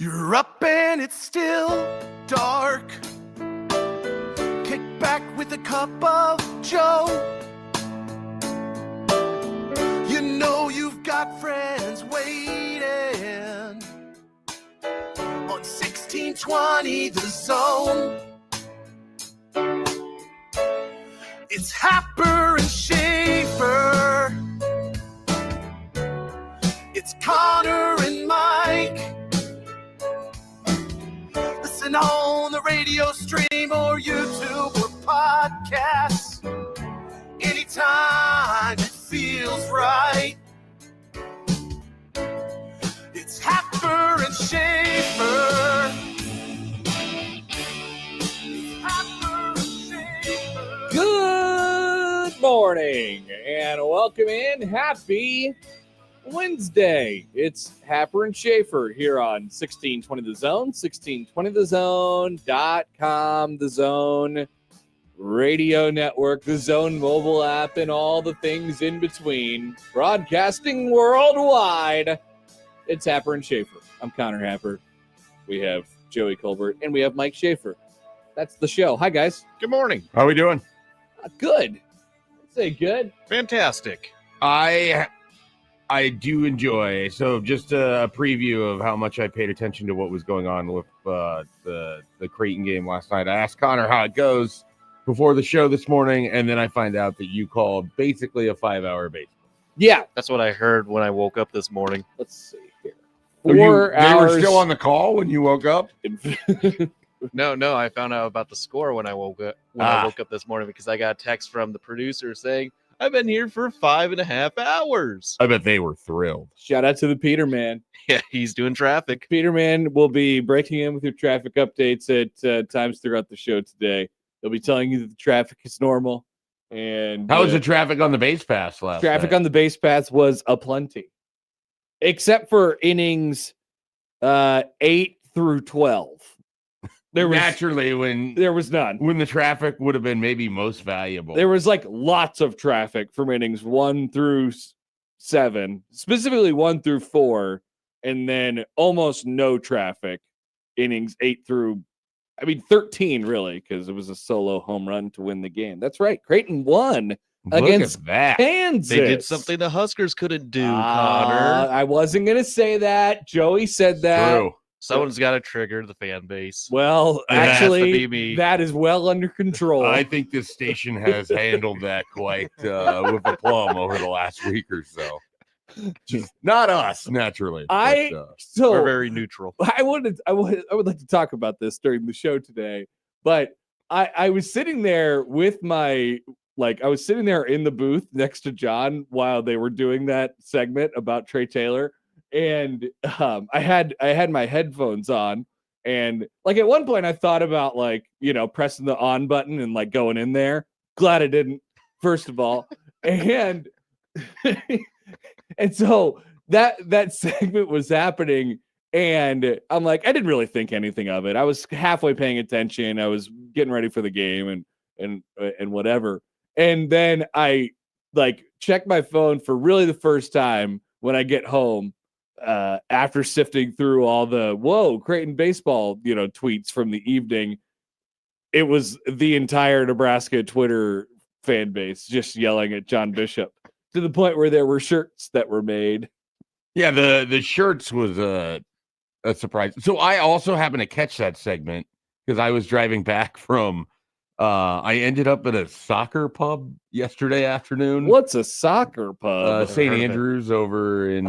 You're up and it's still dark. Kick back with a cup of Joe. You know you've got friends waiting on 1620 The Zone. It's Happer and Schaefer. It's Connor and Mike. Listen on the radio stream or YouTube or podcasts. Anytime it feels right. It's Happer and Schaefer. Happer and Schaefer. Good morning and welcome in. Happy Wednesday. It's Happer and Schaefer here on 1620 The Zone, 1620thezone.com, The Zone Radio Network, The Zone mobile app, and all the things in between. Broadcasting worldwide. It's Happer and Schaefer. I'm Connor Happer. We have Joey Colbert, and we have Mike Schaefer. That's the show. Hi, guys. Good morning. How are we doing? Good. I'd say good. Fantastic. I do enjoy. So just a preview of how much I paid attention to what was going on with the Creighton game last night. I asked Connor how it goes before the show this morning, and then I find out that you called basically a 5-hour baseball. Yeah. That's what I heard when I woke up this morning. Let's see here. So 4 hours. They were still on the call when you woke up? No, I found out about the score when I woke up this morning because I got a text from the producer saying, I've been here for 5.5 hours. I bet they were thrilled. Shout out to the Peterman. Yeah, he's doing traffic. Peterman will be breaking in with your traffic updates at times throughout the show today. They'll be telling you that the traffic is normal. And How was the traffic on the base pass last traffic night? on the base paths was aplenty, except for innings 8 through 12. There was none. When the traffic would have been maybe most valuable. There was like lots of traffic from innings 1 through 7, specifically 1 through 4, and then almost no traffic innings 8 through 13 really, because it was a solo home run to win the game. That's right. Creighton won against Kansas. They did something the Huskers couldn't do, Connor. I wasn't going to say that. Joey said that. True. Someone's got to trigger the fan base. Well, It has to actually, be me. that is well under control. I think this station has handled that quite with aplomb over the last week or so. Just not us, naturally. We're very neutral. I would like to talk about this during the show today, but I was sitting there with I was sitting there in the booth next to John while they were doing that segment about Trey Taylor. And I had my headphones on, and at one point I thought about pressing the on button and going in there. Glad I didn't, first of all. And and so that segment was happening, and I'm I didn't really think anything of it. I was halfway paying attention. I was getting ready for the game and whatever. And then I checked my phone for really the first time when I get home. After sifting through all the Creighton baseball, tweets from the evening, it was the entire Nebraska Twitter fan base just yelling at John Bishop to the point where there were shirts that were made. Yeah, the shirts was a surprise. So I also happened to catch that segment because I was driving back from I ended up at a soccer pub yesterday afternoon. What's a soccer pub? St. Andrews over in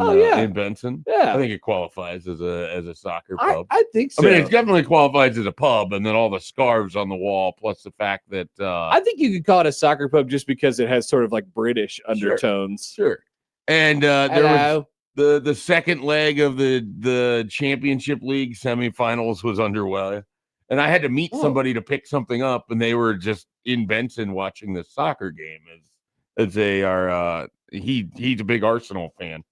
Benson. Yeah, I think it qualifies as a soccer pub. I think so. I mean, it definitely qualifies as a pub, and then all the scarves on the wall, plus the fact that I think you could call it a soccer pub just because it has sort of British undertones. Sure. And there was the second leg of the championship league semifinals was underway. And I had to meet somebody to pick something up, and they were just in Benson watching the soccer game as they are. He's a big Arsenal fan,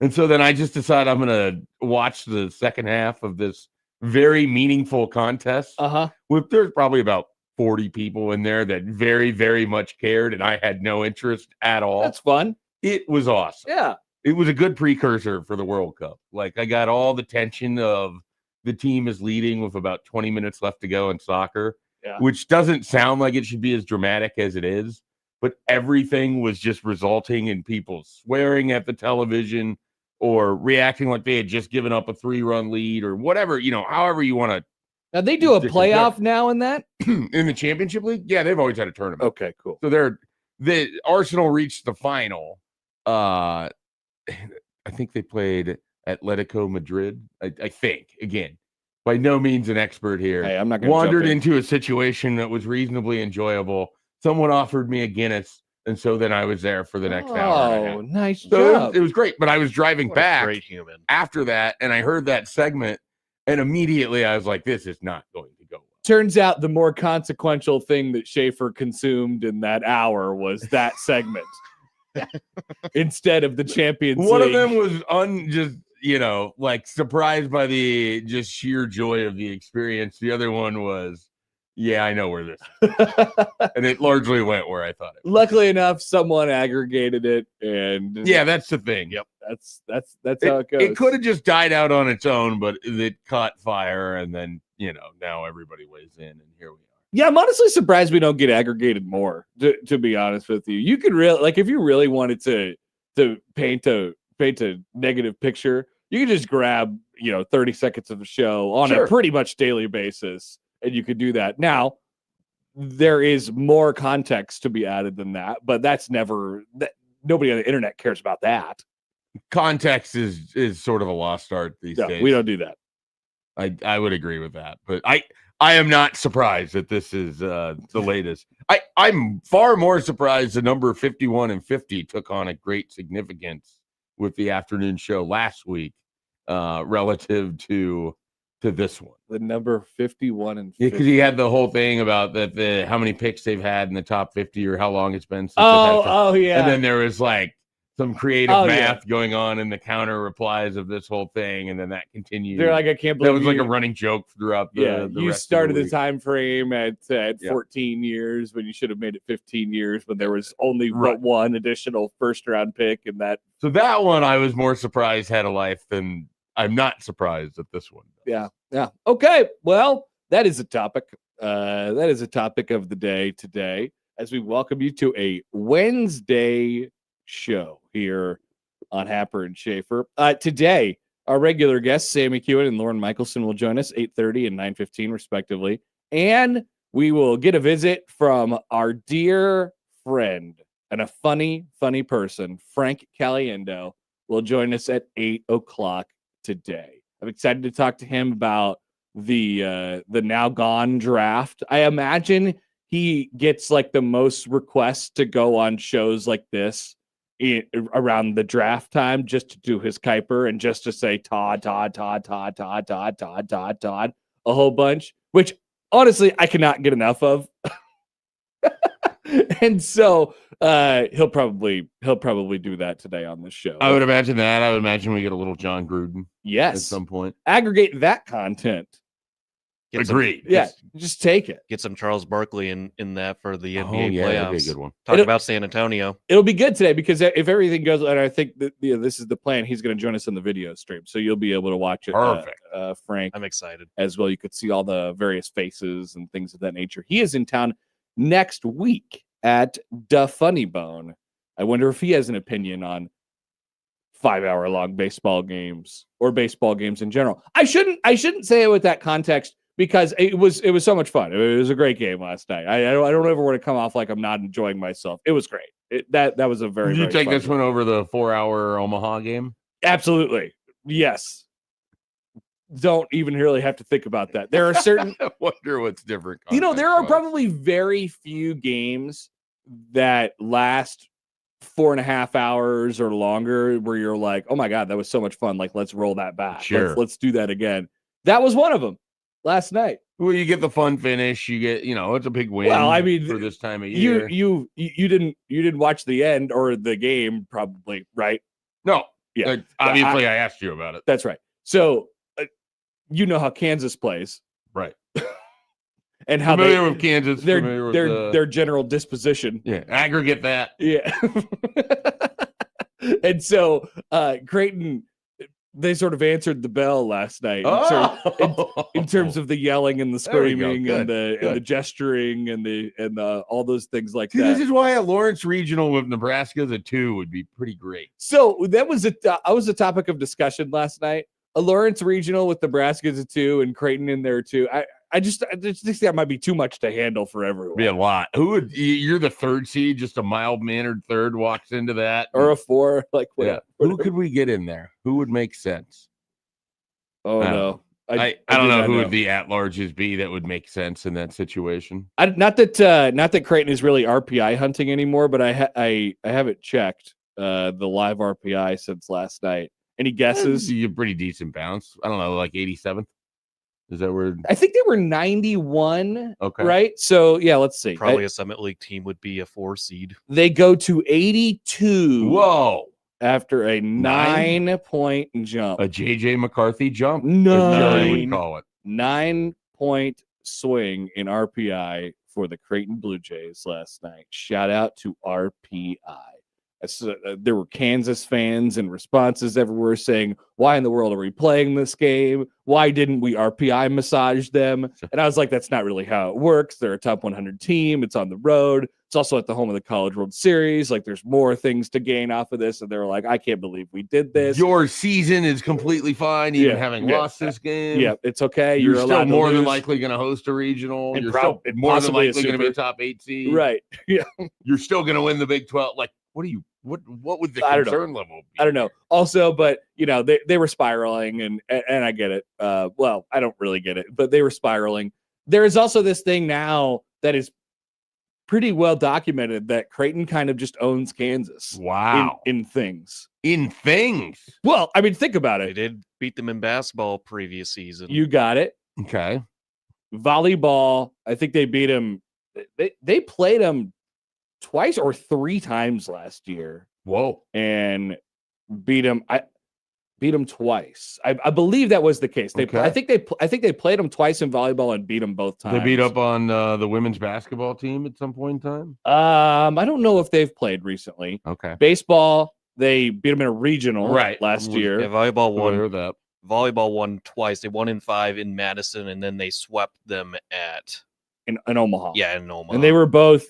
and so then I just decided I'm going to watch the second half of this very meaningful contest. There's probably about 40 people in there that very, very much cared, and I had no interest at all. That's fun. It was awesome. Yeah. It was a good precursor for the World Cup. I got all the tension of the team is leading with about 20 minutes left to go in soccer, Yeah. which doesn't sound like it should be as dramatic as it is, but everything was just resulting in people swearing at the television or reacting like they had just given up a 3-run lead or whatever, however you want to. Now they do a playoff now in that? In the championship league? Yeah, they've always had a tournament. Okay, cool. So the Arsenal reached the final. I think they played Atletico Madrid. I think, again, by no means an expert here. Hey, I'm not going to wandered into a situation that was reasonably enjoyable. Someone offered me a Guinness, and so then I was there for the next hour. Oh, nice So job. it was great, but I was driving What a back great human. after that, and I heard that segment, and immediately I was like, this is not going to go well. Turns out the more consequential thing that Schaefer consumed in that hour was that segment instead of the Champions One League. of them was surprised by the just sheer joy of the experience. The other one was, yeah, I know where this is. And it largely went where I thought it would. Luckily enough, someone aggregated it, and Yeah, that's the thing. Yep. that's how it goes. It could have just died out on its own, but it caught fire, and then now everybody weighs in, and here we are. Yeah, I'm honestly surprised we don't get aggregated more. To be honest with you, you could really if you really wanted to paint a negative picture, you could just grab 30 seconds of the show on a pretty much daily basis, and you could do that. Now, there is more context to be added than that, but that's never that. Nobody on the internet cares about that. Context is sort of a lost art these days. We don't do that. I would agree with that, but I am not surprised that this is the latest. I'm far more surprised the number 51 and 50 took on a great significance with the afternoon show last week relative to this one. The number 51 and 50. Yeah, because he had the whole thing about how many picks they've had in the top 50 or how long it's been since Oh yeah. And then there was some creative math going on in the counter replies of this whole thing, and then that continued. They're like, I can't believe that was a running joke throughout the you rest started of the time frame at 14 years when you should have made it 15 years when there was only one additional first round pick, and that. So that one I was more surprised had a life than I'm not surprised that this one does. Yeah. Okay. Well, that is a topic. That is a topic of the day today, as we welcome you to a Wednesday show here on Happer and Schaefer. Today, our regular guests, Sammy Hewitt and Lauren Michelson, will join us 8:30 and 9:15 respectively. And we will get a visit from our dear friend and a funny person, Frank Caliendo, will join us at 8:00 today. I'm excited to talk to him about the now gone draft. I imagine he gets the most requests to go on shows like this around the draft time, just to do his Kuiper and just to say Todd a whole bunch, which honestly I cannot get enough of. And so he'll probably do that today on this show. I would imagine that. I would imagine we get a little John Gruden. Yes, at some point. Aggregate that content. Agreed. Just take it. Get some Charles Barkley in that for the NBA playoffs. playoffs. That'd be a good one. Talk about San Antonio. It'll be good today because if everything goes, and I think that this is the plan, he's going to join us in the video stream, so you'll be able to watch it. Perfect. Frank, I'm excited as well. You could see all the various faces and things of that nature. He is in town next week at Da Funny Bone. I wonder if he has an opinion on 5-hour-long baseball games or baseball games in general. I shouldn't say it with that context, because it was so much fun. It was a great game last night. I don't ever want to come off like I'm not enjoying myself. It was great. That was a very. Did you very take fun this game. one over the 4-hour Omaha game? Absolutely. Yes. Don't even really have to think about that. There are certain. I wonder what's different. There are probably very few games that last 4.5 hours or longer where you're like, oh my God, that was so much fun. Let's roll that back. Sure. Let's do that again. That was one of them last night. Well, you get the fun finish. You get, it's a big win. Well, I mean, for this time of year. You didn't watch the end or the game, probably, right? No. Yeah. Obviously, I asked you about it. That's right. So, you know how Kansas plays, right? And how familiar with Kansas, their general disposition. Yeah, aggregate that. Yeah. And so Creighton they sort of answered the bell last night in terms of the yelling and the There we go. screaming and Good, the gesturing and the all those things like See, that. this is why a Lawrence Regional with Nebraska as a 2 would be pretty great. So that was a topic of discussion last night. A Lawrence Regional with Nebraska as a 2 and Creighton in there too. I just think that might be too much to handle for everyone. Be a lot. You're the 3rd seed, just a mild-mannered 3rd walks into that. Or a 4, like yeah. Who could we get in there? Who would make sense? Oh no. I don't know who would the at-larges be that would make sense in that situation. Not that Creighton is really RPI hunting anymore, but I haven't checked the live RPI since last night. Any guesses? You're pretty decent bounce. I don't know, like 87th. Is that where? I think they were 91. Okay. Right. So yeah, let's see. Probably a Summit League team would be a 4 seed. They go to 82. Whoa. After a 9-point jump. A JJ McCarthy jump. 9 would call it. 9-point swing in RPI for the Creighton Blue Jays last night. Shout out to RPI. There were Kansas fans and responses everywhere saying, why in the world are we playing this game? Why didn't we RPI massage them? And I was like, that's not really how it works. They're a top 100 team. It's on the road. It's also at the home of the College World Series. Like, there's more things to gain off of this. And they're like, I can't believe we did this. Your season is completely fine, even having lost this game. Yeah, it's okay. You're still more than likely going to host a regional. And you're still more than likely going to be a top 8 seed. Right. Yeah. You're still going to win the Big 12. Like, what would the concern level be? I don't know. Also, but they were spiraling and I get it. Well, I don't really get it, but they were spiraling. There is also this thing now that is pretty well documented that Creighton kind of just owns Kansas. Wow. In things. In things. Well, I mean, think about They it. did beat them in basketball previous season. You got it. Okay. Volleyball, I think they beat them. They played them twice or 3 times last year. Whoa. And beat them. Beat them twice. I believe that was the case. I think they played them twice in volleyball and beat them both times. They beat up on the women's basketball team at some point in time. I don't know if they've played recently. Okay. Baseball, they beat them in a regional last year. Yeah, volleyball won. Heard that. Volleyball won twice. They won in 5 in Madison, and then they swept them in Omaha. Yeah, in Omaha. And they were both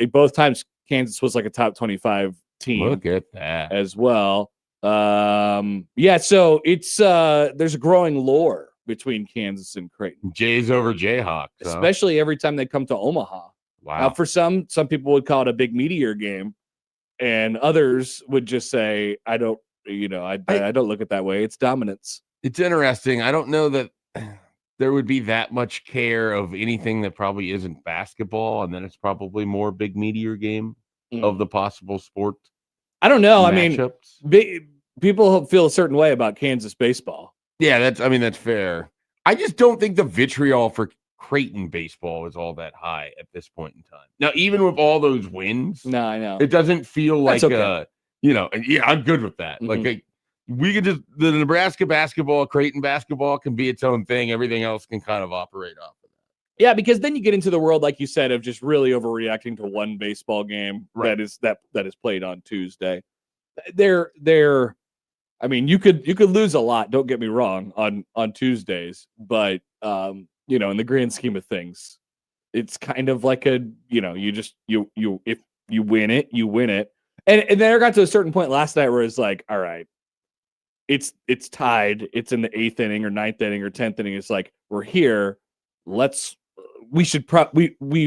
both times Kansas was like a top 25 team. Look at that as well. So it's there's a growing lore between Kansas and Creighton. Jays over Jayhawks, especially every time they come to Omaha. Wow. For some people would call it a big meteor game, and others would just say, I don't look at it that way. It's dominance. It's interesting. I don't know that there would be that much care of anything that probably isn't basketball, and then it's probably more big meteor game of the possible sport. I don't know. Matchups. I mean, people feel a certain way about Kansas baseball. Yeah, that's fair. I just don't think the vitriol for Creighton baseball is all that high at this point in time. Now, even with all those wins, no, I know it doesn't feel like okay. I'm good with that. Mm-hmm. Like we could just the Nebraska basketball, Creighton basketball can be its own thing. Everything else can kind of operate off of that. Yeah, because then you get into the world, like you said, of just really overreacting to one baseball game that is played on Tuesday. I mean, you could lose a lot. Don't get me wrong on Tuesdays, but in the grand scheme of things, it's kind of like if you win it, you win it. And then I got to a certain point last night where it's like, all right, it's tied. It's in the 8th inning or 9th inning or 10th inning. It's like, we're here. We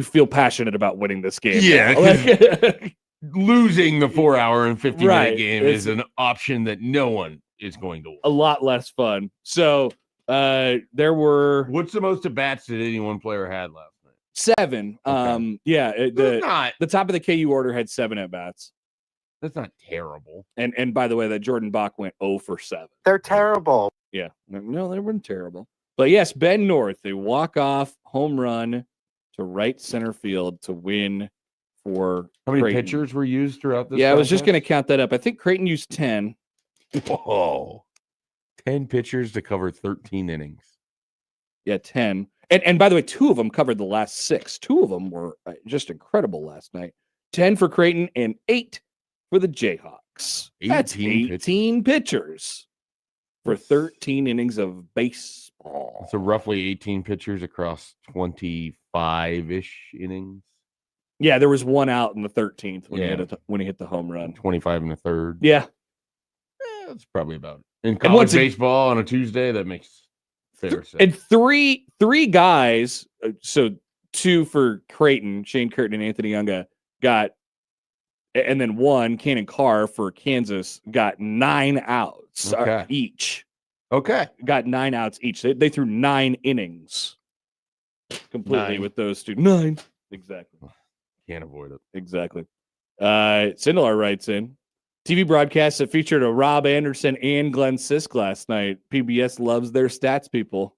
feel passionate about winning this game. Yeah. Losing the 4-hour and 50-minute game is an option that no one is going to win. A lot less fun. So there were. What's the most at-bats that any one player had last night? 7. Okay. The top of the KU order had 7 at-bats. That's not terrible. And by the way, that Jordan Bach went 0 for 7. They're terrible. Yeah. No, they weren't terrible. But yes, Ben North, a walk-off home run to right center field to win for How many Creighton. pitchers were used throughout this? Yeah, I was just going to count that up. I think Creighton used 10. Whoa. 10 pitchers to cover 13 innings. Yeah, 10. And by the way, 2 of them covered the last 6. 2 of them were just incredible last night. 10 for Creighton and 8 for the Jayhawks. That's 18 pitchers for 13 innings of baseball. So roughly 18 pitchers across 25-ish innings. Yeah, there was one out in the 13th when Yeah. he hit the home run. 25 in the third. Yeah. That's probably about it. In college baseball on a Tuesday, that makes fair sense. And three guys, so two for Creighton, Shane Curtin and Anthony Younga got, and then one, Cannon Carr for Kansas, got 9 outs each. Okay. Got 9 outs each. They threw 9 innings completely with those two. 9. Exactly. Can't avoid it. Exactly. Sindelar writes in, TV broadcasts that featured a Rob Anderson and Glenn Sisk last night. PBS loves their stats, people.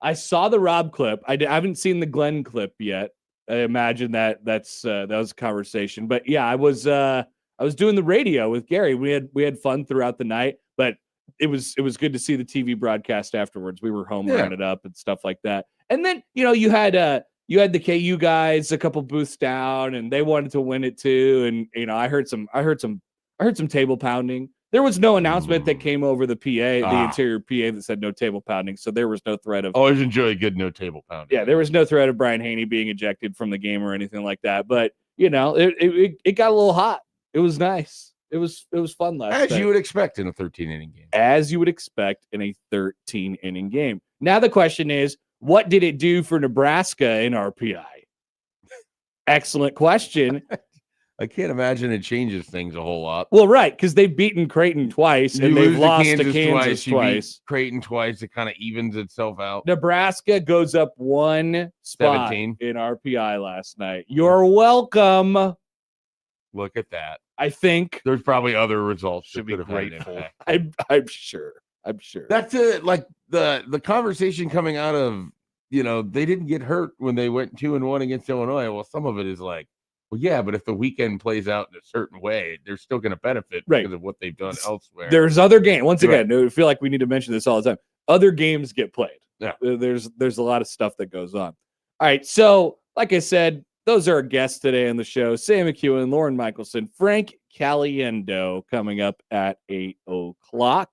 I saw the Rob clip. I haven't seen the Glenn clip yet. I imagine that was a conversation. But yeah, I was doing the radio with Gary. We had fun throughout the night, but it was good to see the TV broadcast afterwards. We were home rounded up and stuff like that. And then you had the KU guys a couple booths down, and they wanted to win it too. And I heard some table pounding. There was no announcement that came over the PA, the interior PA, that said no table pounding. So there was no threat of. Always enjoy a good no table pounding. Yeah, there was no threat of Brian Haney being ejected from the game or anything like that. But it got a little hot. It was nice. It was fun last night. As you would expect in a 13-inning game. As you would expect in a 13-inning game. Now the question is, what did it do for Nebraska in RPI? Excellent question. I can't imagine it changes things a whole lot. Well, right, because they've beaten Creighton twice and they've lost to Kansas twice. Creighton twice. It kind of evens itself out. Nebraska goes up 1 spot 17 in RPI last night. You're welcome. Look at that. I think there's probably other results. Should be grateful. I'm sure. That's it. Like the conversation coming out of, they didn't get hurt when they went 2-1 against Illinois. Well, some of it is like, well, yeah, but if the weekend plays out in a certain way, they're still going to benefit because of what they've done elsewhere. There's other games. Once again, I feel like we need to mention this all the time. Other games get played. Yeah. There's a lot of stuff that goes on. All right. So, like I said, those are our guests today on the show. Sam McEwen, Lauren Michelson, Frank Caliendo coming up at 8:00.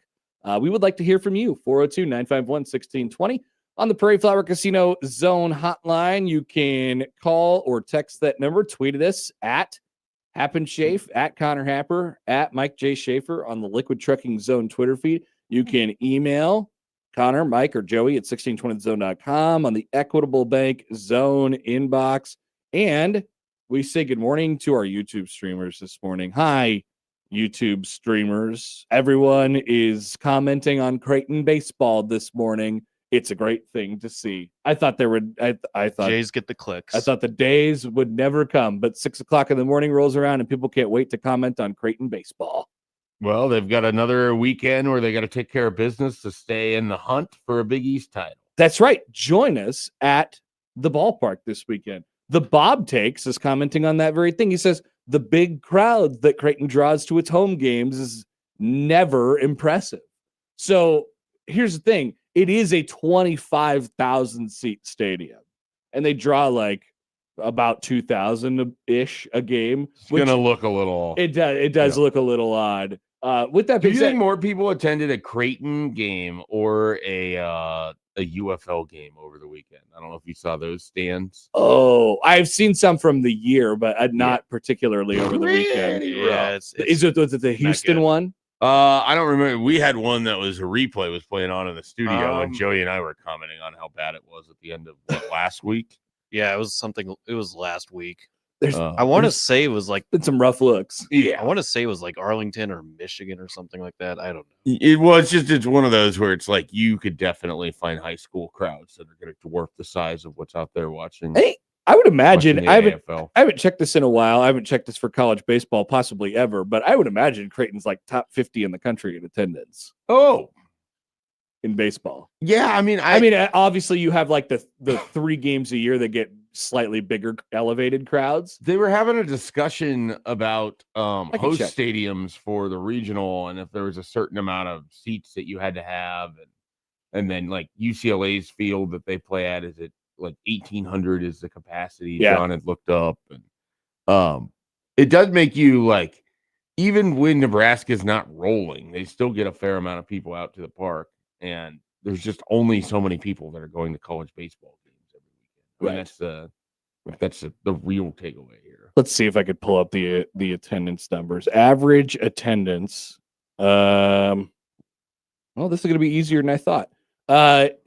We would like to hear from you. 402-951-1620. On the Prairie Flower Casino Zone hotline, you can call or text that number. Tweet at us at HappenSchafe, at Connor Happer, at Mike J. Schaefer on the Liquid Trucking Zone Twitter feed. You can email Connor, Mike, or Joey at 1620thezone.com on the Equitable Bank Zone inbox. And we say good morning to our YouTube streamers this morning. Hi, YouTube streamers. Everyone is commenting on Creighton baseball this morning. It's a great thing to see. I thought I thought Jays get the clicks. I thought the days would never come, but 6:00 in the morning rolls around and people can't wait to comment on Creighton baseball. Well, they've got another weekend where they got to take care of business to stay in the hunt for a Big East title. That's right. Join us at the ballpark this weekend. The Bob Takes is commenting on that very thing. He says the big crowd that Creighton draws to its home games is never impressive. So here's the thing. It is a 25,000 seat stadium, and they draw like about 2,000-ish a game. It's going to look a little. It does look a little odd. With that being said, do you think more people attended a Creighton game or a UFL game over the weekend? I don't know if you saw those stands. Oh, I've seen some from the year, but not particularly over the weekend. Yeah, was it the Houston one? I don't remember. We had one that was a replay was playing on in the studio, and Joey and I were commenting on how bad it was at the end of last week. Yeah, it was something. It was last week. I want to say it was like been some rough looks. Yeah, I want to say it was like Arlington or Michigan or something like that. I don't know. It's one of those where it's like you could definitely find high school crowds that are going to dwarf the size of what's out there watching. Hey, I would imagine I haven't checked this in a while. I haven't checked this for college baseball, possibly ever, but I would imagine Creighton's like top 50 in the country in attendance. Oh, in baseball. Yeah, I mean, obviously you have like the 3 games a year that get slightly bigger elevated crowds. They were having a discussion about host stadiums for the regional, and if there was a certain amount of seats that you had to have, and then like UCLA's field that they play at, is it like 1,800 is the capacity? Yeah. John had looked up, and it does make you like even when Nebraska's not rolling, they still get a fair amount of people out to the park, and there's just only so many people that are going to college baseball games every weekend. I mean, that's the real takeaway here. Let's see if I could pull up the attendance numbers. Average attendance. Well, this is going to be easier than I thought.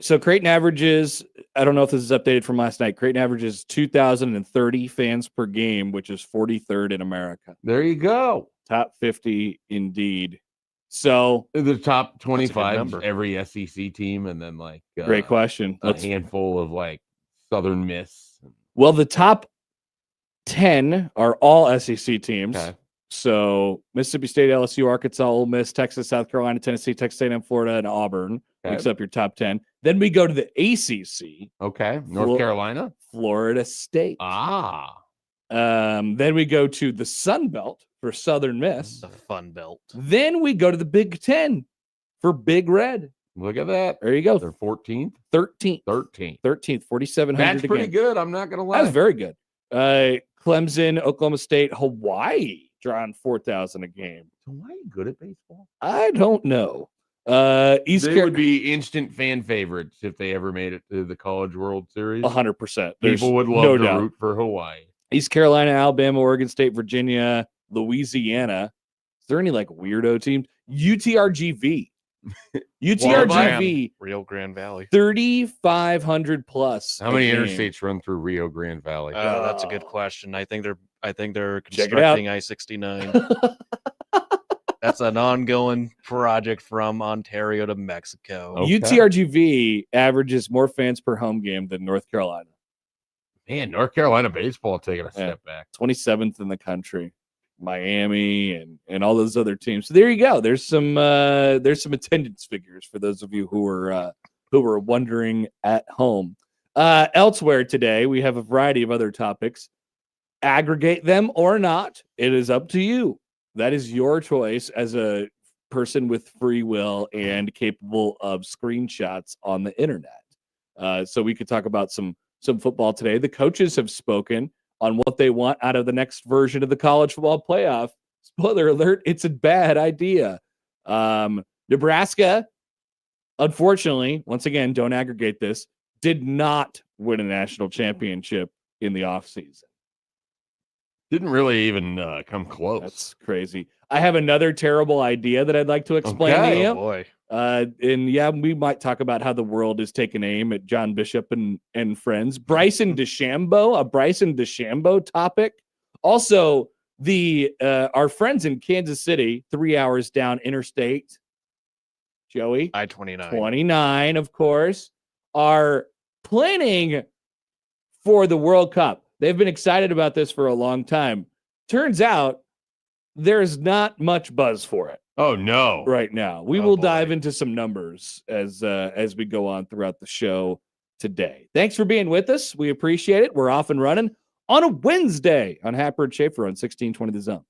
So Creighton averages, I don't know if this is updated from last night. Creighton averages 2,030 fans per game, which is 43rd in America. There you go. Top 50 indeed. So the top That's a good 25 number. every SEC team, and then like great question. a handful of like Southern Miss. Well, the top 10 are all SEC teams. Okay. So Mississippi State, LSU, Arkansas, Ole Miss, Texas, South Carolina, Tennessee, Texas A&M, Florida, and Auburn. Okay. Makes up your top 10. Then we go to the ACC. Okay. North Carolina. Florida State. Then we go to the Sun Belt for Southern Miss. The Fun Belt. Then we go to the Big Ten for Big Red. Look at that. There you go. They're 14th. 13th. 4,700. 4,700. That's pretty good. I'm not gonna lie. That was very good. Clemson, Oklahoma State, Hawaii drawing 4,000 a game. Hawaii good at baseball? I don't know. They would be instant fan favorites if they ever made it to the College World Series. 100%. People would love to root for Hawaii. East Carolina, Alabama, Oregon State, Virginia, Louisiana. Is there any like weirdo teams? UTRGV. UTRGV. Rio Grande Valley. 3,500 plus. How many interstates run through Rio Grande Valley? That's a good question. I think they're Check it out. constructing I-69. That's an ongoing project from Ontario to Mexico. Okay. UTRGV averages more fans per home game than North Carolina. Man, North Carolina baseball taking a step back. 27th in the country. Miami and all those other teams. So there you go. There's some attendance figures for those of you who were wondering at home. Elsewhere today, we have a variety of other topics. Aggregate them or not, it is up to you. That is your choice as a person with free will and capable of screenshots on the internet. So we could talk about some football today. The coaches have spoken on what they want out of the next version of the college football playoff. Spoiler alert, it's a bad idea. Nebraska, unfortunately, once again, don't aggregate this, did not win a national championship in the offseason. Didn't really even come close. That's crazy. I have another terrible idea that I'd like to explain to you. Oh boy. And yeah, we might talk about how the world is taking aim at John Bishop and friends. Bryson DeChambeau, a Bryson DeChambeau topic. Also, our friends in Kansas City, 3 hours down interstate, Joey, I-29. 29, of course, are planning for the World Cup. They've been excited about this for a long time. Turns out there's not much buzz for it. Oh no! Right now, we will dive into some numbers as we go on throughout the show today. Thanks for being with us. We appreciate it. We're off and running on a Wednesday on Happer and Schaefer on 1620 The Zone.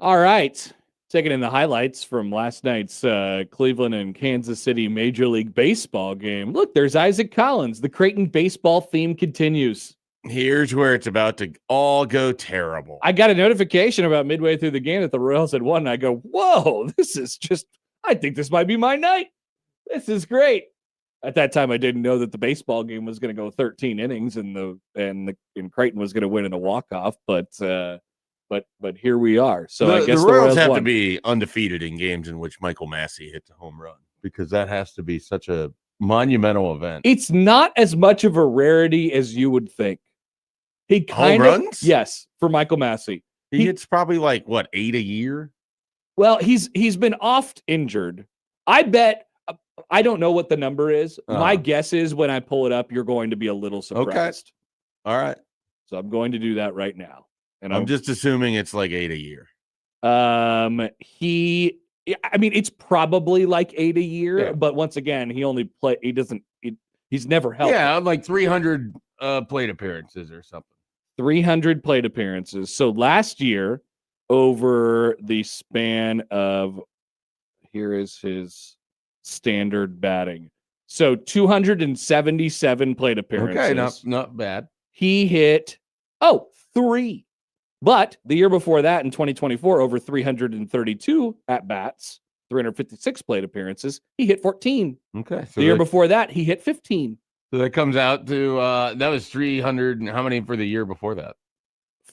All right. Taking in the highlights from last night's Cleveland and Kansas City Major League Baseball game. Look, there's Isaac Collins. The Creighton baseball theme continues. Here's where it's about to all go terrible. I got a notification about midway through the game that the Royals had won. And I go, whoa, I think this might be my night. This is great. At that time, I didn't know that the baseball game was going to go 13 innings and Creighton was going to win in a walk-off, but here we are. So I guess the Royals have won. to be undefeated in games in which Michael Massey hits a home run, because that has to be such a monumental event. It's not as much of a rarity as you would think. He home runs? Yes, for Michael Massey. He hits probably 8 a year. Well, he's been oft injured. I bet. I don't know what the number is. My guess is when I pull it up, you're going to be a little surprised. Okay. All right. So I'm going to do that right now. And I'm just assuming it's 8 a year. It's probably 8 a year, but once again, he's never helped. Yeah, 300 plate appearances or something. 300 plate appearances. So last year, over the span of, here is his standard batting. So 277 plate appearances. Okay, not bad. He hit 3. But the year before that, in 2024, over 332 at-bats, 356 plate appearances, he hit 14. Okay. So the year before that, he hit 15. So that comes out to, that was 300. And how many for the year before that?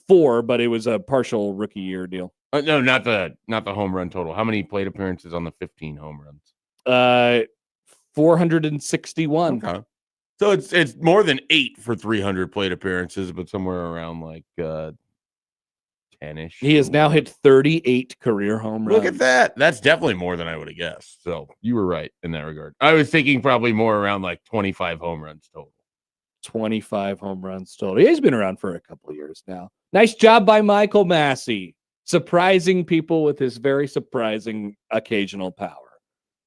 4, but it was a partial rookie year deal. No, not the home run total. How many plate appearances on the 15 home runs? 461. Okay. So it's more than 8 for 300 plate appearances, but somewhere around 10-ish. He has now hit 38 career home runs. Look at that. That's definitely more than I would have guessed. So you were right in that regard. I was thinking probably more around 25 home runs total. 25 home runs total. He's been around for a couple of years now. Nice job by Michael Massey, surprising people with his very surprising occasional power.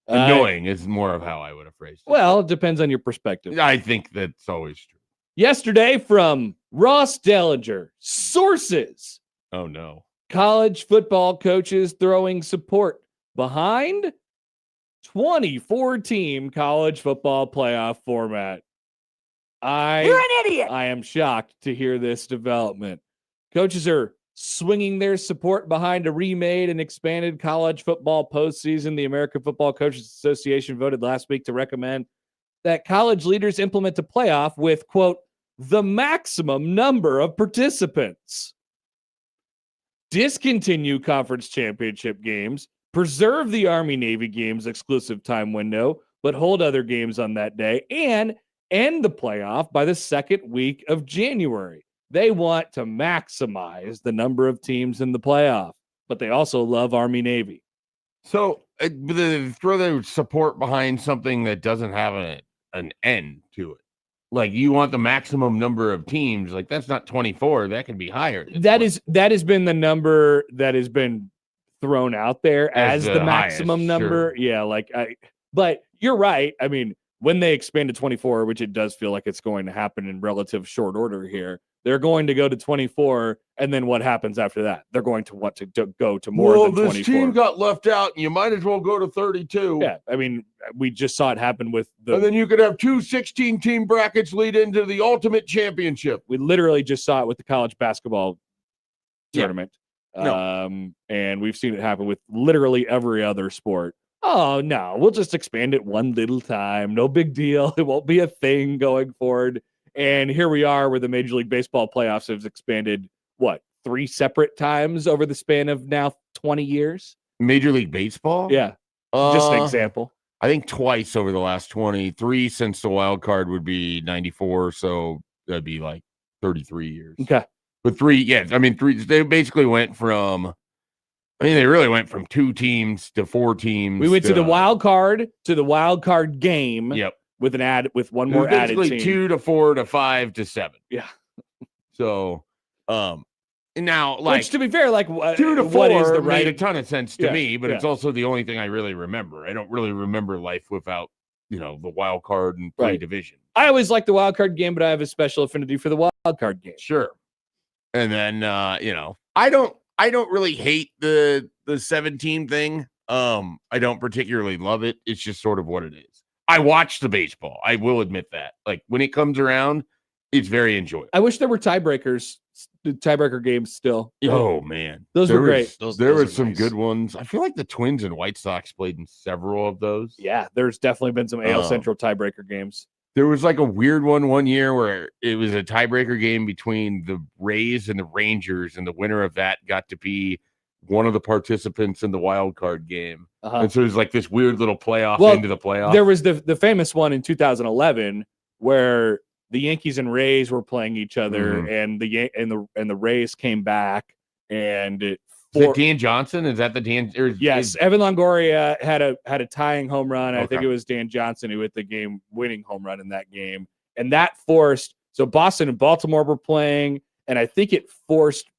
Annoying is more of how I would have phrased it. Well, it depends on your perspective. I think that's always true. Yesterday from Ross Dellinger, sources. Oh, no. College football coaches throwing support behind 24-team college football playoff format. You're an idiot. I am shocked to hear this development. Coaches are swinging their support behind a remade and expanded college football postseason. The American Football Coaches Association voted last week to recommend that college leaders implement a playoff with, quote, the maximum number of participants. Discontinue conference championship games, preserve the Army-Navy games exclusive time window, but hold other games on that day, and end the playoff by the second week of January. They want to maximize the number of teams in the playoff, but they also love Army-Navy. So throw their support behind something that doesn't have an end to it. You want the maximum number of teams. That's not 24. That can be higher. That has been the number that has been thrown out there as the maximum number. Sure. Yeah, but you're right. I mean, when they expand to 24, which it does feel like it's going to happen in relative short order here, they're going to go to 24, and then what happens after that? They're going to want to go to more than 24. Well, this team got left out, and you might as well go to 32. Yeah, I mean, we just saw it happen with and then you could have 2 16-team brackets lead into the ultimate championship. We literally just saw it with the college basketball tournament. No. And we've seen it happen with literally every other sport. Oh, no, we'll just expand it one little time. No big deal. It won't be a thing going forward. And here we are where the Major League Baseball playoffs have expanded, 3 separate times over the span of now 20 years? Major League Baseball? Yeah. Just an example. I think twice over the last 23 since the wild card would be 94. So that'd be 33 years. Okay. But 3, yeah. I mean, 3, they basically went from, they really went from 2 teams to 4 teams. We went to the wild card game. Yep. With one more added team. 2 to 4 to 5 to 7. Yeah. So, now, which to be fair, 2 to 4 is the made a ton of sense to me, but it's also the only thing I really remember. I don't really remember life without, the wild card and 3 division. I always like the wild card game, but I have a special affinity for the wild card game. Sure. And then, I I don't really hate the 7-team thing. I don't particularly love it. It's just sort of what it is. I watch the baseball. I will admit that. Like when it comes around, it's very enjoyable. I wish there were tiebreaker games still. Oh man, those were great. There were some good ones. I feel like the Twins and White Sox played in several of those. Yeah, there's definitely been some AL Central tiebreaker games. There was like a weird one year where it was a tiebreaker game between the Rays and the Rangers, and the winner of that got to be one of the participants in the wild card game. And so it was like this weird little playoff into the playoff. There was the famous one in 2011 where the Yankees and Rays were playing each other, and the Rays came back and Is it Dan Johnson? Is that the Dan? Yes, Evan Longoria had a tying home run. I think it was Dan Johnson who hit the game-winning home run in that game, and that forced. So Boston and Baltimore were playing, and I think it forced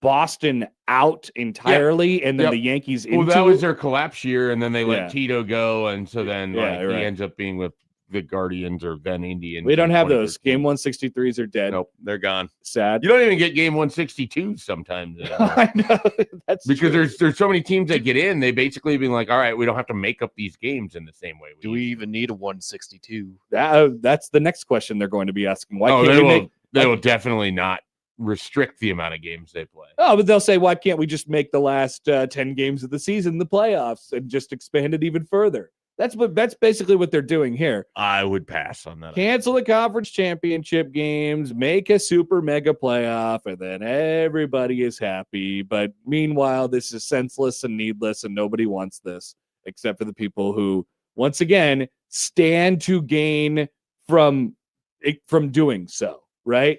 Boston out entirely, and then the Yankees into. Well, that was their collapse year, and then they let Tito go, and so then he ends up being with the Guardians or then Indians. We don't have those. Game 163s are dead. Nope, they're gone. Sad. You don't even get game 162 sometimes. I know. That's because true. there's so many teams that get in. They basically being like, all right, we don't have to make up these games in the same way. Do we even need a 162? That's the next question they're going to be asking. Why can't they will definitely not restrict the amount of games they play. Oh, but they'll say, why can't we just make the last 10 games of the season the playoffs and just expand it even further? That's basically what they're doing here. I would pass on that. Cancel the conference championship games, make a super mega playoff, and then everybody is happy. But meanwhile, this is senseless and needless, and nobody wants this except for the people who, once again, stand to gain from doing so, right?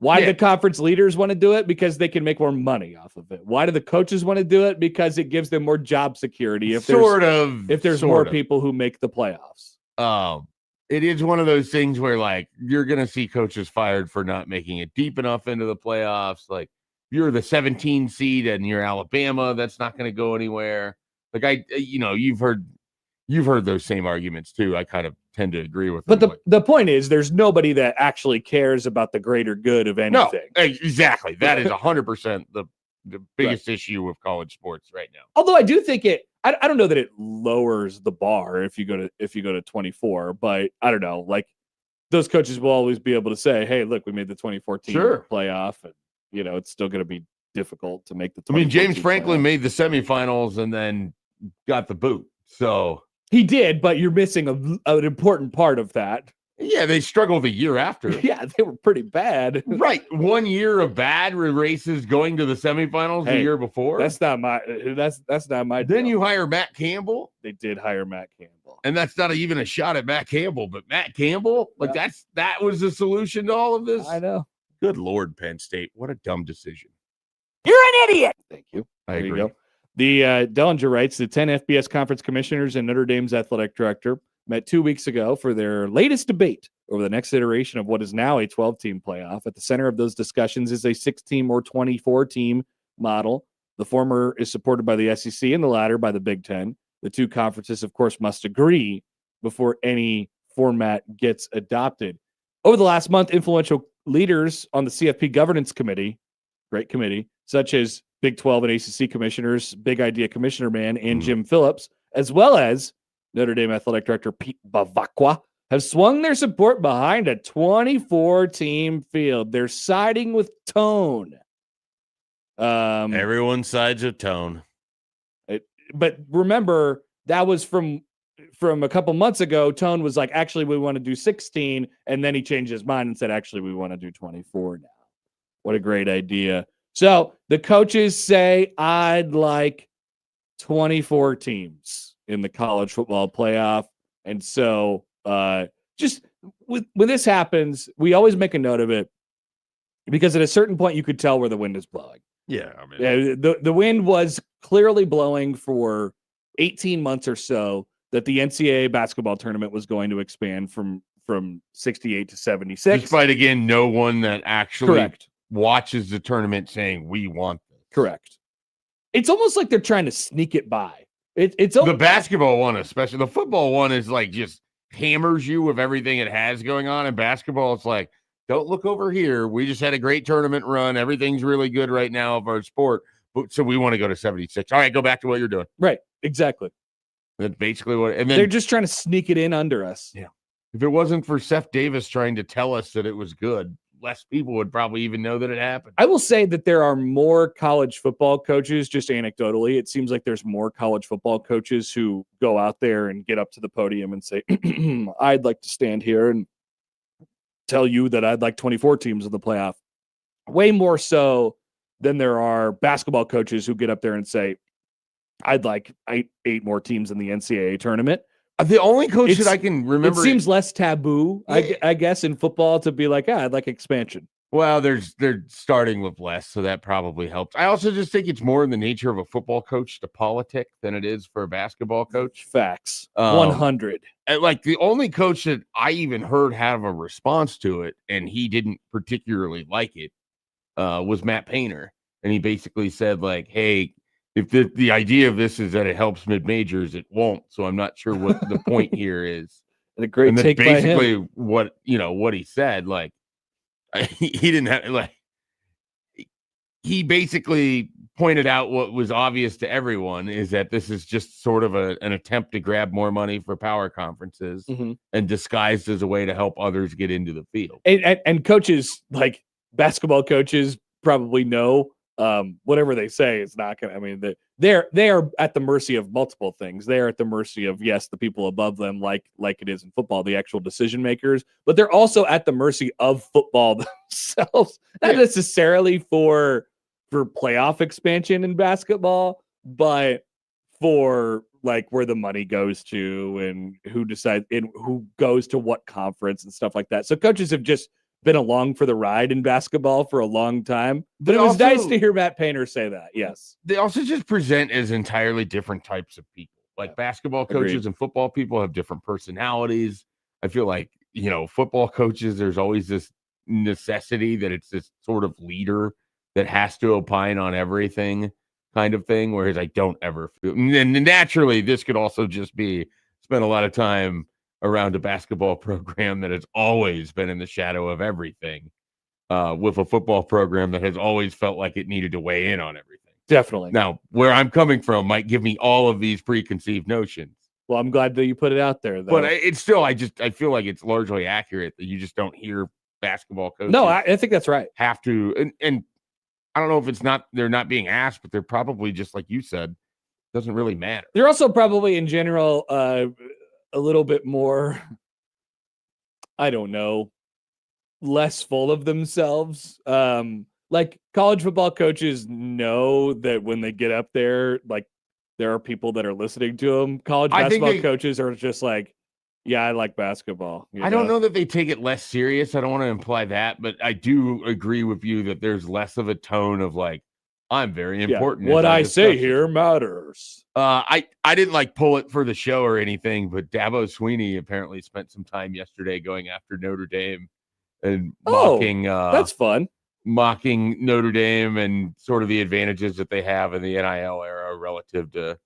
Why do the conference leaders want to do it? Because they can make more money off of it. Why do the coaches want to do it? Because it gives them more job security. If there's more people who make the playoffs. It is one of those things where like you're going to see coaches fired for not making it deep enough into the playoffs. Like you're the 17 seed and you're Alabama. That's not going to go anywhere. Like you've heard those same arguments too. I kind of tend to agree with them. But the point is there's nobody that actually cares about the greater good of anything. No, exactly. That is 100% the biggest issue with college sports right now. Although I do think I don't know that it lowers the bar if you go to 24, but I don't know. Like those coaches will always be able to say, hey, look, we made the 2014 playoff, and it's still going to be difficult to make the 2014 James Franklin made the semifinals and then got the boot. So he did, but you're missing an important part of that. Yeah, they struggled the year after. Yeah, they were pretty bad. Right. 1 year of bad races going to the semifinals the year before. That's not my Then you hire Matt Campbell. They did hire Matt Campbell. And that's not even a shot at Matt Campbell, but Matt Campbell, that was the solution to all of this. I know. Good Lord, Penn State. What a dumb decision. You're an idiot. Thank you. I agree. You go. The Dellinger writes, the 10 FBS conference commissioners and Notre Dame's athletic director met 2 weeks ago for their latest debate over the next iteration of what is now a 12-team playoff. At the center of those discussions is a 6-team or 24-team model. The former is supported by the SEC and the latter by the Big Ten. The two conferences, of course, must agree before any format gets adopted. Over the last month, influential leaders on the CFP Governance Committee, great committee, such as Big 12 and ACC commissioners, Big Idea Commissioner Man and Jim Phillips, as well as Notre Dame Athletic Director Pete Bavacqua, have swung their support behind a 24-team field. They're siding with Tone. Everyone sides with Tone. But remember, that was from a couple months ago. Tone was like, actually, we want to do 16. And then he changed his mind and said, actually, we want to do 24 now. What a great idea. So the coaches say, I'd like 24 teams in the college football playoff. And so just when this happens, we always make a note of it because at a certain point you could tell where the wind is blowing. Yeah, I mean, the wind was clearly blowing for 18 months or so that the NCAA basketball tournament was going to expand from 68 to 76. Despite, again, no one that actually watches the tournament saying, we want this. Correct. It's almost like they're trying to sneak it by. It's the basketball one, especially. The football one is like just hammers you with everything it has going on. In basketball, it's like, don't look over here. We just had a great tournament run. Everything's really good right now of our sport. So we want to go to 76. All right, go back to what you're doing. Right. Exactly. That's basically what. And then They're just trying to sneak it in under us. Yeah. If it wasn't for Seth Davis trying to tell us that it was good, less people would probably even know that it happened. I will say that there are more college football coaches, just anecdotally, it seems like there's more college football coaches who go out there and get up to the podium and say, I'd like to stand here and tell you that I'd like 24 teams in the playoff. Way more so than there are basketball coaches who get up there and say, I'd like eight more teams in the NCAA tournament. The only coach that I can remember. It seems less taboo, I guess, in football to be like, I'd like expansion. Well, they're starting with less, so that probably helps. I also just think it's more in the nature of a football coach to politic than it is for a basketball coach. Facts. 100. Like the only coach that I even heard have a response to it, and he didn't particularly like it, was Matt Painter. And he basically said, like, hey, if the idea of this is that it helps mid-majors, it won't. So I'm not sure what the point here is. And a great take by him. Basically what he said, like, he didn't have, like, he basically pointed out what was obvious to everyone is that this is just sort of an attempt to grab more money for power conferences and disguised as a way to help others get into the field. And coaches, like basketball coaches, probably know whatever they say is not going to, I mean, they are at the mercy of multiple things. They are at the mercy of, yes, the people above them, like it is in football, the actual decision makers, but they're also at the mercy of football themselves, not necessarily for playoff expansion in basketball, but for like where the money goes to and who decides and who goes to what conference and stuff like that. So coaches have just been along for the ride in basketball for a long time, but it was nice to hear Matt Painter say that. Yes. They also just present as entirely different types of people. Like basketball coaches and football people have different personalities. I feel like, football coaches, there's always this necessity that it's this sort of leader that has to opine on everything kind of thing, whereas I don't ever feel, and naturally this could also just be spend a lot of time around a basketball program that has always been in the shadow of everything, with a football program that has always felt like it needed to weigh in on everything. Definitely. Now, where I'm coming from might give me all of these preconceived notions. Well, I'm glad that you put it out there, though. But it's still, I feel like it's largely accurate that you just don't hear basketball coaches. No, I think that's right. Have to, and I don't know if they're not being asked, but they're probably just like you said, doesn't really matter. They're also probably in general a little bit more, I don't know, less full of themselves. Like college football coaches know that when they get up there, like there are people that are listening to them. College basketball coaches are just like, yeah, I like basketball. I don't know that they take it less serious. I don't want to imply that, but I do agree with you that there's less of a tone of like, I'm very important. What I say here matters. I didn't like pull it for the show or anything, but Dabo Swinney apparently spent some time yesterday going after Notre Dame and mocking. That's fun. Mocking Notre Dame and sort of the advantages that they have in the NIL era relative to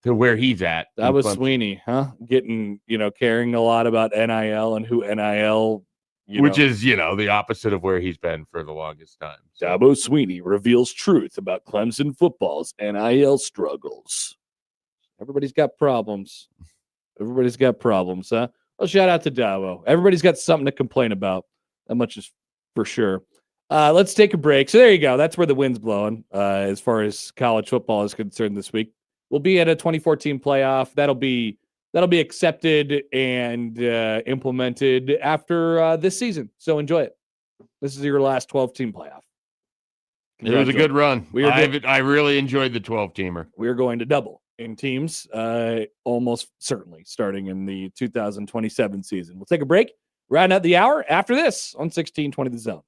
where he's at. That was Swinney, huh? Getting, caring a lot about NIL and who NIL, which is, the opposite of where he's been for the longest time. So. Dabo Swinney reveals truth about Clemson football's NIL struggles. Everybody's got problems. Huh? Well, shout out to Dabo. Everybody's got something to complain about. That much is for sure. Let's take a break. So there you go. That's where the wind's blowing as far as college football is concerned this week. We'll be at a 2014 playoff. That'll be accepted and implemented after this season. So enjoy it. This is your last 12-team playoff. It was a good run. I really enjoyed the 12-teamer. We are going to double in teams almost certainly starting in the 2027 season. We'll take a break. Round out the hour after this on 1620 The Zone.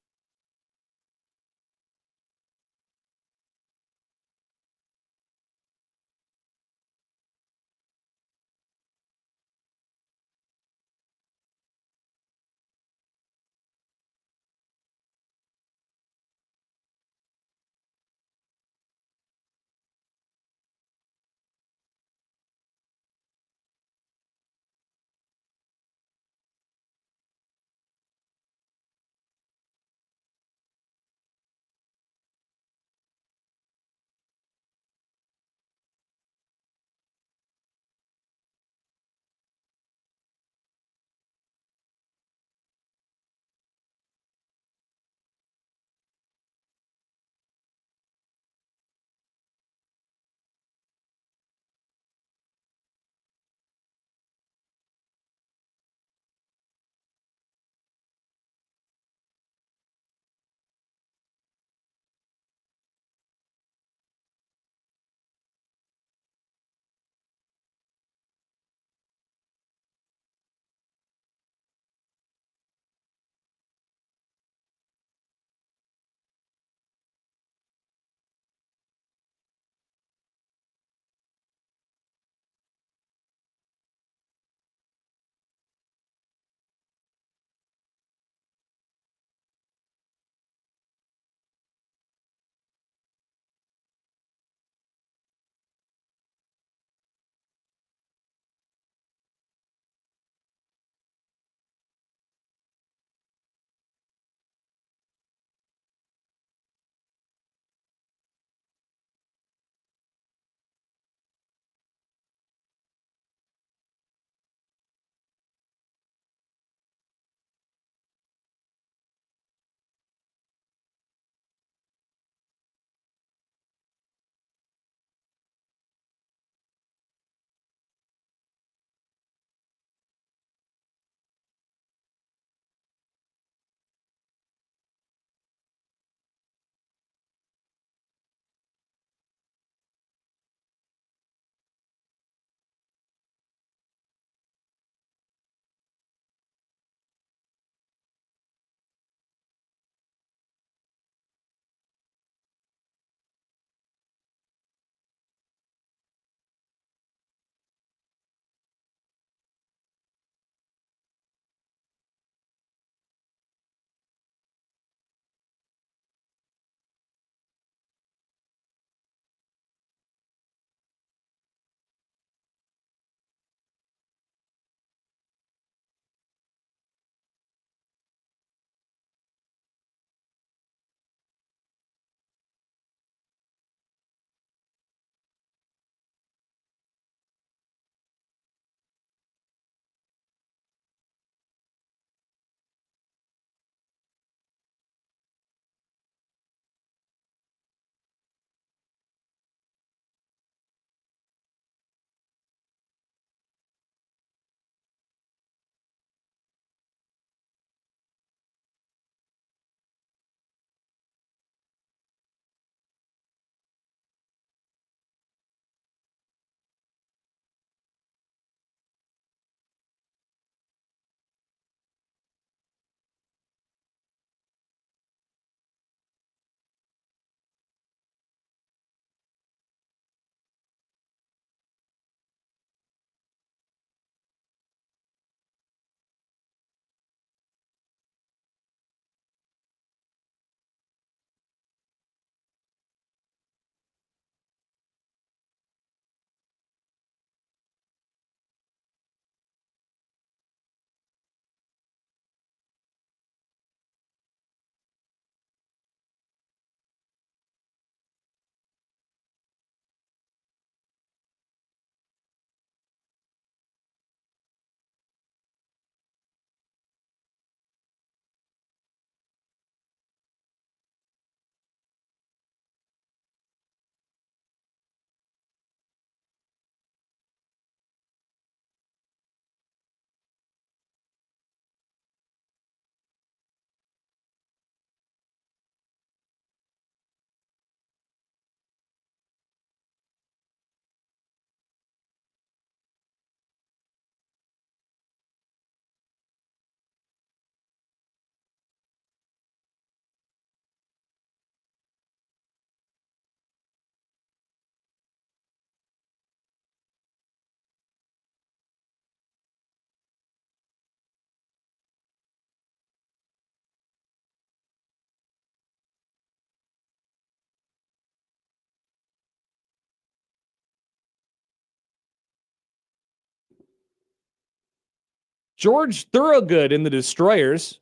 George Thorogood and the Destroyers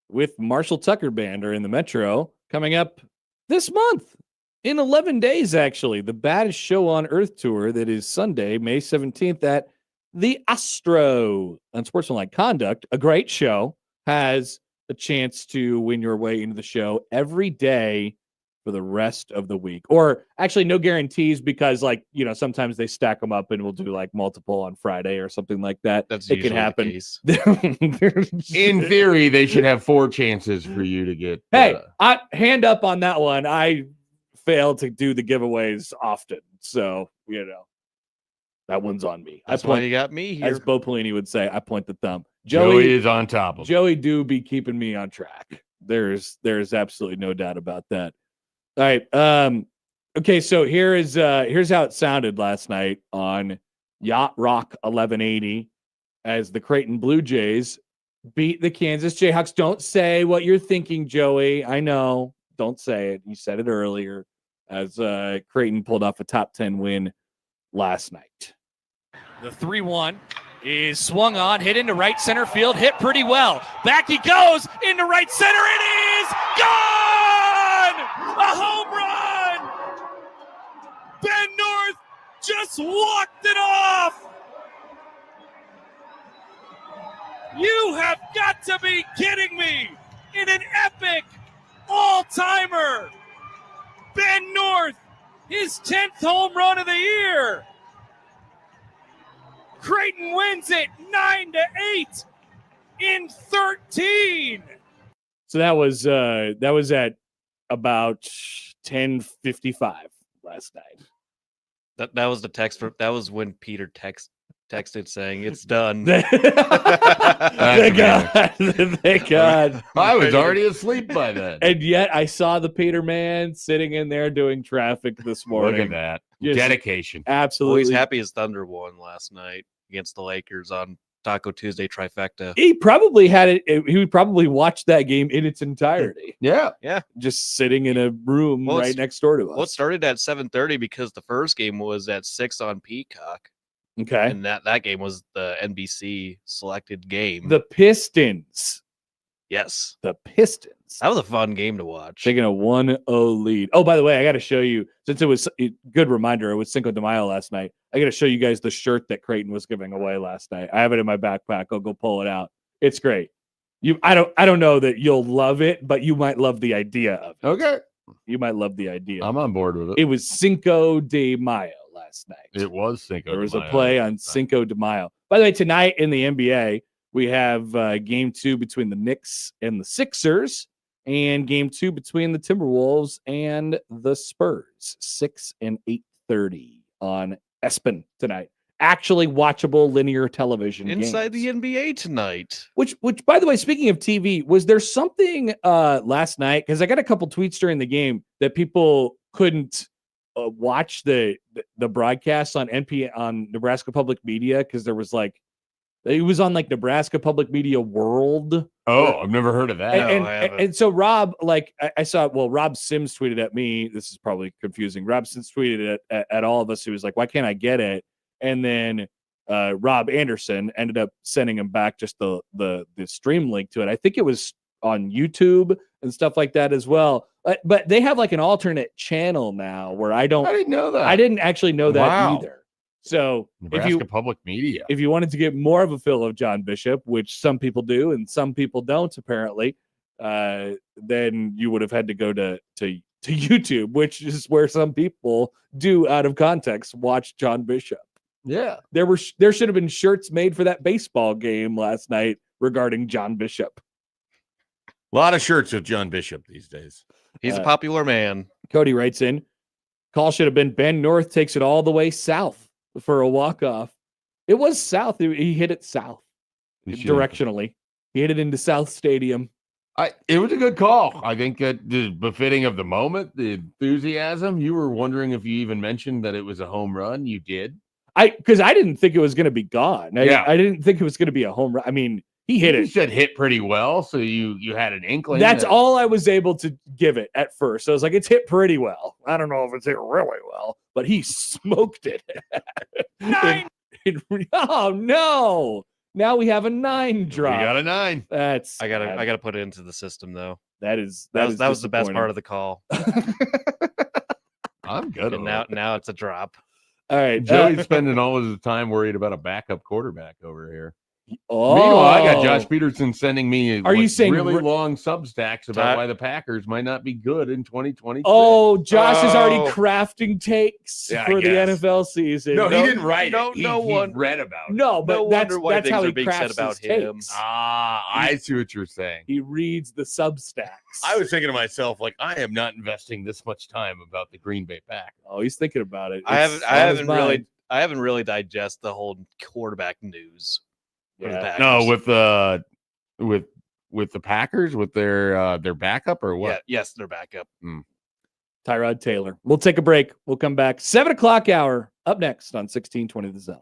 with Marshall Tucker Band are in the Metro coming up this month. In 11 days, actually. The Baddest Show on Earth tour that is Sunday, May 17th at the Astro. Unsportsmanlike Conduct, a great show, has a chance to win your way into the show every day for the rest of the week. Or actually no guarantees because sometimes they stack them up and we'll do like multiple on Friday or something like that. It can happen. In theory, they should have 4 chances for you to get. Hey, hand up on that one. I fail to do the giveaways often. So, that one's on me. That's why you got me here. As Bo Pelini would say, I point the thumb. Joey is on top of it. Joey do be keeping me on track. There's absolutely no doubt about that. All right. Okay, so here's how it sounded last night on Yacht Rock 1180 as the Creighton Blue Jays beat the Kansas Jayhawks. Don't say what you're thinking, Joey. I know. Don't say it. You said it earlier as Creighton pulled off a top 10 win last night. The 3-1 is swung on, hit into right center field, hit pretty well. Back he goes into right center. It is gone! A home run! Ben North just walked it off! You have got to be kidding me! In an epic all-timer! Ben North, his 10th home run of the year! Creighton wins it 9-8 in 13. So that was at about 10:55 last night. That was the text that was when Peter texted saying it's done. Thank God. Thank God. I was already asleep by then. And yet I saw the Peter man sitting in there doing traffic this morning. Look at that. Just dedication. Absolutely. Well, he's happy his Thunder won last night against the Lakers on Taco Tuesday trifecta. He probably had it. He probably watched that game in its entirety. Yeah. Just sitting in a room right next door to us. Well, it started at 7:30 because the first game was at 6 on Peacock. Okay. And that game was the NBC selected game. The Pistons. Yes. The Pistons. That was a fun game to watch. Taking a 1-0 lead. Oh, by the way, I got to show you, since it was a good reminder, it was Cinco de Mayo last night. I got to show you guys the shirt that Creighton was giving away last night. I have it in my backpack. I'll go pull it out. It's great. I don't know that you'll love it, but you might love the idea of it. Okay. You might love the idea. I'm on board with it. It was Cinco de Mayo last night. It was Cinco de Mayo. There was a play on Cinco de Mayo. By the way, tonight in the NBA, we have game 2 between the Knicks and the Sixers, and game 2 between the Timberwolves and the Spurs. 6 and 8:30 on ESPN tonight. Actually watchable linear television inside games. the NBA tonight. Which, by the way, speaking of TV, was there something last night? Because I got a couple tweets during the game that people couldn't watch the broadcast on Nebraska Public Media because there was it was on Nebraska Public Media World. Oh, I've never heard of that. And so Rob, I saw, Rob Sims tweeted at me. This is probably confusing. Rob Sims tweeted at all of us. He was like, why can't I get it? And then Rob Anderson ended up sending him back just the stream link to it. I think it was on YouTube and stuff like that as well. But they have an alternate channel now where I didn't know that. I didn't actually know that either. So Nebraska Public Media. If you wanted to get more of a feel of John Bishop, which some people do and some people don't apparently, then you would have had to go to YouTube, which is where some people do out of context watch John Bishop. Yeah. There should have been shirts made for that baseball game last night regarding John Bishop. A lot of shirts with John Bishop these days. He's a popular man. Cody writes in, call should have been Ben North takes it all the way south for a walk-off. It was south. He hit it south directionally. He hit it into South Stadium. It was a good call. I think that the befitting of the moment, the enthusiasm. You were wondering if you even mentioned that it was a home run. You did. Because I didn't think it was going to be gone. I didn't think it was going to be a home run. I mean, he hit it. You said hit pretty well, so you had an inkling. That's all I was able to give it at first. So I was like, it's hit pretty well. I don't know if it's hit really well, but he smoked it. Oh, no. Now we have a 9 drop. We got a 9. That's I gotta put it into the system though. that was the best part of the call. I'm good. And now it's a drop. All right. Joey's spending all of his time worried about a backup quarterback over here. Oh, Meanwhile, I got Josh Peterson sending me Are you saying really long Substacks about why the Packers might not be good in 2023. Oh, Josh is already Oh. crafting takes Yeah, I for the guess. NFL season. No, he didn't write no, it. He one- read about it. No, but No that's wonder why things how are he being said crafts about his him. takes. I see what you're saying. He reads the Substacks. I was thinking to myself, like, I am not investing this much time about the Green Bay Packers. Oh, he's thinking about it. I It's haven't on his really mind. digest the whole quarterback news. For the Yeah. Packers. No, with the Packers, with their backup or what? Yeah, yes, they're back up. Tyrod Taylor. We'll take a break. We'll come back. 7 o'clock hour up next on 1620 The Zone.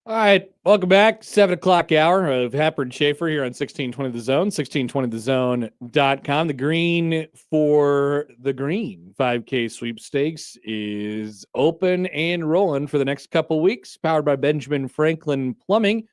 All right, welcome back. 7 o'clock hour of Happer and Schaefer here on 1620 The Zone, 1620thezone.com. The green for the green 5K sweepstakes is open and rolling for the next couple weeks, powered by Benjamin Franklin Plumbing.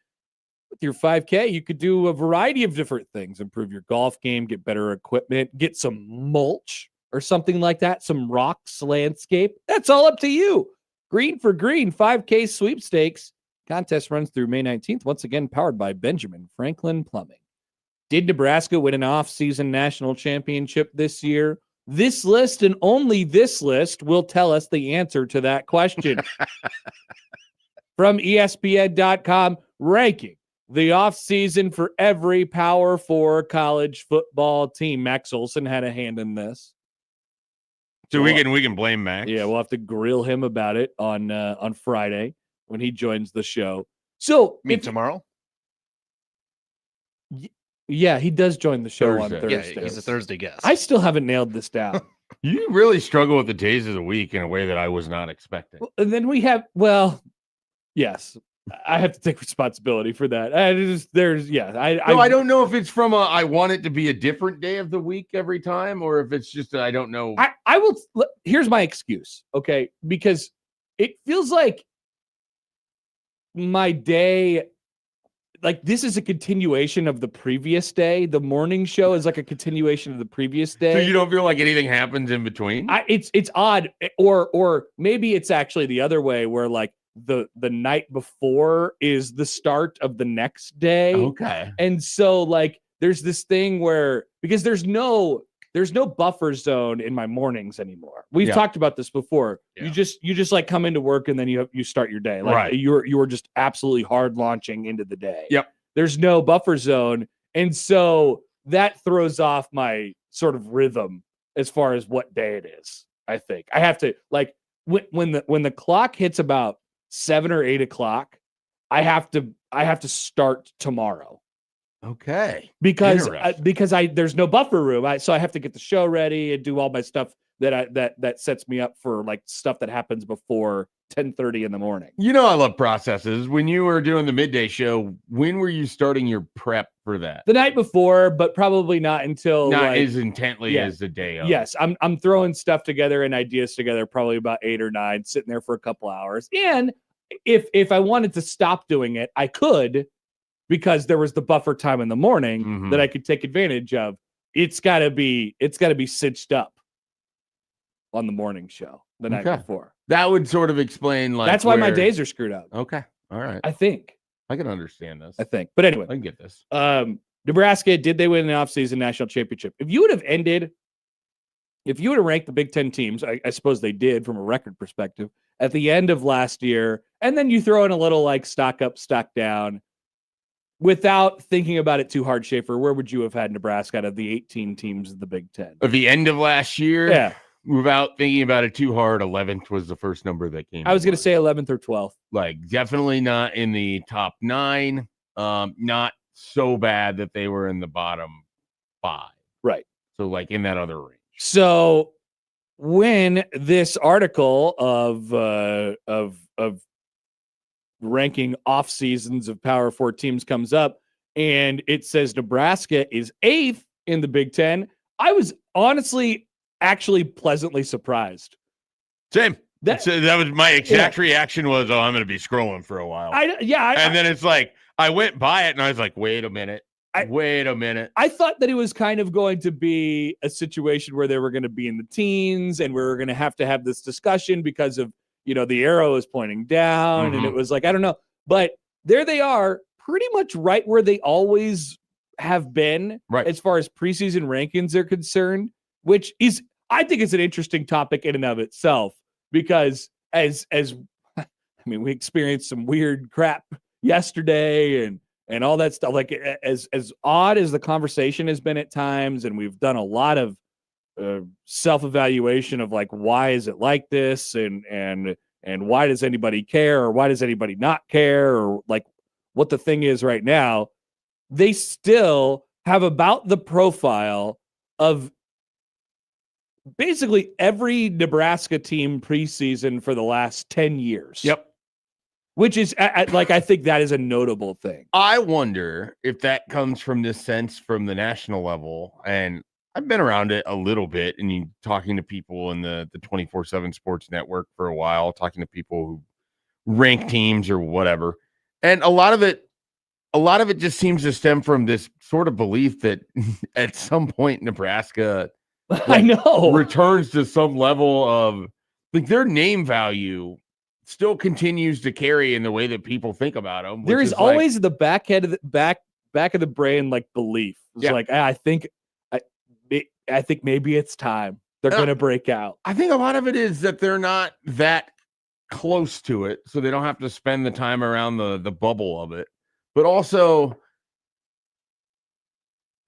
With your 5K, you could do a variety of different things. Improve your golf game, get better equipment, get some mulch or something like that, some rocks, landscape. That's all up to you. Green for green 5K sweepstakes. Contest runs through May 19th, once again powered by Benjamin Franklin Plumbing. Did Nebraska win an offseason national championship this year? This list and only this list will tell us the answer to that question. From ESPN.com, ranking the offseason for every Power 4 college football team. Max Olson had a hand in this. So we can blame Max. Yeah, we'll have to grill him about it on Friday when he joins the show. So Tomorrow? Yeah, he does join the show Thursday. on Thursday. Yeah, he's a Thursday guest. I still haven't nailed this down. You really struggle with the days of the week in a way that I was not expecting. And then we have, yes, I have to take responsibility for that. I don't know if it's from I want it to be a different day of the week every time, or if it's just I don't know. I will. Here's my excuse, okay? Because it feels like my day, like this is a continuation of the previous day. The morning show is like a continuation of the previous day. So you don't feel like anything happens in between? It's odd, or maybe it's actually the other way, where like the night before is the start of the next day. Okay. And so like there's this thing where, because there's no buffer zone in my mornings anymore. We've talked about this before. Yeah. You just like come into work and then you start your day. Like right. You're just absolutely hard launching into the day. Yep. There's no buffer zone. And so that throws off my sort of rhythm as far as what day it is. I think I have to, like, when the clock hits about 7 or 8 o'clock, I have to start tomorrow. Okay. Because there's no buffer room. So I have to get the show ready and do all my stuff that sets me up for like stuff that happens before 10:30 in the morning. You know, I love processes. When you were doing the midday show, when were you starting your prep for that? The night before, but probably not until not as intently as the day of. Yes, I'm throwing stuff together and ideas together probably about 8 or 9, sitting there for a couple hours. And if I wanted to stop doing it, I could, because there was the buffer time in the morning that I could take advantage of. It's gotta be cinched up on the morning show the night before. That would sort of explain, like, that's why my days are screwed up. Okay. All right. I think I can understand this. I think. But anyway, I can get this. Nebraska, did they win an offseason national championship? If you would have ranked the Big Ten teams, I suppose they did from a record perspective, at the end of last year, and then you throw in a little like stock up, stock down, without thinking about it too hard, Schaefer, where would you have had Nebraska out of the 18 teams of the Big Ten? At the end of last year? Yeah. Without thinking about it too hard, 11th was the first number that came. I was going to say 11th or 12th. Like, definitely not in the top 9. Not so bad that they were in the bottom 5. Right. So, like, in that other range. So, when this article of ranking off seasons of Power 4 teams comes up, and it says Nebraska is 8th in the Big Ten, I was honestly actually pleasantly surprised. Same. That was my exact reaction was, I'm going to be scrolling for a while. And then it's like, I went by it and I was like, wait a minute. I thought that it was kind of going to be a situation where they were going to be in the teens and we were going to have this discussion because of, the arrow is pointing down and it was like, I don't know, but there they are, pretty much right where they always have been, right, as far as preseason rankings are concerned, which is, I think it's an interesting topic in and of itself, because as we experienced some weird crap yesterday and all that stuff, like as odd as the conversation has been at times, and we've done a lot of self-evaluation of like, why is it like this, and why does anybody care, or why does anybody not care, or like what the thing is right now, they still have about the profile of basically every Nebraska team preseason for the last 10 years. Yep. Which is like, I think that is a notable thing. I wonder if that comes from this sense from the national level. And I've been around it a little bit, and you talking to people in the 24/7 Sports Network for a while, talking to people who rank teams or whatever. And a lot of it just seems to stem from this sort of belief that at some point Nebraska I know returns to some level of like their name value still continues to carry in the way that people think about them. There is always the back of the brain, like belief. It's Yeah. like, I think maybe it's time. They're going to break out. I think a lot of it is that they're not that close to it, so they don't have to spend the time around the bubble of it. But also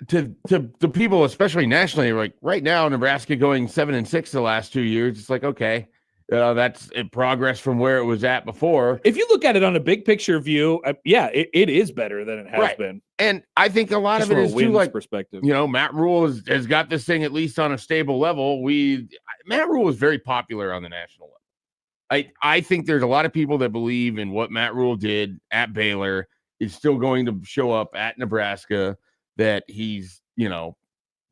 to the people, especially nationally, like right now, Nebraska going 7-6 the last 2 years. It's like, okay, that's a progress from where it was at before. If you look at it on a big picture view, it is better than it has been. And I think a lot Just of it from is a wins too, like, perspective. you know, Matt Rule has got this thing at least on a stable level. Matt Rule is very popular on the national level. I think there's a lot of people that believe in what Matt Rule did at Baylor is still going to show up at Nebraska, that he's, you know,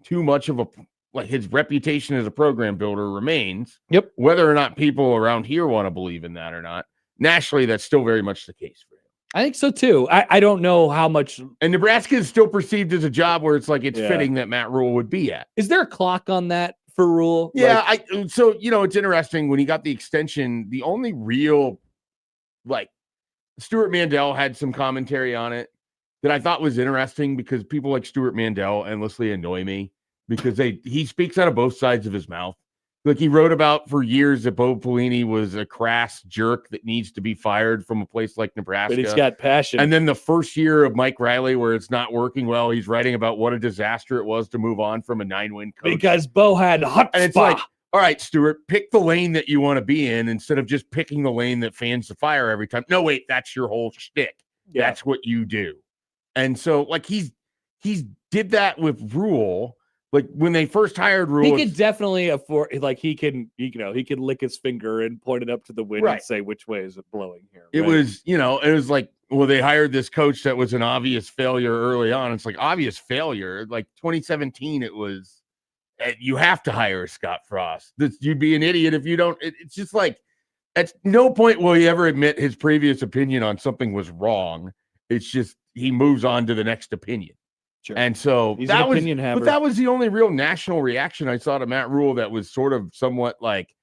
too much of like his reputation as a program builder remains. Yep. Whether or not people around here want to believe in that or not, nationally, that's still very much the case for him. I think so too. I don't know how much. And Nebraska is still perceived as a job where it's like it's fitting that Matt Rule would be at. Is there a clock on that for Rule? Yeah, so you know, it's interesting when he got the extension. The only real, like, Stuart Mandel had some commentary on it that I thought was interesting, because people like Stuart Mandel endlessly annoy me because he speaks out of both sides of his mouth. Like, he wrote about for years that Bo Pelini was a crass jerk that needs to be fired from a place like Nebraska. But he's got passion. And then the first year of Mike Riley, where it's not working well, he's writing about what a disaster it was to move on from a 9-win coach. Because Bo had hot And it's like, all right, Stuart, pick the lane that you want to be in instead of just picking the lane that fans the fire every time. No, wait, that's your whole shtick. Yeah. That's what you do. And so, like, he's did that with Rule. Like, when they first hired Rule, he could definitely afford, like, he can lick his finger and point it up to the wind and say, which way is it blowing here? It was, you know, it was like, well, they hired this coach that was an obvious failure early on. It's like, obvious failure. Like 2017, it was, you have to hire Scott Frost. You'd be an idiot if you don't. It's just like, at no point will he ever admit his previous opinion on something was wrong. It's just, he moves on to the next opinion. Sure. And so He's that an was, opinion haver. but that was the only real national reaction I saw to Matt Rule that was sort of somewhat like,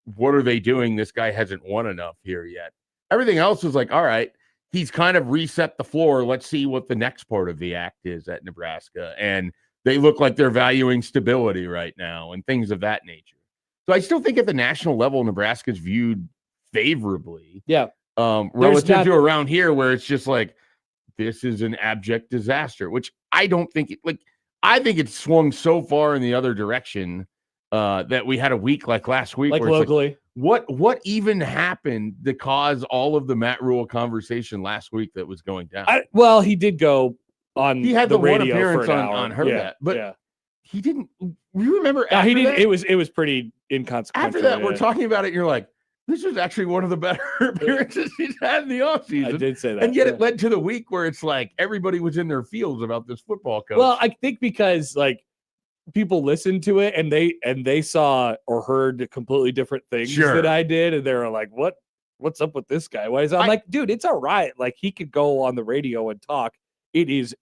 what are they doing? This guy hasn't won enough here yet. Everything else was like, all right, he's kind of reset the floor. Let's see what the next part of the act is at Nebraska. And they look like they're valuing stability right now and things of that nature. So I still think at the national level, Nebraska's viewed favorably. Yeah. Relative to around here, where it's just like, this is an abject disaster, which I don't think I think it's swung so far in the other direction that we had a week like last week, like where locally. Like, what even happened to cause all of the Matt Rule conversation last week that was going down? Well, he did go on. He had the one radio appearance for an on hour. her that, but he didn't. You remember? No, he didn't. That? It was pretty inconsequential. After that, we're talking about it. And you're like, this was actually one of the better appearances he's had in the offseason. I did say that. And yet it led to the week where it's like everybody was in their fields about this football coach. Well, I think because like people listened to it and they saw or heard completely different things that I did. And they were like, what's up with this guy? Why is I'm like, dude, it's all right. Like, he could go on the radio and talk. It is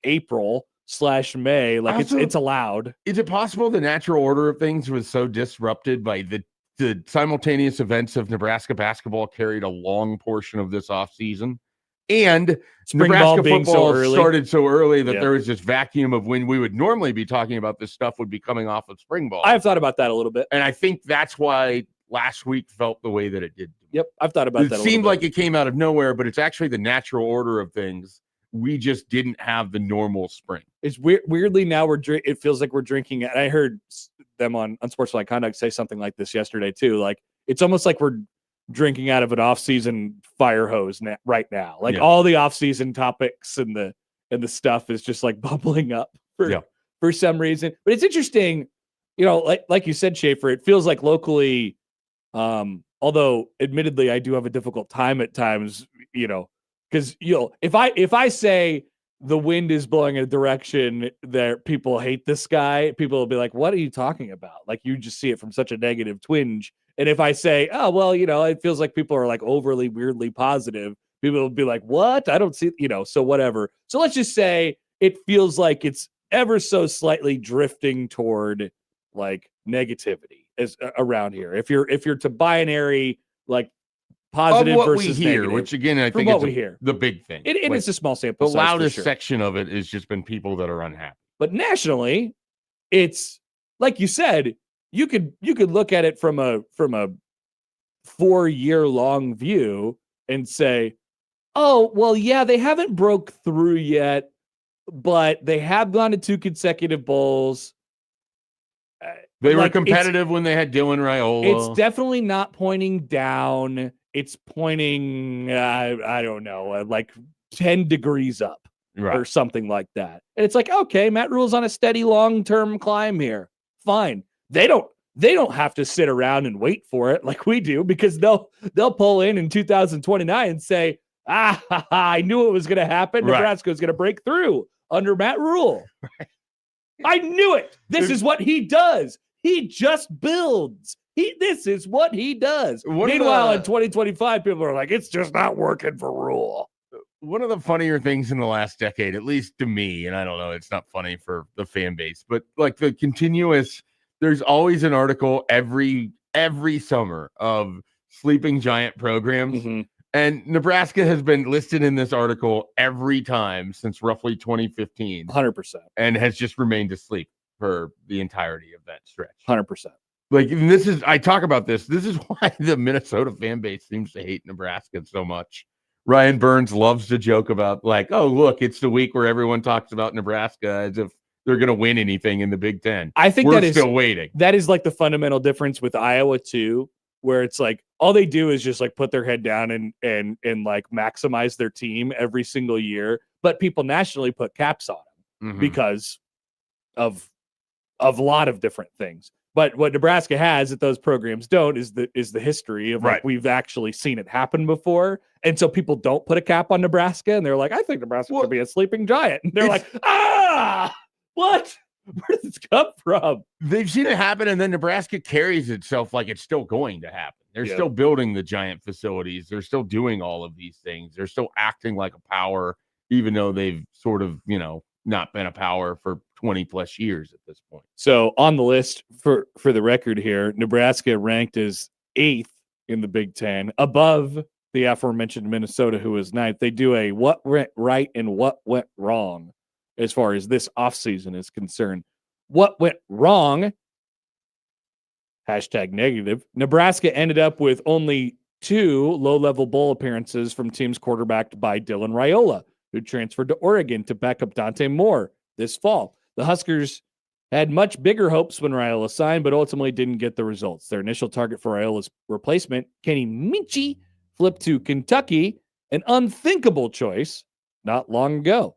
April/May. Like, also, it's allowed. Is it possible the natural order of things was so disrupted by the simultaneous events of Nebraska basketball carried a long portion of this offseason, and spring Nebraska ball being football started so early that there was this vacuum of when we would normally be talking about this stuff would be coming off of spring ball. I've thought about that a little bit. And I think that's why last week felt the way that it did. Yep. I've thought about that. It seemed like it came out of nowhere, but it's actually the natural order of things. We just didn't have the normal spring. It's weirdly now it feels like we're drinking. And I heard them on Unsportsmanlike Conduct say something like this yesterday too. Like, it's almost like we're drinking out of an off-season fire hose right now. Like, all the off-season topics and the stuff is just like bubbling up for some reason. But it's interesting, you know, like you said, Schaefer, it feels like locally although admittedly I do have a difficult time at times, because if I say the wind is blowing in a direction that people hate this guy, people will be like, what are you talking about? Like, you just see it from such a negative twinge. And if I say, oh, well, it feels like people are like overly weirdly positive, people will be like, what? I don't see, so whatever. So let's just say it feels like it's ever so slightly drifting toward like negativity is around here. If you're to binary, like positive of what versus we hear, negative, which again, I from think what is we hear. the big thing. And Like, it's a small the sample size. loudest for sure. section of it has just been people that are unhappy. But nationally, it's like you said, you could look at it from a 4-year long view and say, oh, well, yeah, they haven't broke through yet, but they have gone to 2 consecutive bowls. They were competitive when they had Dylan Raiola. It's definitely not pointing down. It's pointing, I don't know, like 10 degrees up or something like that. And it's like, okay, Matt Rule's on a steady long-term climb here. Fine. They don't have to sit around and wait for it like we do, because they'll pull in 2029 and say, I knew it was going to happen. Nebraska was going to break through under Matt Rule. I knew it. This is what he does. He just builds. This is what he does. Meanwhile, in 2025, people are like, it's just not working for Rule. One of the funnier things in the last decade, at least to me, and I don't know, it's not funny for the fan base, but like the continuous, there's always an article every summer of sleeping giant programs. Mm-hmm. And Nebraska has been listed in this article every time since roughly 2015. 100%. And has just remained asleep for the entirety of that stretch. 100%. Like, I talk about this. This is why the Minnesota fan base seems to hate Nebraska so much. Ryan Burns loves to joke about, like, oh, look, it's the week where everyone talks about Nebraska as if they're going to win anything in the Big Ten. I think we're still waiting. That is like the fundamental difference with Iowa too, where it's like all they do is just like put their head down and like maximize their team every single year. But people nationally put caps on them because of a lot of different things. But what Nebraska has that those programs don't is the history of like we've actually seen it happen before. And so people don't put a cap on Nebraska and they're like, I think Nebraska could be a sleeping giant. And they're like, what? Where did this come from? They've seen it happen, and then Nebraska carries itself like it's still going to happen. They're still building the giant facilities. They're still doing all of these things. They're still acting like a power, even though they've sort of, not been a power for 20 plus years at this point. So on the list for the record here, Nebraska ranked as 8th in the Big Ten, above the aforementioned Minnesota, who was 9th. They do a what went right and what went wrong as far as this offseason is concerned. What went wrong? #negative. Nebraska ended up with only 2 low-level bowl appearances from teams quarterbacked by Dylan Raiola, who transferred to Oregon to back up Dante Moore this fall. The Huskers had much bigger hopes when Raiola signed, but ultimately didn't get the results. Their initial target for Raiola's replacement, Kenny Minchey, flipped to Kentucky, an unthinkable choice not long ago.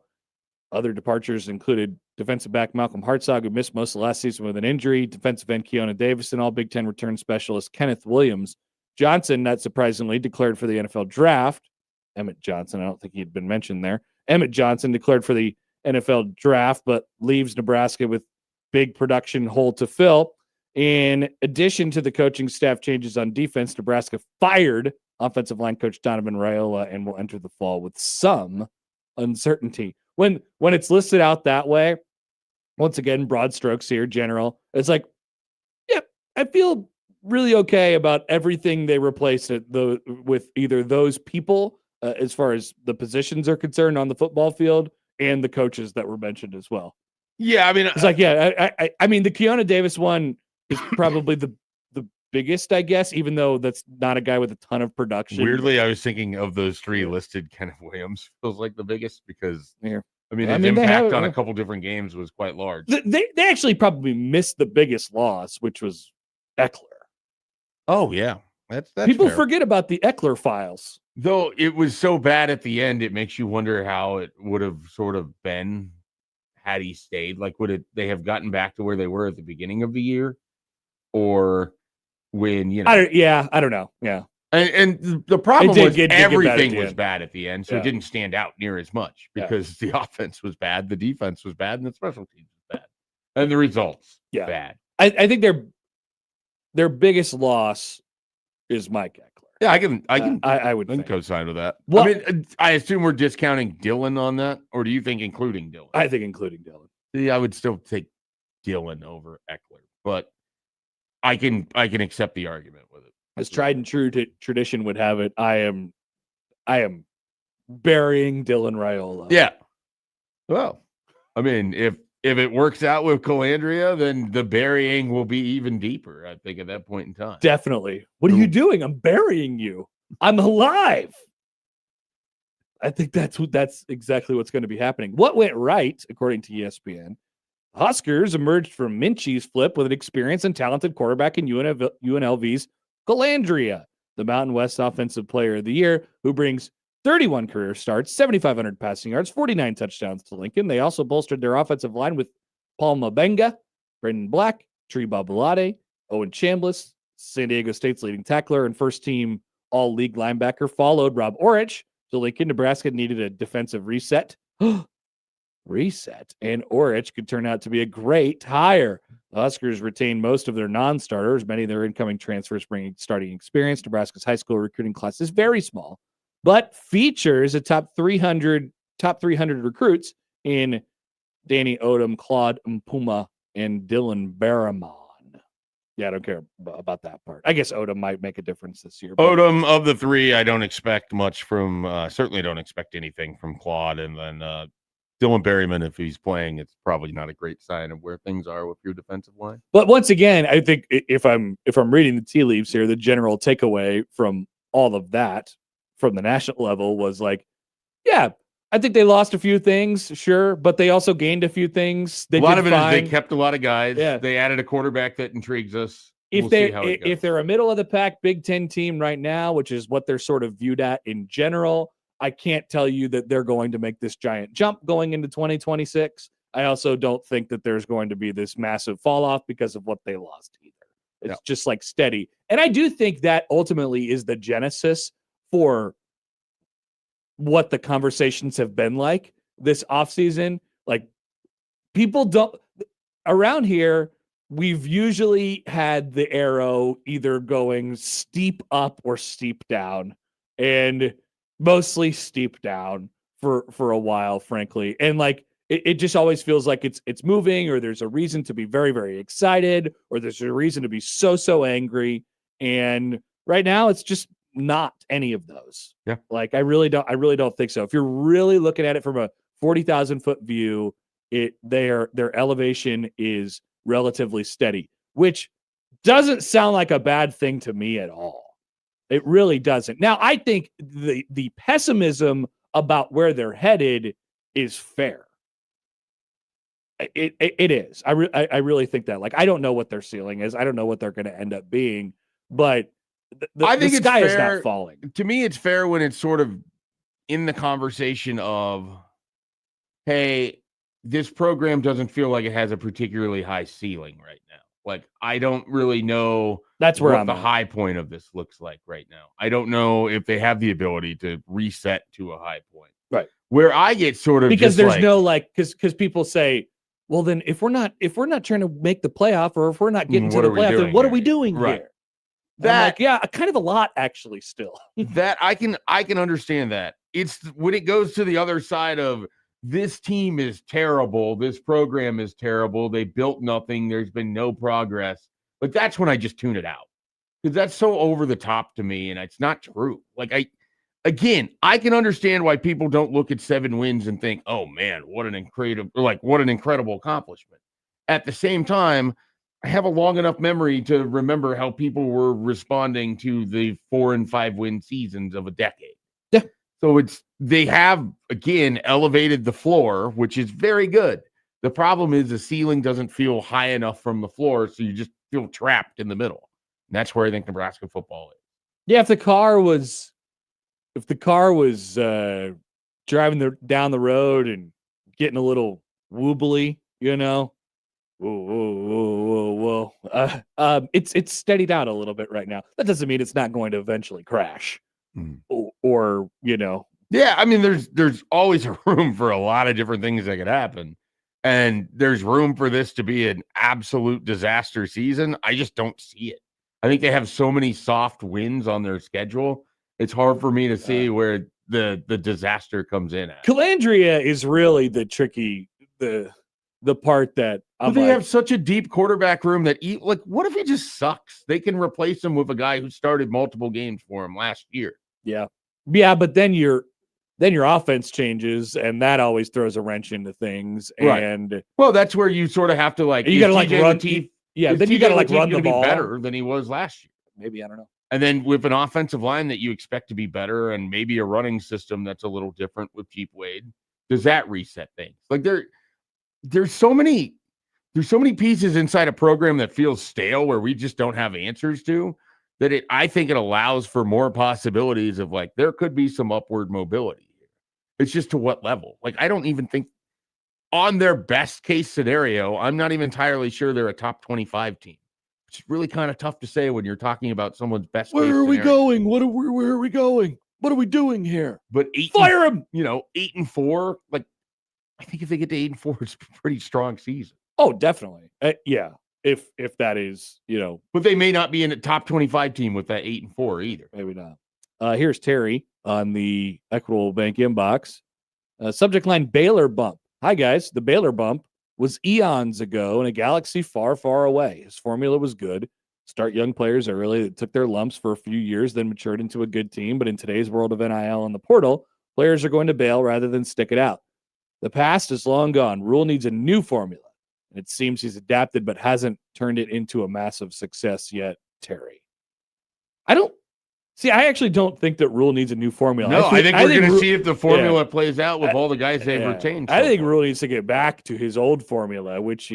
Other departures included defensive back Malcolm Hartzog, who missed most of last season with an injury, defensive end Keona Davis, and all Big Ten return specialist Kenneth Williams. Johnson, not surprisingly, declared for the NFL draft. Emmett Johnson, I don't think he'd been mentioned there. Emmett Johnson declared for the NFL draft, but leaves Nebraska with big production hole to fill. In addition to the coaching staff changes on defense, Nebraska fired offensive line coach Donovan Raiola and will enter the fall with some uncertainty. When it's listed out that way, once again, broad strokes here, general, it's like, yeah, I feel really okay about everything they replaced with either those people as far as the positions are concerned on the football field and the coaches that were mentioned as well. Yeah, I mean, it's like, I mean, the Keona Davis one is probably the biggest, I guess, even though that's not a guy with a ton of production. Weirdly, I was thinking of those 3 listed, Kenneth Williams feels like the biggest because his impact on a couple different games was quite large. They actually probably missed the biggest loss, which was Eckler. Oh yeah, that's people fair. Forget about the Eckler files. Though it was so bad at the end, it makes you wonder how it would have sort of been had he stayed. Like, would they have gotten back to where they were at the beginning of the year, or when, I don't know. Yeah. And the problem was did get bad at everything the was end. bad at the end, so it didn't stand out near as much because the offense was bad, the defense was bad, and the special teams was bad, and the results bad. I think their biggest loss is Mike Eckler. Yeah, I would think. co-sign with that. Well, I mean, I assume we're discounting Dylan on that, or do you think including Dylan? I think including Dylan. Yeah, I would still take Dylan over Eckler, but I can accept the argument with it. As tried and true tradition would have it, I am burying Dylan Raiola. Yeah. Well, I mean, if it works out with Calandria, then the burying will be even deeper, I think, at that point in time. Definitely. What are you doing? I'm burying you. I'm alive. I think that's exactly what's going to be happening. What went right, according to ESPN? Huskers emerged from Minchie's flip with an experienced and talented quarterback in UNLV's Calandria, the Mountain West Offensive Player of the Year, who brings 31 career starts, 7,500 passing yards, 49 touchdowns to Lincoln. They also bolstered their offensive line with Paul Mabenga, Brendan Black, Tree Babalade, Owen Chambliss, San Diego State's leading tackler and first-team all-league linebacker, followed Rob Orich to Lincoln. Nebraska needed a defensive reset. And Orich could turn out to be a great hire. The Huskers retained most of their non-starters. Many of their incoming transfers bringing starting experience. Nebraska's high school recruiting class is very small, but features a top 300 recruits in Danny Odom, Claude Mpuma, and Dylan Barramon. Yeah, I don't care about that part. I guess Odom might make a difference this year. Odom, of the three, I don't expect much from, certainly don't expect anything from Claude. And then Dylan Berryman, if he's playing, it's probably not a great sign of where things are with your defensive line. But once again, I think if I'm reading the tea leaves here, the general takeaway from all of that from the national level was like, yeah, I think they lost a few things, sure, but they also gained a few things. A lot of it is they kept a lot of guys. Yeah. They added a quarterback that intrigues us. If they're a middle of the pack Big Ten team right now, which is what they're sort of viewed at in general, I can't tell you that they're going to make this giant jump going into 2026. I also don't think that there's going to be this massive fall off because of what they lost either. It's just like steady. And I do think that ultimately is the genesis for what the conversations have been like this offseason. Like, people don't around here, we've usually had the arrow either going steep up or steep down, and mostly steep down for a while, frankly. And like, it just always feels like it's moving, or there's a reason to be very, very excited, or there's a reason to be so angry. And right now it's just not any of those. Yeah. Like, I really don't think so. If you're really looking at it from a 40,000 foot view, their elevation is relatively steady, which doesn't sound like a bad thing to me at all. It really doesn't. Now, I think the pessimism about where they're headed is fair. It is. I really think that. Like, I don't know what their ceiling is. I don't know what they're going to end up being, but I think the sky is not falling. To me, it's fair when it's sort of in the conversation of, hey, this program doesn't feel like it has a particularly high ceiling right now. Like, I don't really know that's where what the high point of this looks like right now. I don't know if they have the ability to reset to a high point. Right. Where I get sort of because there's no because people say, well, then if we're not trying to make the playoff, or if we're not getting to the playoff, then what are we doing here? That kind of a lot actually still. That I can understand that. It's when it goes to the other side of, this team is terrible, this program is terrible, they built nothing, there's been no progress. But that's when I just tune it out, because that's so over the top to me, and it's not true. Like, I can understand why people don't look at 7 wins and think, oh man, what an incredible accomplishment. At the same time, I have a long enough memory to remember how people were responding to the 4 and 5 win seasons of a decade. Yeah. So they have, again, elevated the floor, which is very good. The problem is the ceiling doesn't feel high enough from the floor, so you just feel trapped in the middle. And that's where I think Nebraska football is. Yeah, if the car was driving down the road and getting a little wobbly, whoa, Whoa. It's steadied out a little bit right now. That doesn't mean it's not going to eventually crash. Or Yeah, I mean, there's always a room for a lot of different things that could happen. And there's room for this to be an absolute disaster season. I just don't see it. I think they have so many soft wins on their schedule. It's hard for me to see where the disaster comes in at. Calandria is really the tricky the part that But they have such a deep quarterback room that what if he just sucks? They can replace him with a guy who started multiple games for him last year. Yeah, but then your offense changes, and that always throws a wrench into things. Right. And well, that's where you sort of have to you got to run. Then you got to run the ball better than he was last year. Maybe, I don't know. And then with an offensive line that you expect to be better, and maybe a running system that's a little different with Jeep Wade, does that reset things? Like there's so many pieces inside a program that feels stale where we just don't have answers to that. I think it allows for more possibilities of there could be some upward mobility. It's just to what level? I don't even think on their best case scenario, I'm not even entirely sure they're a top 25 team. It's really kind of tough to say when you're talking about someone's best. Where are we going? Where are we going? What are we doing here? But fire him. 8-4. I think if they get to 8-4, it's a pretty strong season. Oh, definitely. Yeah. If that is, but they may not be in a top 25 team with that 8-4 either. Maybe not. Here's Terry on the Equitable Bank inbox. Subject line Baylor bump. Hi guys. The Baylor bump was eons ago in a galaxy far, far away. His formula was good. Start young players early that took their lumps for a few years, then matured into a good team. But in today's world of NIL and the portal, players are going to bail rather than stick it out. The past is long gone. Rule needs a new formula. And it seems he's adapted, but hasn't turned it into a massive success yet, Terry. I actually don't think that Rule needs a new formula. No, I think we're going to see if the formula plays out with all the guys they've retained. I think Rule needs to get back to his old formula, which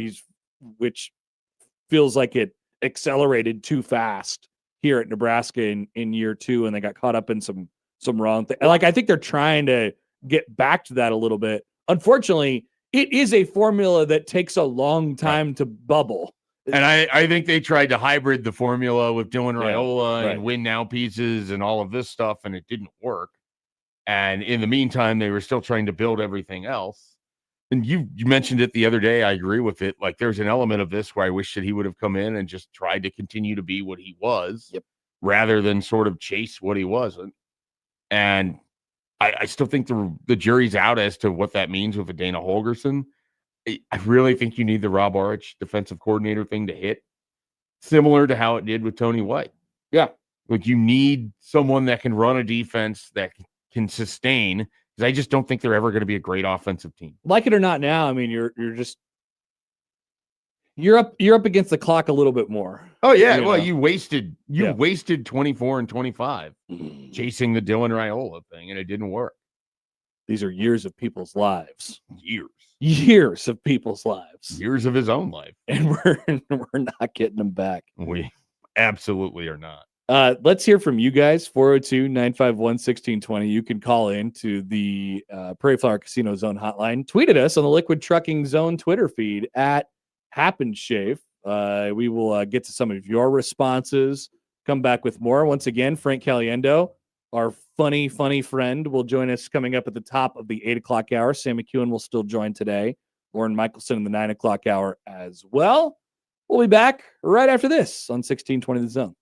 feels like it accelerated too fast here at Nebraska in year 2, and they got caught up in some wrong things. I think they're trying to get back to that a little bit. Unfortunately, it is a formula that takes a long time to bubble. And I think they tried to hybrid the formula with Dylan Raiola and win now pieces and all of this stuff, and it didn't work. And in the meantime, they were still trying to build everything else. And you mentioned it the other day. I agree with it. There's an element of this where I wish that he would have come in and just tried to continue to be what he was, rather than sort of chase what he wasn't. And I still think the jury's out as to what that means with a Dana Holgerson. I really think you need the Rob Arch defensive coordinator thing to hit, similar to how it did with Tony White. Yeah. You need someone that can run a defense that can sustain, because I just don't think they're ever going to be a great offensive team. Like it or not now, I mean, you're up against the clock a little bit more. Oh, yeah. Well, you wasted 24 and 25 chasing the Dylan Raiola thing, and it didn't work. These are years of people's lives. Years of people's lives. Years of his own life. And we're not getting them back. We absolutely are not. Let's hear from you guys. 402-951-1620. You can call in to the Prairie Flower Casino Zone hotline. Tweet at us on the Liquid Trucking Zone Twitter feed at @HappenSchafe. We will get to some of your responses. Come back with more. Once again, Frank Caliendo, our funny friend, will join us coming up at the top of the 8 o'clock hour. Sam McEwen will still join today. Lauren Michelson in the 9 o'clock hour as well. We'll be back right after this on 1620 The Zone.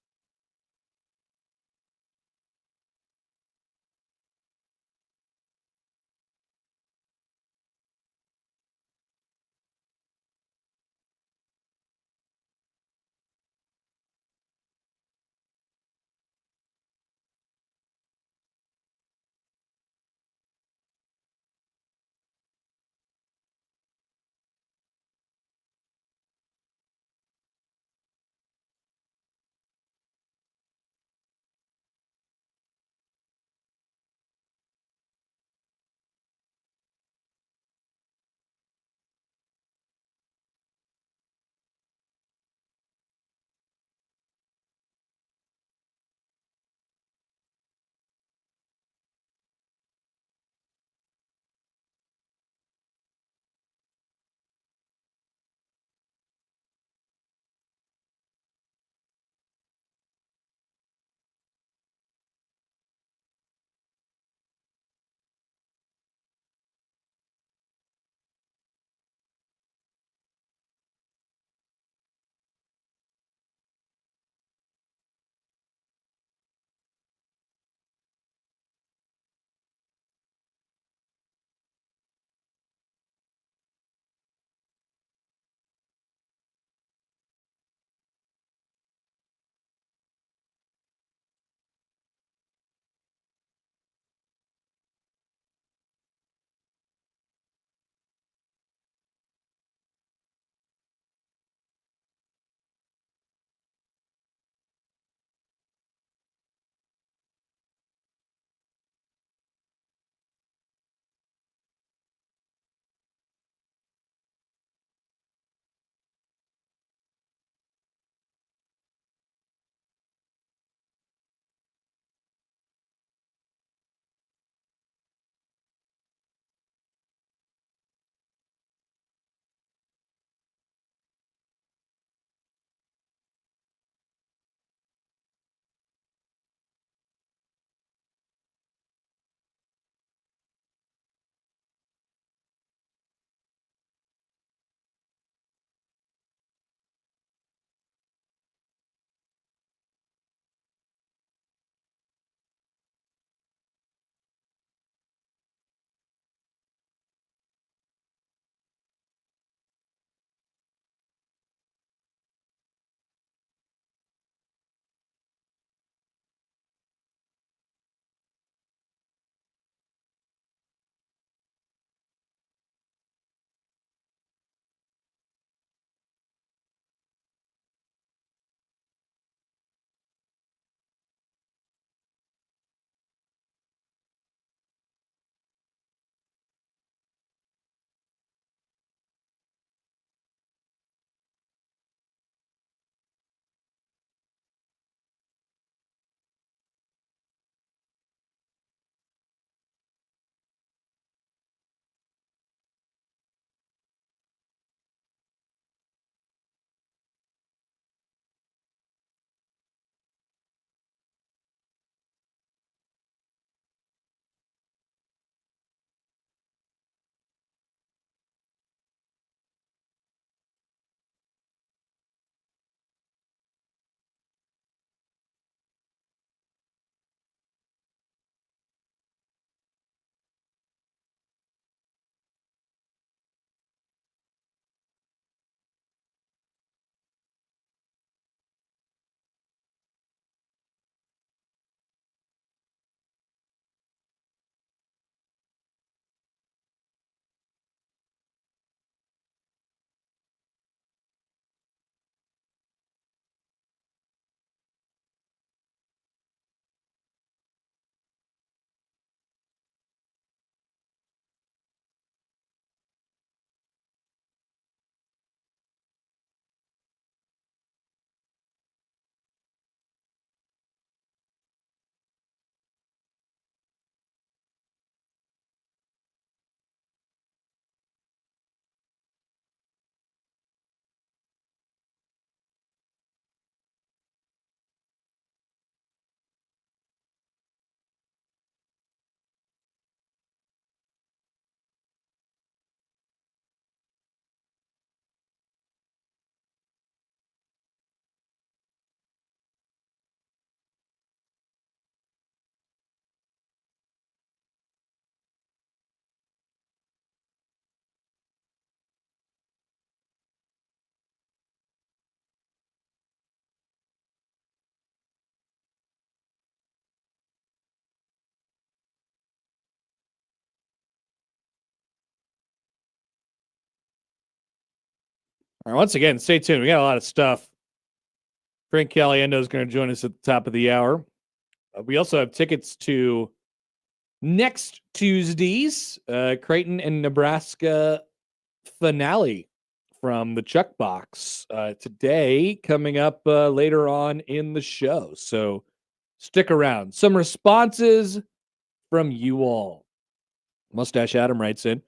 All right, once again, stay tuned. We got a lot of stuff. Frank Caliendo is going to join us at the top of the hour. We also have tickets to next Tuesday's Creighton and Nebraska finale from the Chuck Box today, coming up later on in the show. So stick around. Some responses from you all. Mustache Adam writes in,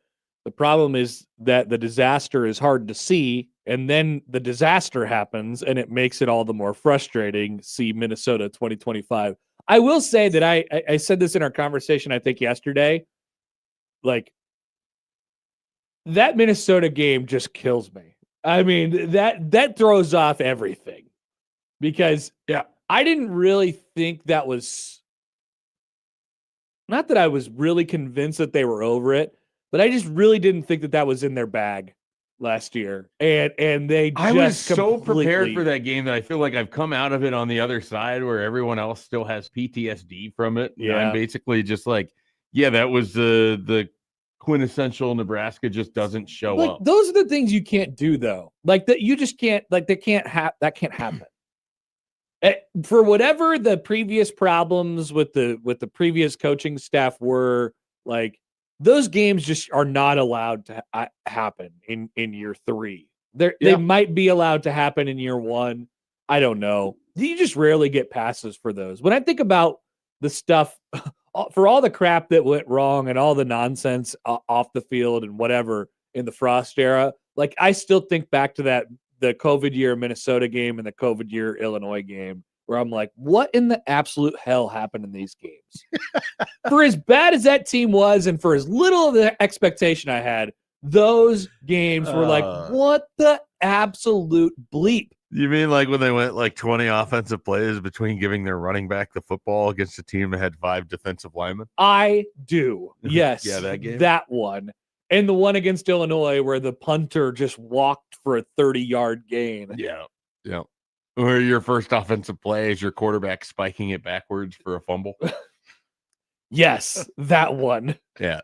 the problem is that the disaster is hard to see, and then the disaster happens, and it makes it all the more frustrating. See Minnesota 2025. I will say that I said this in our conversation, I think, yesterday. Like, that Minnesota game just kills me. I mean, that throws off everything. Because I didn't really think that was... Not that I was really convinced that they were over it, but I just really didn't think that was in their bag last year. And they just I was so completely... prepared for that game that I feel like I've come out of it on the other side where everyone else still has PTSD from it. Yeah. And I'm basically just like, yeah, that was the quintessential Nebraska just doesn't show up. Those are the things you can't do, though. Like, that you just can't, like, that can't happen. For whatever the previous problems with the previous coaching staff were, like, those games just are not allowed to happen in year 3. They might be allowed to happen in year 1. I don't know. You just rarely get passes for those. When I think about the stuff, for all the crap that went wrong and all the nonsense off the field and whatever in the Frost era, like, I still think back to the COVID year Minnesota game and the COVID year Illinois game, where I'm like, what in the absolute hell happened in these games? For as bad as that team was and for as little of the expectation I had, those games were like, what the absolute bleep? You mean like when they went like 20 offensive plays between giving their running back the football against a team that had 5 defensive linemen? I do. Yes. Yeah, that game. That one. And the one against Illinois where the punter just walked for a 30-yard gain. Yeah. Yeah. Or your first offensive play is your quarterback spiking it backwards for a fumble. Yes, that one. Yeah.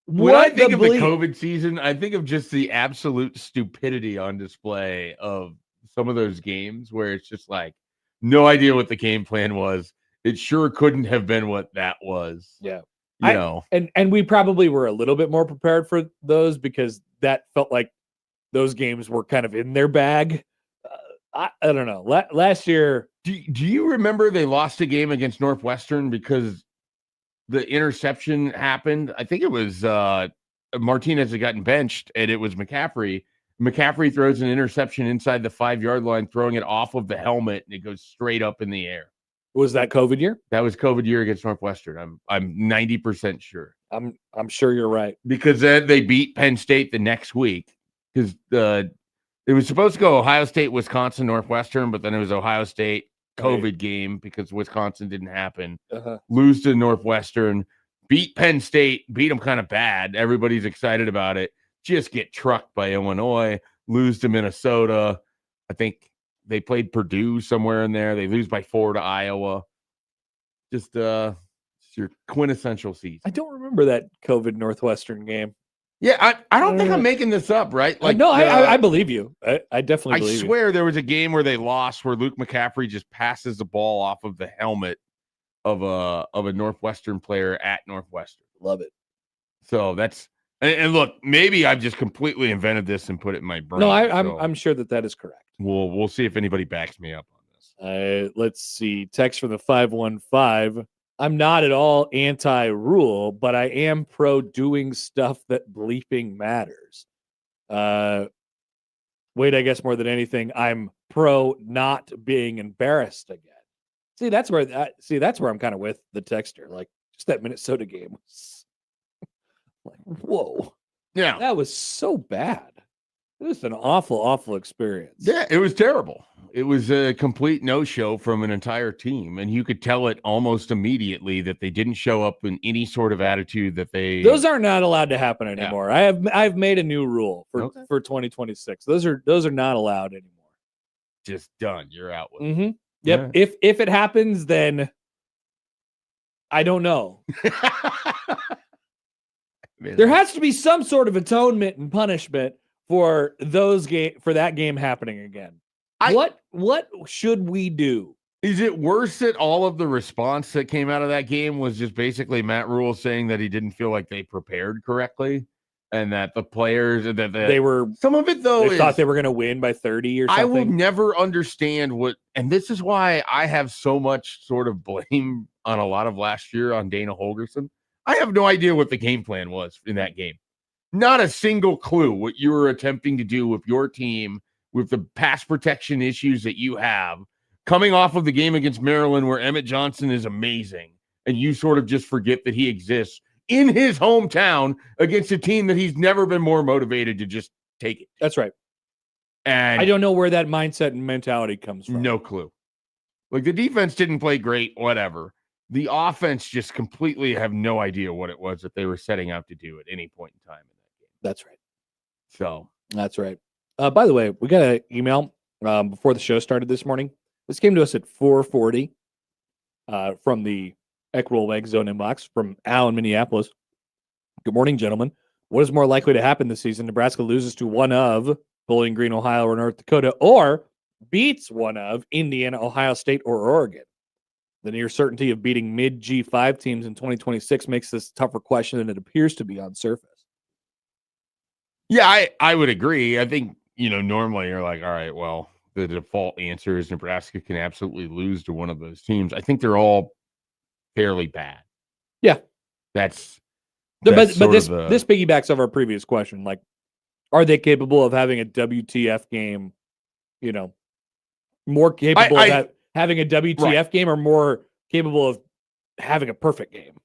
When I think of the COVID season, I think of just the absolute stupidity on display of some of those games where it's just like no idea what the game plan was. It sure couldn't have been what that was. Yeah. You know. And we probably were a little bit more prepared for those because that felt like those games were kind of in their bag. I don't know. Last year. Do you remember they lost a game against Northwestern because the interception happened? I think it was Martinez had gotten benched, and it was McCaffrey. McCaffrey throws an interception inside the 5-yard line, throwing it off of the helmet, and it goes straight up in the air. Was that COVID year? That was COVID year against Northwestern. I'm 90% sure. I'm sure you're right. Because then they beat Penn State the next week because it was supposed to go Ohio State, Wisconsin, Northwestern, but then it was Ohio State COVID game because Wisconsin didn't happen. Lose to Northwestern, beat Penn State, beat them kind of bad. Everybody's excited about it. Just get trucked by Illinois, lose to Minnesota. I think they played Purdue somewhere in there. They lose by 4 to Iowa. Just it's your quintessential season. I don't remember that COVID Northwestern game. Yeah, I don't think I'm making this up, right? Like, no, I believe you. I definitely believe you. I swear there was a game where they lost where Luke McCaffrey just passes the ball off of the helmet of a Northwestern player at Northwestern. Love it. So that's and look, maybe I've just completely invented this and put it in my brain. No, I'm sure that is correct. We'll see if anybody backs me up on this. Let's see. Text from the 515. I'm not at all anti-rule, but I am pro doing stuff that bleeping matters. Wait, I guess more than anything, I'm pro not being embarrassed again. See, that's where I'm kind of with the texter. Like, just that Minnesota game was like, whoa. Yeah. That was so bad. It was an awful, awful experience. Yeah, it was terrible. It was a complete no-show from an entire team, and you could tell it almost immediately that they didn't show up in any sort of attitude that they... Those are not allowed to happen anymore. Yeah. I've made a new rule for 2026. Those are not allowed anymore. Just done. You're out with it. Yep. Yeah. If it happens, then I don't know. There has to be some sort of atonement and punishment, for that game happening again. What should we do? Is it worse that all of the response that came out of that game was just basically Matt Rule saying that he didn't feel like they prepared correctly, and that the players They were some of it though they thought they were going to win by 30 or something? I will never understand and this is why I have so much sort of blame on a lot of last year on Dana Holgorsen. I have no idea what the game plan was in that game. Not a single clue what you were attempting to do with your team with the pass protection issues that you have. Coming off of the game against Maryland where Emmett Johnson is amazing, and you sort of just forget that he exists in his hometown against a team that he's never been more motivated to just take it. That's right. And I don't know where that mindset and mentality comes from. No clue. Like the defense didn't play great, whatever. The offense just completely have no idea what it was that they were setting out to do at any point in time in that game. That's right. So that's right. By the way, we got an email before the show started this morning. This came to us at 4:40 from the Equitable Egg Zone inbox from Al in Minneapolis. Good morning, gentlemen. What is more likely to happen this season? Nebraska loses to one of Bowling Green, Ohio, or North Dakota, or beats one of Indiana, Ohio State, or Oregon? The near certainty of beating mid G5 teams in 2026 makes this a tougher question than it appears to be on surface. Yeah, I would agree. I think, normally you're like, all right, well, the default answer is Nebraska can absolutely lose to one of those teams. I think they're all fairly bad. Yeah. But this piggybacks off our previous question. Like, are they capable of having a WTF game, more capable of having a WTF game or more capable of having a perfect game?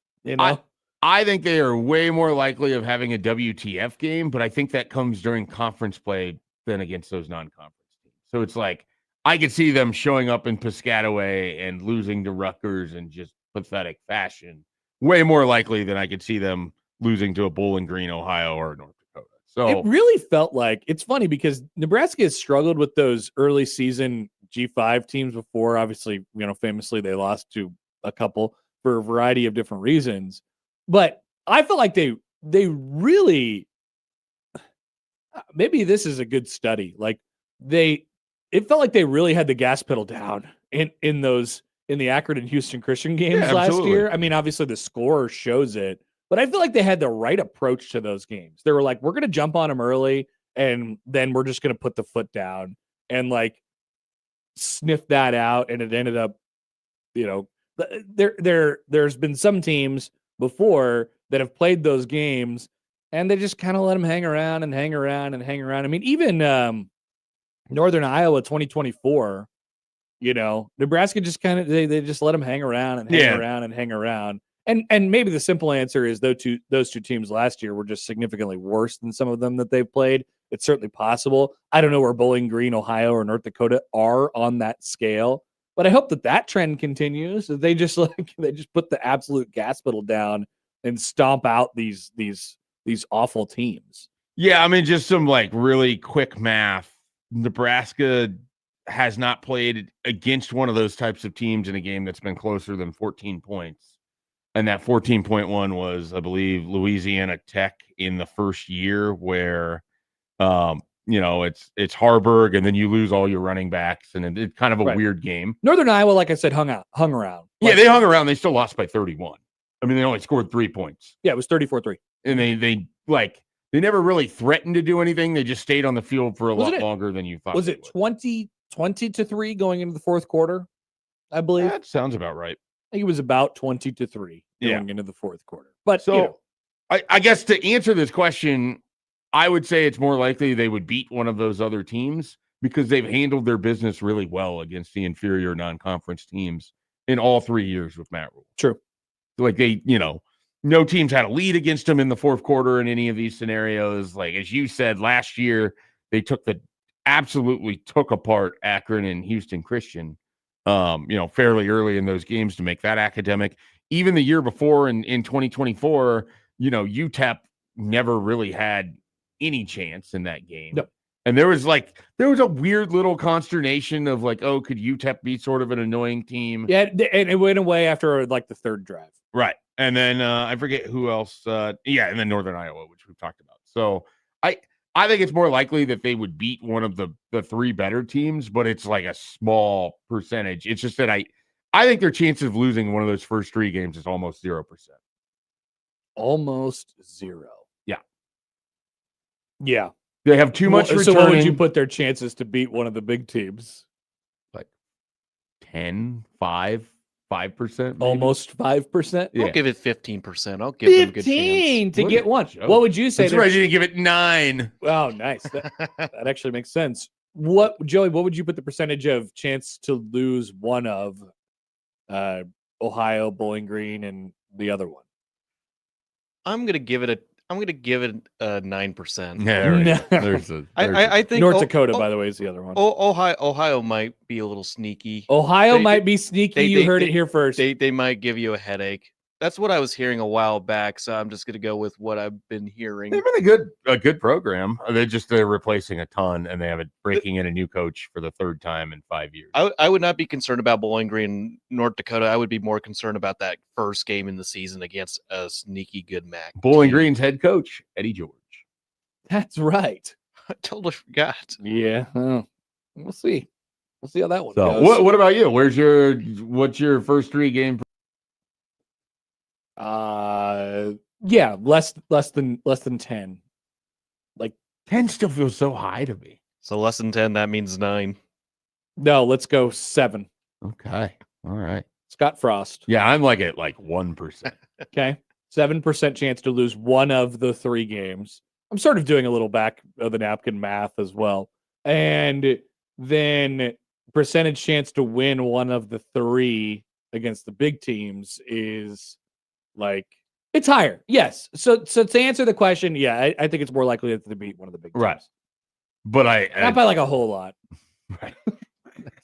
I think they are way more likely of having a WTF game, but I think that comes during conference play than against those non-conference teams. So it's like, I could see them showing up in Piscataway and losing to Rutgers in just pathetic fashion. Way more likely than I could see them losing to a Bowling Green, Ohio, or North Dakota. So it really felt like, it's funny because Nebraska has struggled with those early season G5 teams before. Obviously, famously they lost to a couple for a variety of different reasons. But I felt like they really, maybe this is a good study. Like it felt like they really had the gas pedal down in the Akron and Houston Christian games last year. I mean, obviously the score shows it, but I feel like they had the right approach to those games. They were like, we're going to jump on them early, and then we're just going to put the foot down and like sniff that out. And it ended up, there's been some teams before that have played those games and they just kind of let them hang around and hang around and hang around. I mean, even Northern Iowa 2024, Nebraska just kind of, they just let them hang around and hang around and hang around. And maybe the simple answer is those two teams last year were just significantly worse than some of them that they've played. It's certainly possible. I don't know where Bowling Green, Ohio, or North Dakota are on that scale, but I hope that trend continues. That they just put the absolute gas pedal down and stomp out these awful teams. Yeah, I mean, just some like really quick math. Nebraska has not played against one of those types of teams in a game that's been closer than 14 points. And that 14.1 was, I believe, Louisiana Tech in the first year where, it's Harburg and then you lose all your running backs and it's kind of a weird game. Northern Iowa, like I said, hung around. Yeah, they hung around. They still lost by 31. I mean, they only scored 3 points. Yeah, it was 34-3. And they never really threatened to do anything. They just stayed on the field for a lot longer than you thought. Was it 20-3 going into the fourth quarter? I believe that sounds about right. I think it was about 20-3 going into the fourth quarter. But I guess to answer this question, I would say it's more likely they would beat one of those other teams because they've handled their business really well against the inferior non-conference teams in all 3 years with Matt Rule. True. Like they, no teams had a lead against them in the fourth quarter in any of these scenarios. Like, as you said, last year, they absolutely took apart Akron and Houston Christian, fairly early in those games to make that academic. Even the year before in 2024, UTEP never really had any chance in that game. No. And there was a weird little consternation of like, oh, could UTEP be sort of an annoying team? Yeah, and it went away after like the third drive. Right. And then I forget who else. And then Northern Iowa, which we've talked about. So I think it's more likely that they would beat one of the three better teams, but it's like a small percentage. It's just that I think their chances of losing one of those first three games is almost 0%. Almost 0. Yeah. Yeah. They have too much returning. So what would you put their chances to beat one of the big teams? Like 10, 5%. Maybe? Almost 5%? Yeah. I'll give it 15%. I'll give them a good 15 chance. to Look get at one. Joe. What would you say? That's right. You didn't give it 9. Oh, nice. That actually makes sense. What, Joey, what would you put the percentage of chance to lose one of Ohio, Bowling Green, and the other one? I'm gonna give it a 9%. Yeah, No. I think North Dakota, by the way, is the other one. Ohio might be a little sneaky. Ohio They- might be sneaky. You heard it here first. They might give you a headache. That's what I was hearing a while back, so I'm just gonna go with what I've been hearing. They've been a good program. They're replacing a ton, and they have breaking in a new coach for the third time in 5 years. I would not be concerned about Bowling Green, North Dakota. I would be more concerned about that first game in the season against a sneaky good Mac. Bowling team. Green's head coach, Eddie George. That's right. I totally forgot. Yeah. We'll see. We'll see how that one So, goes. what about you? What's your first 3 game? Yeah, less than 10. Like 10 still feels so high to me. So less than 10, that means 9. no, let's go 7. Okay. All right. Scott Frost. Yeah, I'm like at 1%. Okay. 7% chance to lose one of the 3 games. I'm sort of doing a little back of the napkin math as well. And then percentage chance to win one of the 3 against the big teams is like it's higher. Yes. So to answer the question, yeah, I think it's more likely that they beat one of the big teams. Right. But Not by like a whole lot. right.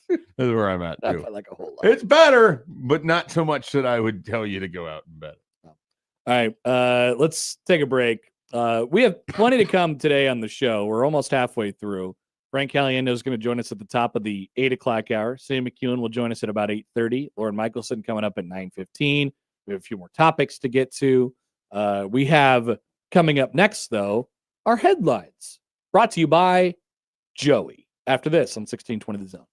That's where I'm at Not too. by like a whole lot. It's better, but not so much that I would tell you to go out and bet. All right, let's take a break. We have plenty to come today on the show. We're almost halfway through. Frank Caliendo is going to join us at the top of the 8 o'clock hour. Sam McEwen will join us at about 8:30. Lauren Michelson coming up at 9:15. We have a few more topics to get to. We have coming up next, though, our headlines brought to you by Joey. After this on 1620 The Zone.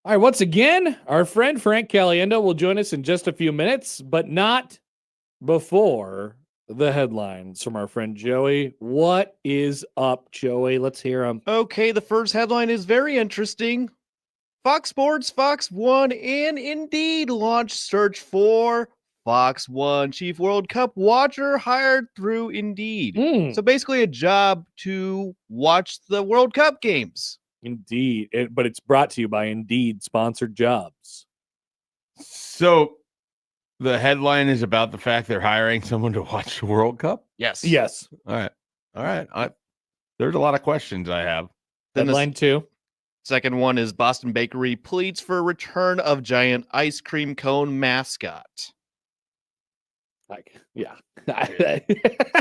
All right, once again, our friend Frank Caliendo will join us in just a few minutes, but not before the headlines from our friend Joey. What is up, Joey? Let's hear him. Okay, the first headline is very interesting. Fox Sports, Fox 1, and Indeed launched search for Fox 1 Chief World Cup watcher hired through Indeed. So basically a job to watch the World Cup games. Indeed, but it's brought to you by Indeed sponsored jobs. So the headline is about the fact they're hiring someone to watch the World Cup? Yes. Yes. All right. There's a lot of questions I have. Then Headline 2. Second one is Boston Bakery pleads for return of giant ice cream cone mascot. Yeah.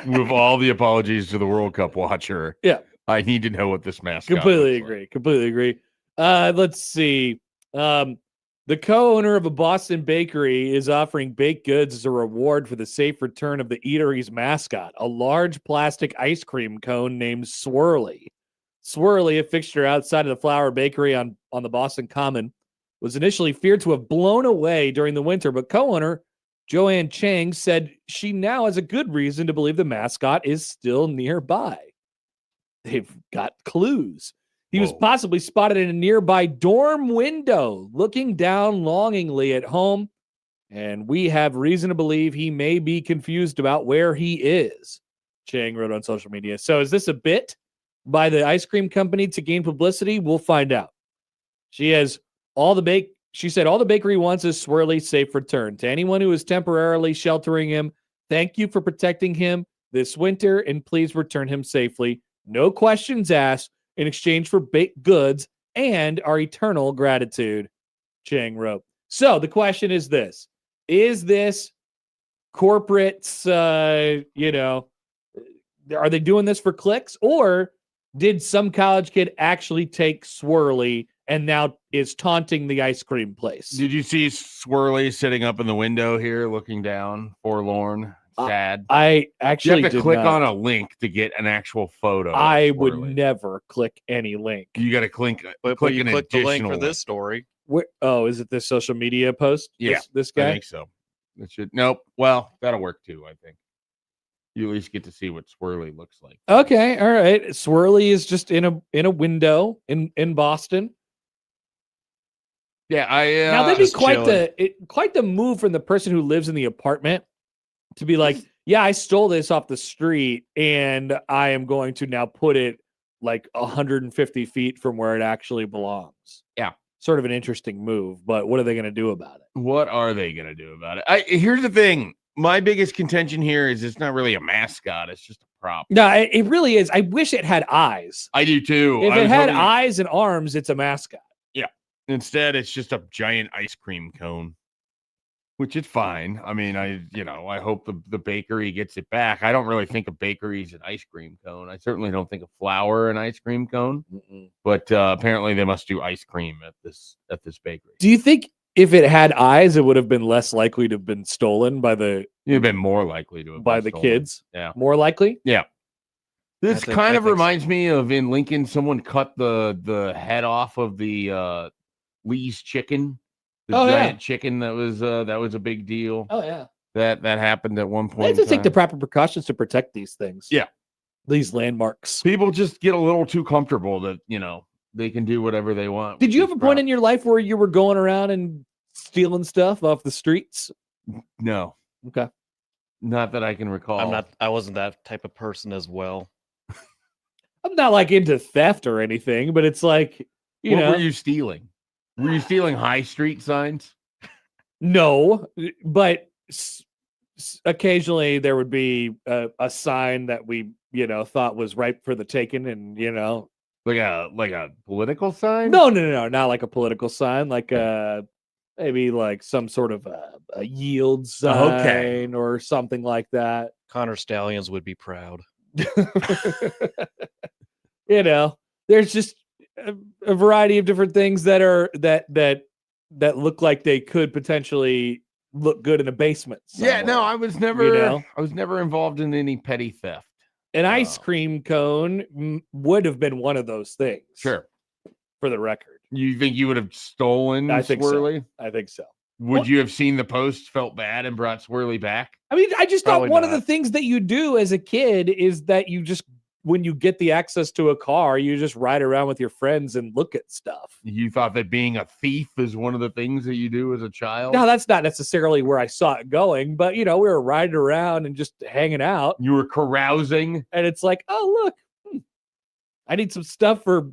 With all the apologies to the World Cup watcher. Yeah. I need to know what this mascot Completely looks agree. Let's see. The co-owner of a Boston bakery is offering baked goods as a reward for the safe return of the eatery's mascot, a large plastic ice cream cone named Swirly. Swirly, a fixture outside of the Flour Bakery on the Boston Common, was initially feared to have blown away during the winter, but co-owner Joanne Chang said she now has a good reason to believe the mascot is still nearby. They've got clues. He was possibly spotted in a nearby dorm window, looking down longingly at home, and we have reason to believe he may be confused about where he is, Chang wrote on social media. So is this a bit by the ice cream company to gain publicity? We'll find out. She said all the bakery wants is Swirly safe return. To anyone who is temporarily sheltering him, thank you for protecting him this winter, and please return him safely. No questions asked, in exchange for baked goods and our eternal gratitude, Chang wrote. So the question is this: is this corporate, are they doing this for clicks, or did some college kid actually take Swirly and now is taunting the ice cream place? Did you see Swirly sitting up in the window here, looking down, forward, sad? I actually you have to click on a link to get an actual photo. I would never click any link. You got to click But you click the link for this story. Is it this social media post? Yeah, this guy. I think so. It should. Nope. Well, that'll work too. I think you at least get to see what Swirly looks like. Okay, all right. Swirly is just in a window in Boston. Yeah, now that'd be quite the move from the person who lives in the apartment to be like, yeah, I stole this off the street and I am going to now put it like 150 feet from where it actually belongs. Yeah. Sort of an interesting move, but what are they going to do about it? What are they going to do about it? Here's the thing. My biggest contention here is it's not really a mascot. It's just a prop. No, it really is. I wish it had eyes. I do too. If it had eyes and arms, it's a mascot. Yeah. Instead, it's just a giant ice cream cone, which is fine. I mean, I hope the bakery gets it back. I don't really think a bakery is an ice cream cone. I certainly don't think of flour an ice cream cone. But apparently they must do ice cream at this bakery. Do you think if it had eyes, it would have been less likely to have been stolen by the? You've been more likely to have by been the stolen. Kids. Yeah, more likely. Yeah. This kind of reminds me of in Lincoln, someone cut the head off of the Lee's chicken. The giant chicken that was a big deal. Oh yeah, that happened at one point. I just take the proper precautions to protect these things. Yeah, these landmarks. People just get a little too comfortable that they can do whatever they want. Did you have a point in your life where you were going around and stealing stuff off the streets? No. Okay. Not that I can recall. I wasn't that type of person as well. I'm not like into theft or anything, but it's like what were you stealing? Were you stealing high street signs? No, but occasionally there would be a sign that we, thought was ripe for the taking, and like a political sign. No, not like a political sign, like maybe like some sort of a yield sign or something like that. Connor Stallions would be proud. There's just a variety of different things that are that look like they could potentially look good in a basement somewhere. Yeah, no, I was never involved in any petty theft. An ice cream cone would have been one of those things. Sure. For the record. You think you would have stolen I think Swirly? so. I think so. Would you have seen the post, felt bad, and brought Swirly back? I mean, I just Probably thought one of not. the things that you do as a kid is that you just, when you get the access to a car, you just ride around with your friends and look at stuff. You thought that being a thief is one of the things that you do as a child? No, that's not necessarily where I saw it going, but we were riding around and just hanging out. You were carousing. And it's like, oh, look, I need some stuff for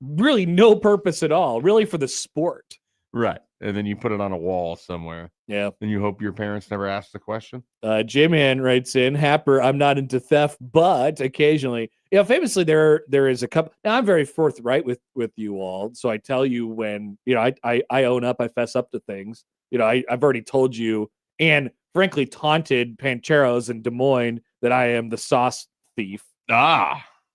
really no purpose at all, really for the sport. Right. And then you put it on a wall somewhere. Yeah. And you hope your parents never ask the question. J-Man writes in, Happer, I'm not into theft, but occasionally, famously there is a couple. Now I'm very forthright with you all. So I tell you when, I own up, I fess up to things. I've already told you and frankly taunted Pancheros in Des Moines that I am the sauce thief.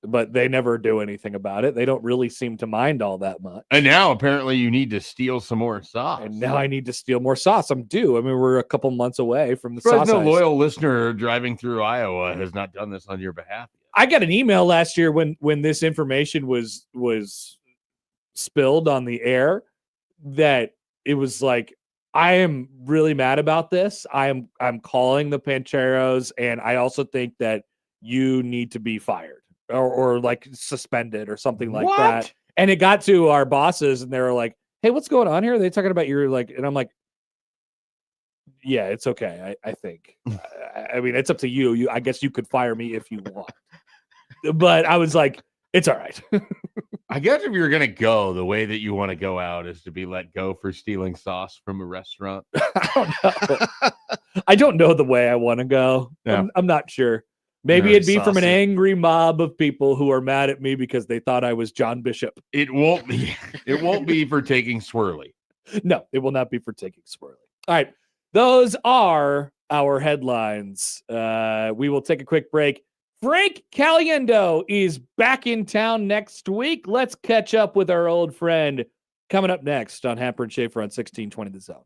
But they never do anything about it. They don't really seem to mind all that much. And now apparently you need to steal some more sauce. And now I need to steal more sauce. I'm due. I mean, we're a couple months away from the sauce. No loyal listener driving through Iowa has not done this on your behalf yet. I got an email last year when this information was spilled on the air that it was like, I am really mad about this. I'm calling the Pancheros, and I also think that you need to be fired. Or like suspended or something like that. And it got to our bosses and they were like, hey, what's going on here? Are they talking about your and I'm like, yeah, it's okay. I think, I mean, it's up to you. I guess you could fire me if you want, but I was like, it's all right. I guess if you're going to go, the way that you want to go out is to be let go for stealing sauce from a restaurant. I don't know the way I want to go. Yeah. I'm not sure. Maybe it'd be from an angry mob of people who are mad at me because they thought I was John Bishop. It won't be. It won't be for taking Swirly. No, it will not be for taking Swirly. All right. Those are our headlines. We will take a quick break. Frank Caliendo is back in town next week. Let's catch up with our old friend coming up next on Happer and Schaefer on 1620 The Zone.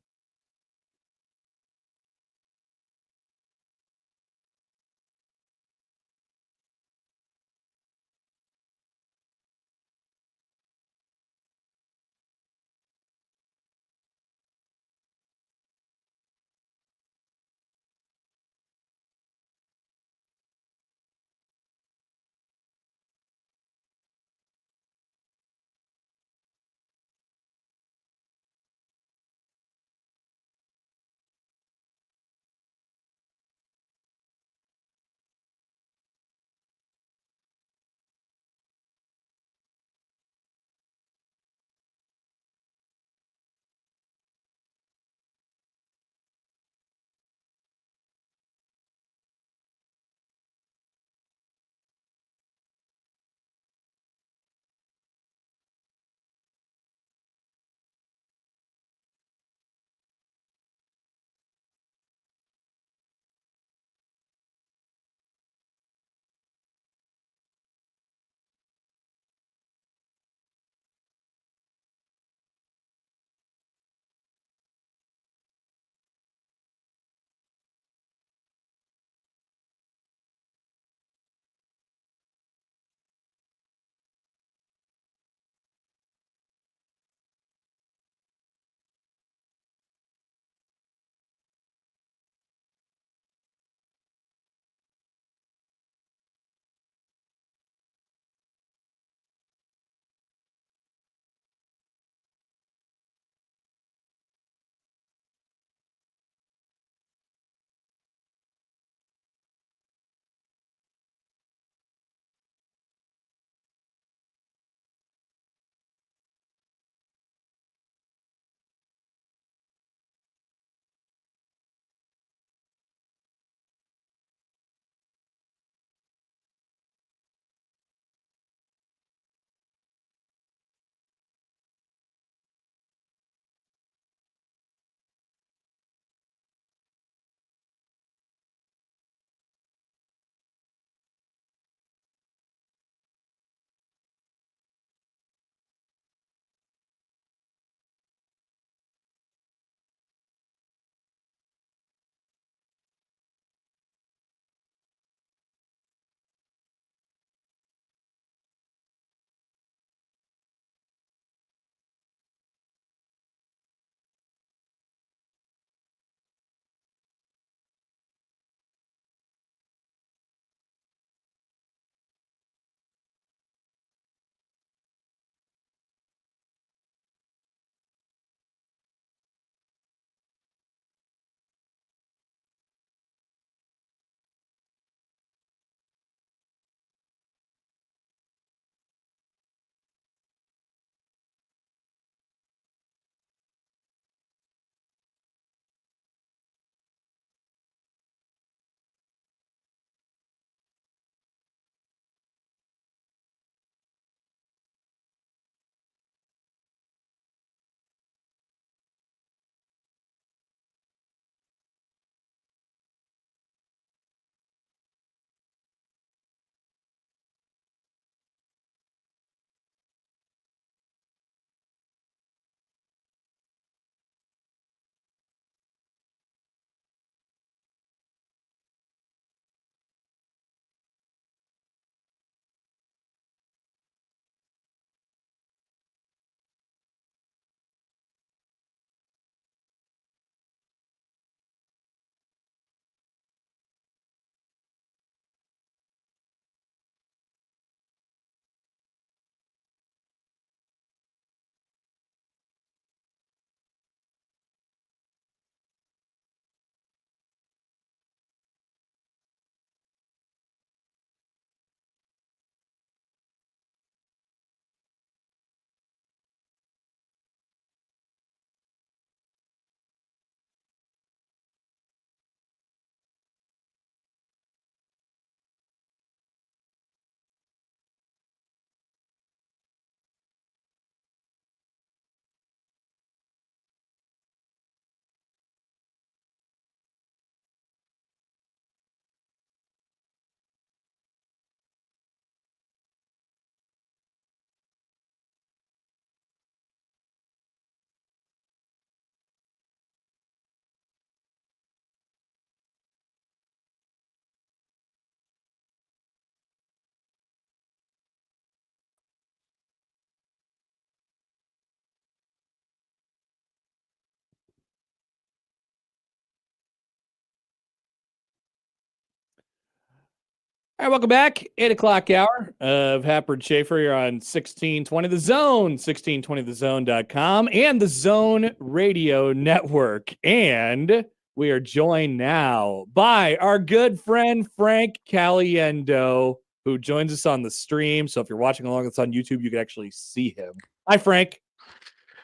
All right, welcome back. 8 o'clock hour of Happer and Schaefer. You're on 1620 The Zone, 1620thezone.com, and the Zone Radio Network. And we are joined now by our good friend Frank Caliendo, who joins us on the stream. So if you're watching along with us on YouTube, you can actually see him. Hi, Frank.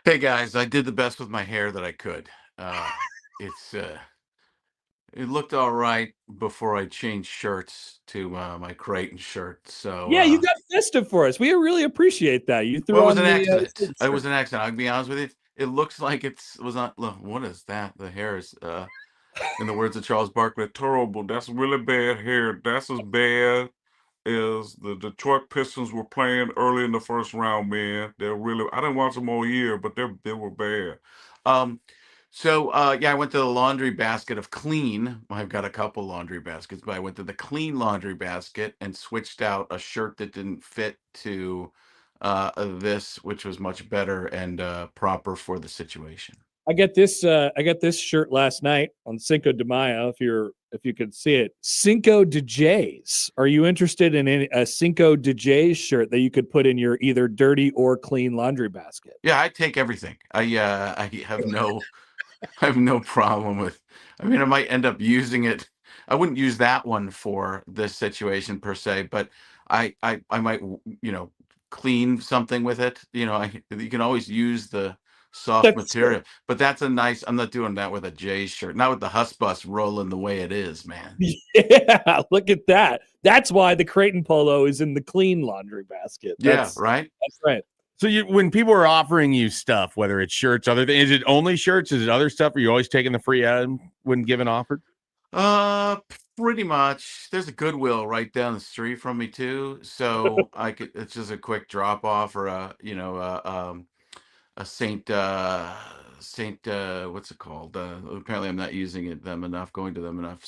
Hey guys, I did the best with my hair that I could. It looked all right before I changed shirts to my Creighton shirt. So Yeah, you got festive for us. We really appreciate that. You threw well, it was on an the, accident. It was an accident. I'll be honest with you. It looks like was not. Look, what is that? The hair is, in the words of Charles Barkley, terrible. That's really bad hair. That's as bad as the Detroit Pistons were playing early in the first round, man. They're really. I didn't watch them all year, but they were bad. Yeah, I went to the laundry basket of clean. I've got a couple laundry baskets, but I went to the clean laundry basket and switched out a shirt that didn't fit to this, which was much better and proper for the situation. I got this shirt last night on Cinco de Mayo. If you could see it, Cinco de Jays. Are you interested in a Cinco de Jays shirt that you could put in your either dirty or clean laundry basket? Yeah, I take everything. I have no problem with. I mean, I might end up using it. I wouldn't use that one for this situation per se, but I might, clean something with it. You can always use the soft material, but that's a nice. I'm not doing that with a Jays shirt, not with the Husk bus rolling the way it is, man. Yeah, look at that. That's why the Creighton polo is in the clean laundry basket. Yeah, right. That's right. So when people are offering you stuff, whether it's shirts, other things, is it only shirts? Is it other stuff? Are you always taking the free item when given offered? Pretty much. There's a Goodwill right down the street from me too, so it's just a quick drop off or a Saint what's it called? Apparently I'm not using them enough, going to them enough.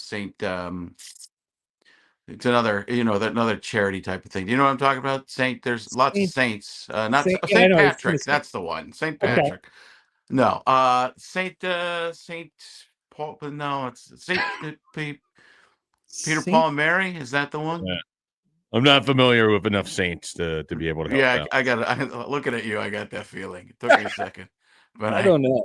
It's another charity type of thing. Do you know what I'm talking about? There's lots of saints. Not Saint Patrick. That's the one. Saint Patrick. Okay. No, Saint Paul. No, it's Saint Peter, Paul, and Mary. Is that the one? Yeah. I'm not familiar with enough saints to be able to help. Yeah, I got it. Looking at you, I got that feeling. It took me a second, but I don't know.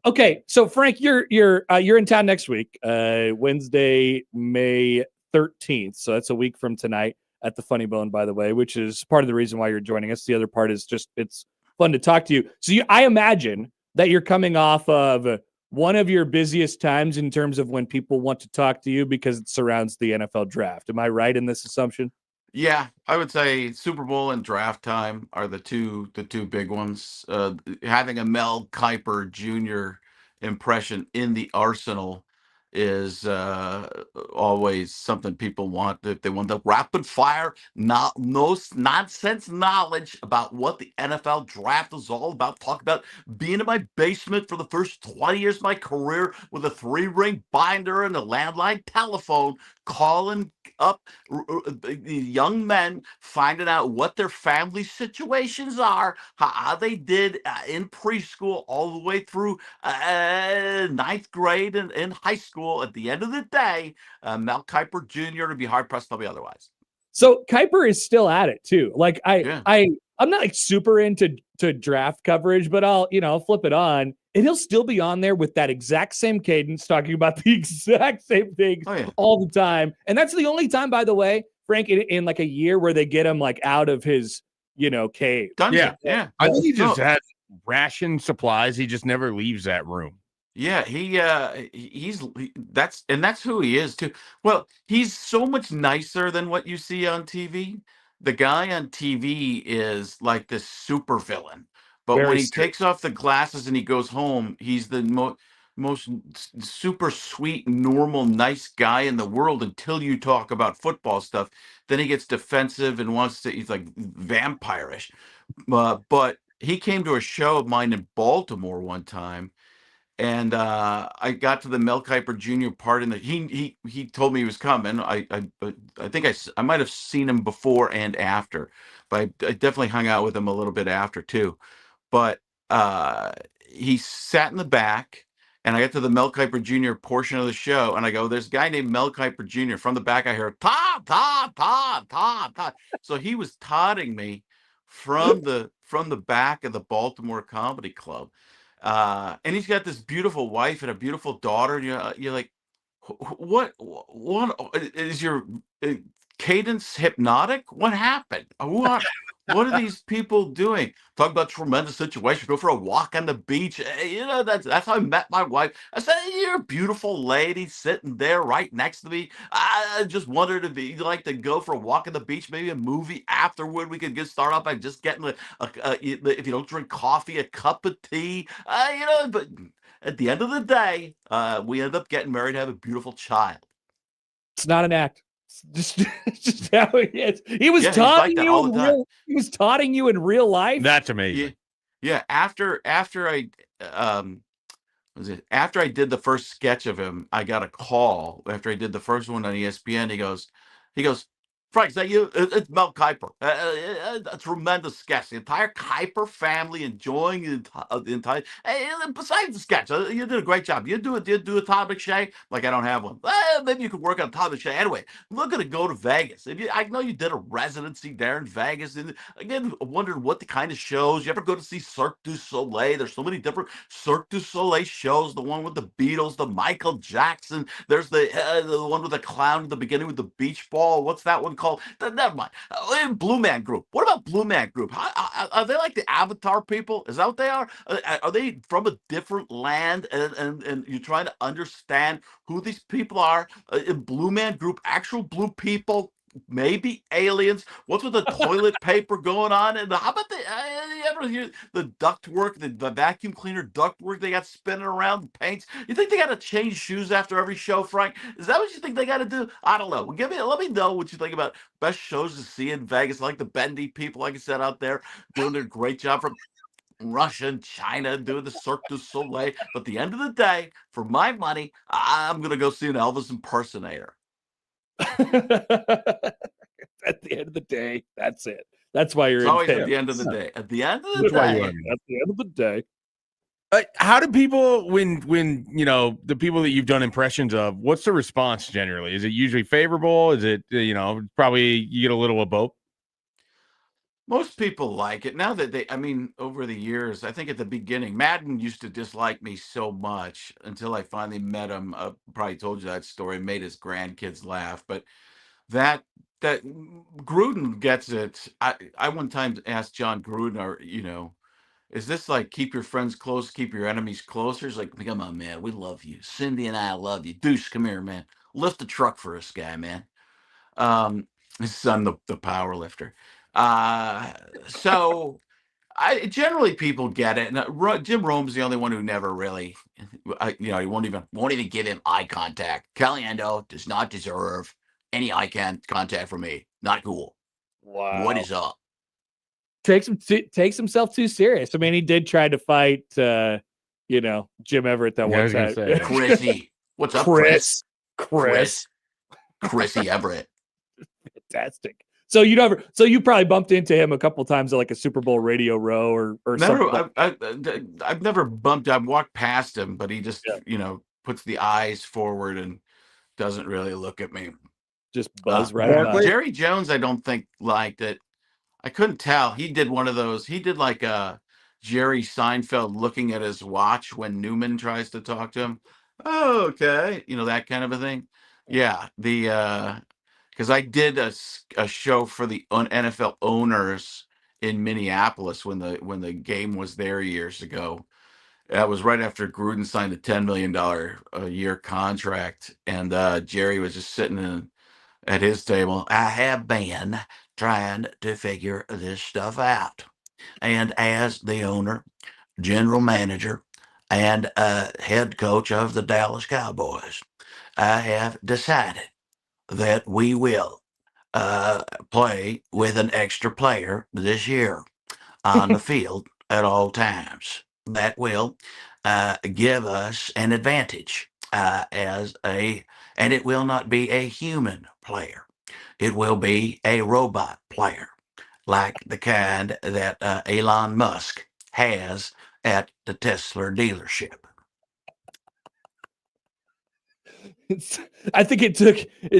Okay, so Frank, you're in town next week, Wednesday, May 13th. So that's a week from tonight at the Funny Bone, by the way, which is part of the reason why you're joining us. The other part is just it's fun to talk to you. So I imagine that you're coming off of one of your busiest times in terms of when people want to talk to you because it surrounds the NFL draft. Am I right in this assumption? Yeah, I would say Super Bowl and draft time are the two big ones. Having a Mel Kiper Jr. impression in the arsenal is always something people want. If they want the rapid fire, no nonsense knowledge about what the NFL draft is all about. Talk about being in my basement for the first 20 years of my career with a 3-ring binder and a landline telephone, calling up young men, finding out what their family situations are, how they did in preschool all the way through ninth grade and in high school. At the end of the day, Mel Kiper Jr. to be hard pressed to tell me otherwise. So Kiper is still at it too. Like I'm not like super into draft coverage, but I'll flip it on and he'll still be on there with that exact same cadence, talking about the exact same things all the time. And that's the only time, by the way, Frank, in like a year where they get him like out of his cave. Dungeon. Yeah. I think he just has ration supplies. He just never leaves that room. Yeah, that's who he is too. Well, he's so much nicer than what you see on TV. The guy on TV is like this super villain, but when he takes off the glasses and he goes home, he's the most super sweet, normal, nice guy in the world until you talk about football stuff. Then he gets defensive and he's like vampire-ish. But he came to a show of mine in Baltimore one time. And I got to the Mel Kiper Jr. part in the he told me he was coming. I think I might have seen him before and after, but I definitely hung out with him a little bit after too. But he sat in the back And I get to the Mel Kiper Jr. portion of the show, and I go, "There's a guy named Mel Kiper Jr." From the back, I hear Todd, Todd, Todd, Todd, Todd. So he was taunting me from the back of the Baltimore Comedy Club, and he's got this beautiful wife and a beautiful daughter. And you're like, what is your cadence hypnotic? What happened? What are these people doing? Talk about tremendous situation. Go for a walk on the beach. That's how I met my wife. I said, "You're a beautiful lady sitting there right next to me. I just wanted to be like to go for a walk on the beach, maybe a movie afterward. We could start off by just getting if you don't drink coffee, a cup of tea. But at the end of the day, we end up getting married, have a beautiful child." It's not an act. It's just how it is. He was taunting you all the time. He was taunting you in real life. That's amazing. Yeah. After I after I did the first sketch of him, I got a call after I did the first one on ESPN. He goes, "Frank, is that you? It's Mel Kiper. A tremendous sketch. The entire Kiper family enjoying the entire. Besides the sketch, you did a great job. You do a Todd McShay? Like, I don't have one. Maybe you could work on Todd McShay. Anyway, I'm looking to go to Vegas. I know you did a residency there in Vegas. And again, I wondered what the kind of shows. You ever go to see Cirque du Soleil? There's so many different Cirque du Soleil shows. The one with the Beatles, the Michael Jackson. There's the one with the clown at the beginning with the beach ball. What's that one called? Never mind. Blue Man Group. What about Blue Man Group? Are they like the Avatar people? Is that what they are? Are they from a different land? And you're trying to understand who these people are? In Blue Man Group, actual blue people? Maybe aliens. What's with the toilet paper going on? And how about you ever hear the duct work, the vacuum cleaner duct work they got spinning around paints? You think they got to change shoes after every show, Frank? Is that what you think they got to do? I don't know. Let me know what you think about best shows to see in Vegas. I like the bendy people, like I said, out there doing a great job from Russia and China doing the Cirque du Soleil. But at the end of the day, for my money, I'm gonna go see an Elvis impersonator. At the end of the day, that's it. That's why you're it's always at the end of the day. At the end of the day. At the end of the day. How do people when the people that you've done impressions of? What's the response generally? Is it usually favorable? Is it probably you get a little of both? Most people like it now that over the years, I think at the beginning, Madden used to dislike me so much until I finally met him. Probably told you that story, made his grandkids laugh. But that Gruden gets it. I one time asked John Gruden, is this like keep your friends close, keep your enemies closer? He's like, come on, man, we love you. Cindy and I love you. Deuce, come here, man. Lift the truck for us, guy, man. His son, the power lifter. So generally people get it. And Jim Rome's the only one who never really, he won't even give him eye contact. Caliendo does not deserve any eye contact from me. Not cool. Wow. What is up? Takes himself too serious. I mean, he did try to fight, Jim Everett that one time. Chrissy. What's up, Chris? Chrissy Everett. Fantastic. So you probably bumped into him a couple times at like a Super Bowl radio row or something. I've never bumped. I've walked past him, but he just puts the eyes forward and doesn't really look at me. Just buzz right by. Jerry Jones, I don't think liked it. I couldn't tell. He did one of those. He did like Jerry Seinfeld looking at his watch when Newman tries to talk to him. Oh, okay, that kind of a thing. Yeah, because I did a show for the NFL owners in Minneapolis when the game was there years ago. That was right after Gruden signed a $10 million a year contract, and Jerry was just sitting at his table. I have been trying to figure this stuff out, and as the owner, general manager, and head coach of the Dallas Cowboys, I have decided that we will play with an extra player this year on the field at all times. That will give us an advantage and it will not be a human player. It will be a robot player, like the kind that Elon Musk has at the Tesla dealership. I think it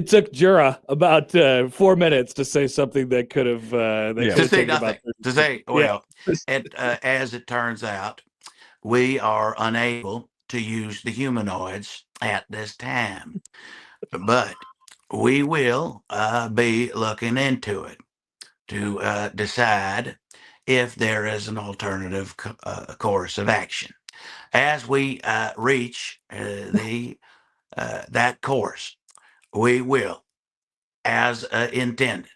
took Jura about 4 minutes to say something that could have To say nothing. To say, well, yeah. as it turns out, we are unable to use the humanoids at this time, but we will be looking into it to decide if there is an alternative course of action. As we reach that course, we will, as intended,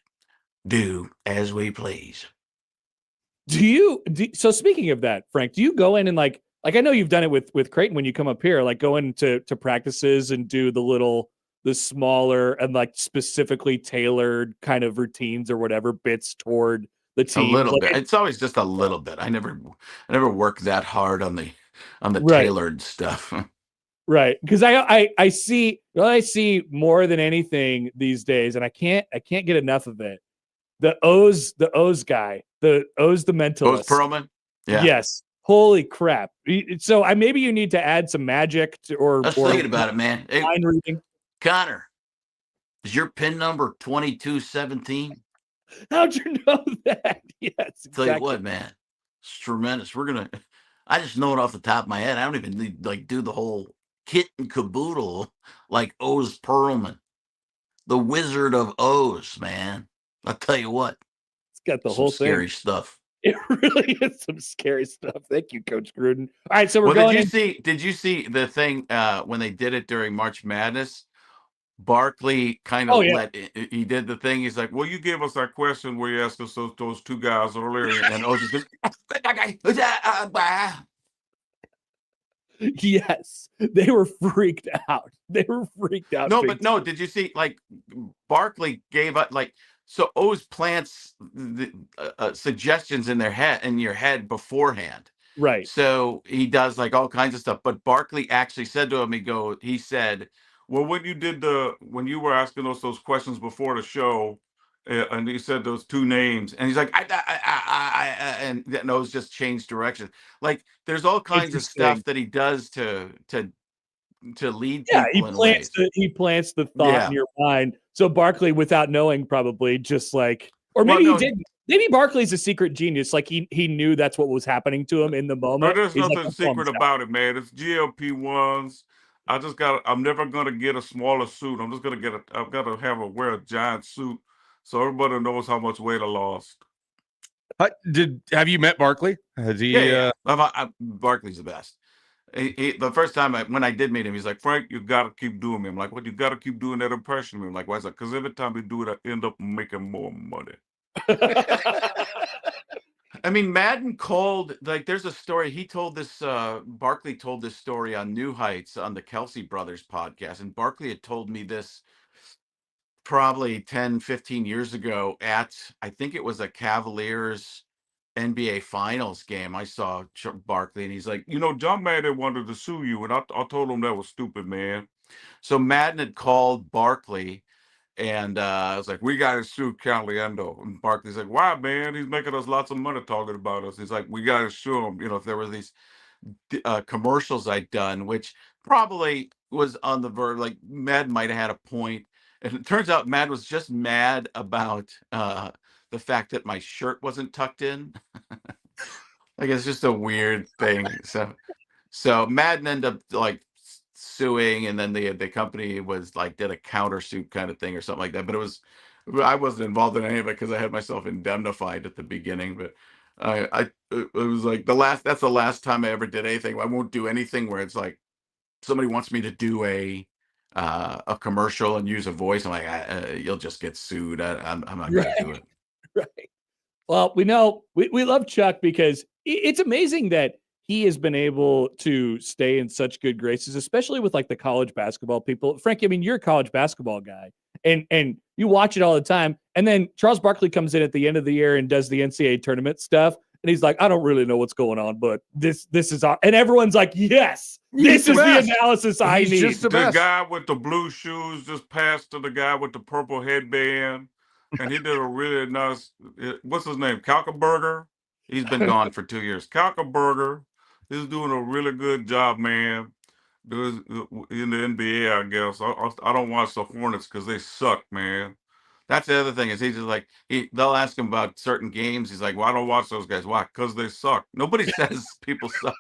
do as we please. So speaking of that, Frank, do you go in and like I know you've done it with Creighton when you come up here, like go into practices and do the smaller and like specifically tailored kind of routines or whatever bits toward the A team? little Like, bit. It's always just a little bit. I never work that hard on the Right. tailored stuff. Right, because I see what I see more than anything these days, and I can't get enough of it. The O's guy, the Those mentalist. Perlman? Yeah. Yes. Holy crap. So maybe you need to add some magic I was thinking about it, man. Hey, mind reading. Connor, is your pin number 2217? How'd you know that? Yes, Tell you exactly. what, man, it's tremendous. I just know it off the top of my head. I don't even need like do the whole kit and caboodle like O's Perlman, the Wizard of O's, man. I'll tell you what, It's got the some whole scary thing. stuff. It really is some scary stuff. Thank you, Coach Gruden. All right, so we're Well, going. did you see the thing when they did it during March Madness? Barkley kind of he did the thing. He's like, well, you gave us that question where you asked us those two guys earlier, and O's just goes, Yes, they were freaked out. They were freaked out. no, but no, did you see like Barkley gave up like so O's plants the suggestions in your head beforehand. Right. So he does like all kinds of stuff. But Barkley actually said to him, he said, well, when you were asking us those questions before the show, and he said those two names, and he's like, and those just changed direction. Like there's all kinds of stuff that he does to lead people in ways. He plants the thought in your mind. So Barkley, without knowing, probably just like, or maybe he didn't. Maybe Barkley's a secret genius. Like he knew that's what was happening to him in the moment. There's nothing secret about it, man. It's GLP-1s. I'm never gonna get a smaller suit. I'm just gonna I've got to wear a giant suit so everybody knows how much weight I lost. Have you met Barkley? Has he? Yeah. Barkley's the best. The first time when I did meet him, he's like, Frank, you got to keep doing me. I'm like, what? You got to keep doing that impression of me. I'm like, why is that? Because every time you do it, I end up making more money. I mean, Madden called, like, there's a story. He told this, Barkley told this story on New Heights on the Kelsey Brothers podcast. And Barkley had told me this probably 10, 15 years ago at, I think it was a Cavaliers NBA Finals game. I saw Barkley and he's like, John Madden wanted to sue you. And I told him that was stupid, man. So Madden had called Barkley. And I was like, we got to sue Caliendo. And Barkley's like, why, man? He's making us lots of money talking about us. He's like, we got to sue him. If there were these commercials I'd done, which probably was on the verge, like Mad might have had a point. And it turns out Mad was just mad about the fact that my shirt wasn't tucked in. Like, it's just a weird thing. So Madden ended up like suing, and then the company was like did a countersuit kind of thing or something like that. But I wasn't involved in any of it because I had myself indemnified at the beginning. But it was like that's the last time I ever did anything. I won't do anything where it's like somebody wants me to do a commercial and use a voice. I'm like, you'll just get sued. I'm not going to do it. Right. Well, we know we love Chuck because it's amazing that he has been able to stay in such good graces, especially with like the college basketball people. Frank, I mean, you're a college basketball guy and you watch it all the time. And then Charles Barkley comes in at the end of the year and does the NCAA tournament stuff. And he's like, I don't really know what's going on, but this is all. And everyone's like, yes, this is the analysis I need. Just the guy with the blue shoes just passed to the guy with the purple headband. And he did a really nice, what's his name? Kalkenberger? He's been gone for 2 years. Kalkenberger. He's doing a really good job, man. There's in the NBA, I guess. I don't watch the Hornets because they suck, man. That's the other thing is he's just like they'll ask him about certain games. He's like, "Well, I don't watch those guys. Why? Because they suck." Nobody says people suck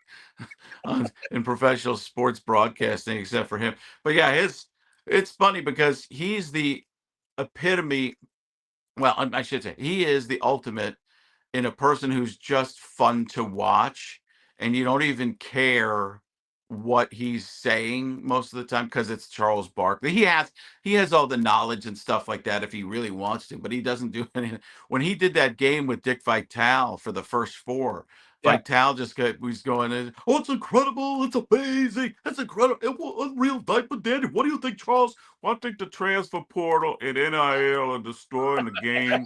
in professional sports broadcasting except for him. But yeah, it's funny because he's the epitome. Well, I should say he is the ultimate in a person who's just fun to watch, and you don't even care what he's saying most of the time because it's Charles Barkley. He has all the knowledge and stuff like that if he really wants to, but he doesn't do anything. When he did that game with Dick Vitale for the first four, Yeah. Vitale was going in, "Oh, it's incredible, it's amazing, it's incredible, it was unreal diaper daddy. What do you think, Charles?" Well, I think the transfer portal and NIL are destroying the game.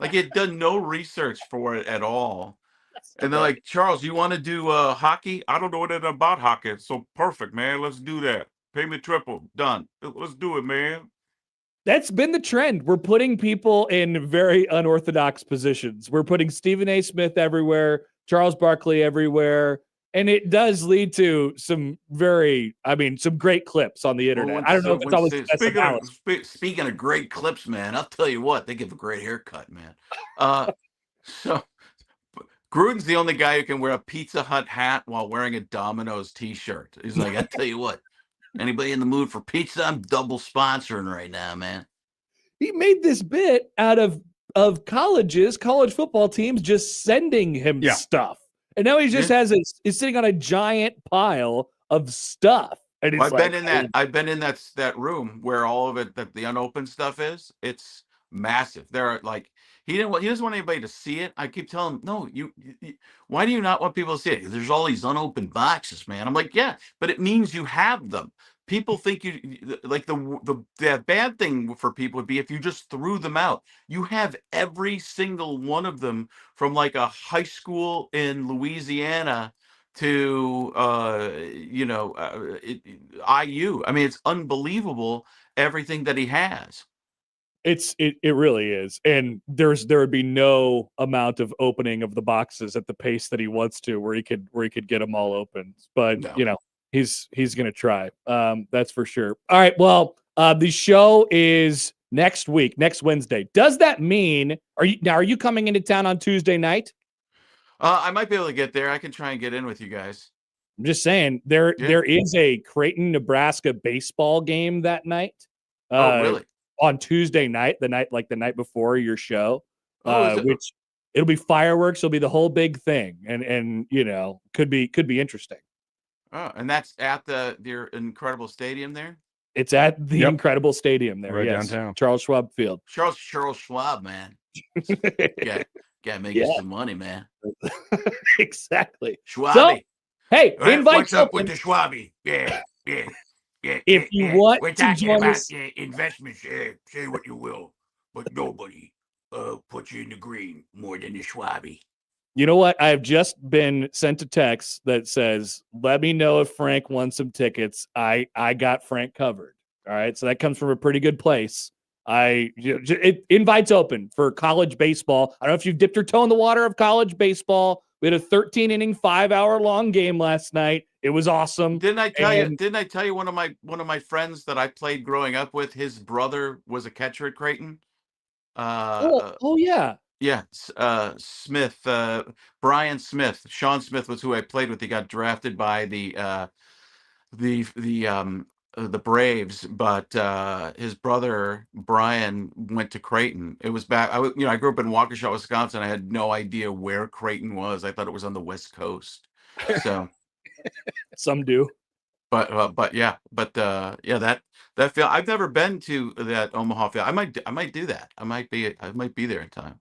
Like he had done no research for it at all. And they're like, "Charles, you want to do hockey?" I don't know anything about hockey, so perfect, man. Let's do that. Pay me triple. Done. Let's do it, man. That's been the trend. We're putting people in very unorthodox positions. We're putting Stephen A. Smith everywhere, Charles Barkley everywhere, and it does lead to some great clips on the internet. I don't know if it's always the best analysis. Speaking of great clips, man, I'll tell you what, they give a great haircut, man. So Gruden's the only guy who can wear a Pizza Hut hat while wearing a Domino's t-shirt. He's like, "I tell you what, anybody in the mood for pizza, I'm double sponsoring right now, man." He made this bit out of college football teams just sending him stuff. And now he just is sitting on a giant pile of stuff. And I've been in that room where all of it, that the unopened stuff is. It's massive. There are like he doesn't want anybody to see it. I keep telling him, "No, you why do you not want people to see it? There's all these unopened boxes, man." I'm like, "Yeah, but it means you have them." People think like the bad thing for people would be if you just threw them out. You have every single one of them from like a high school in Louisiana to IU. I mean, it's unbelievable everything that he has. It really is. And there would be no amount of opening of the boxes at the pace that he wants to where he could get them all open. But No. he's going to try. That's for sure. All right. Well, the show is next week, next Wednesday. Does that mean are you coming into town on Tuesday night? I might be able to get there. I can try and get in with you guys. I'm just saying there is a Creighton, Nebraska baseball game that night. Oh, really? On Tuesday night, the night before your show, which it'll be fireworks. It'll be the whole big thing, and could be interesting. Oh, and that's at your incredible stadium there. It's at the incredible stadium there, right yes, downtown, Charles Schwab Field. Charles Schwab, man. Gotta make you some money, man. Exactly. Schwabi. So, hey, invite what's up with the Schwabi? Yeah. If you want we're to talking join about us, investments, say what you will, but nobody puts you in the green more than the Schwabi. You know what? I have just been sent a text that says, "Let me know if Frank won some tickets. I got Frank covered." All right, so that comes from a pretty good place. Invites open for college baseball. I don't know if you've dipped your toe in the water of college baseball. We had a 13-inning, 5-hour-long game last night. It was awesome. Didn't I tell you one of my friends that I played growing up with? His brother was a catcher at Creighton. Yeah. Yeah, Smith, Brian Smith, Sean Smith was who I played with. He got drafted by the Braves, but his brother Brian went to Creighton. It was back. I grew up in Waukesha, Wisconsin. I had no idea where Creighton was. I thought it was on the West Coast. So some do. But that field. I've never been to that Omaha field. I might do that. I might be there in time.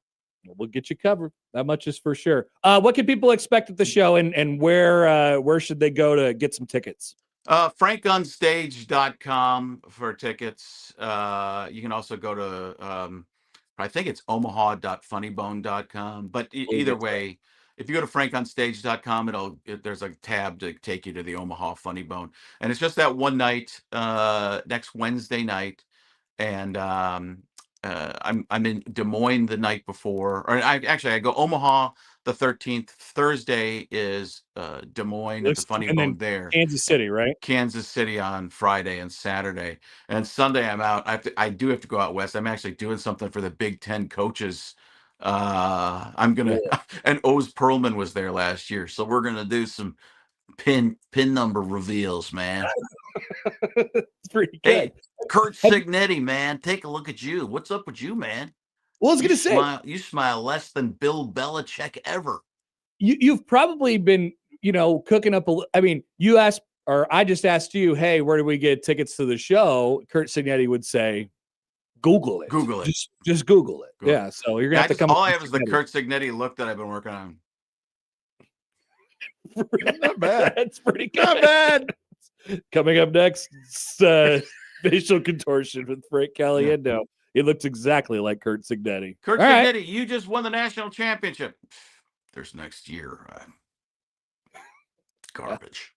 We'll get you covered. That much is for sure. What can people expect at the show, and where should they go to get some tickets? FrankOnStage.com for tickets. You can also go to I think it's omaha.funnybone.com. But either way, if you go to FrankOnStage.com, there's a tab to take you to the Omaha Funny Bone, and it's just that one night, next Wednesday night, and I'm in Des Moines the night before, or I go Omaha the 13th. Thursday is Des Moines at the Funny and Bone then there. Kansas City, right? Kansas City on Friday and Saturday, and Sunday I'm out. I do have to go out west. I'm actually doing something for the Big Ten coaches. I'm gonna and Oz Perlman was there last year, so we're gonna do some pin number reveals, man. It's pretty good. Hey, Kurt Signetti, man, take a look at you. What's up with you, man? Well, I was going to say, You smile less than Bill Belichick ever. you've probably been, cooking up I mean, you asked, or I just asked you, hey, where do we get tickets to the show? Kurt Signetti would say, Google it. Google it. Just Google it. Google Yeah. So you're gonna have to come. All I have is the Kurt Signetti look that I've been working on. Not bad. That's pretty good. Not bad. Coming up next, facial contortion with Frank Caliendo. Yeah. He looks exactly like Kurt Signetti. Kurt Signetti, you just won the national championship. There's next year. Garbage.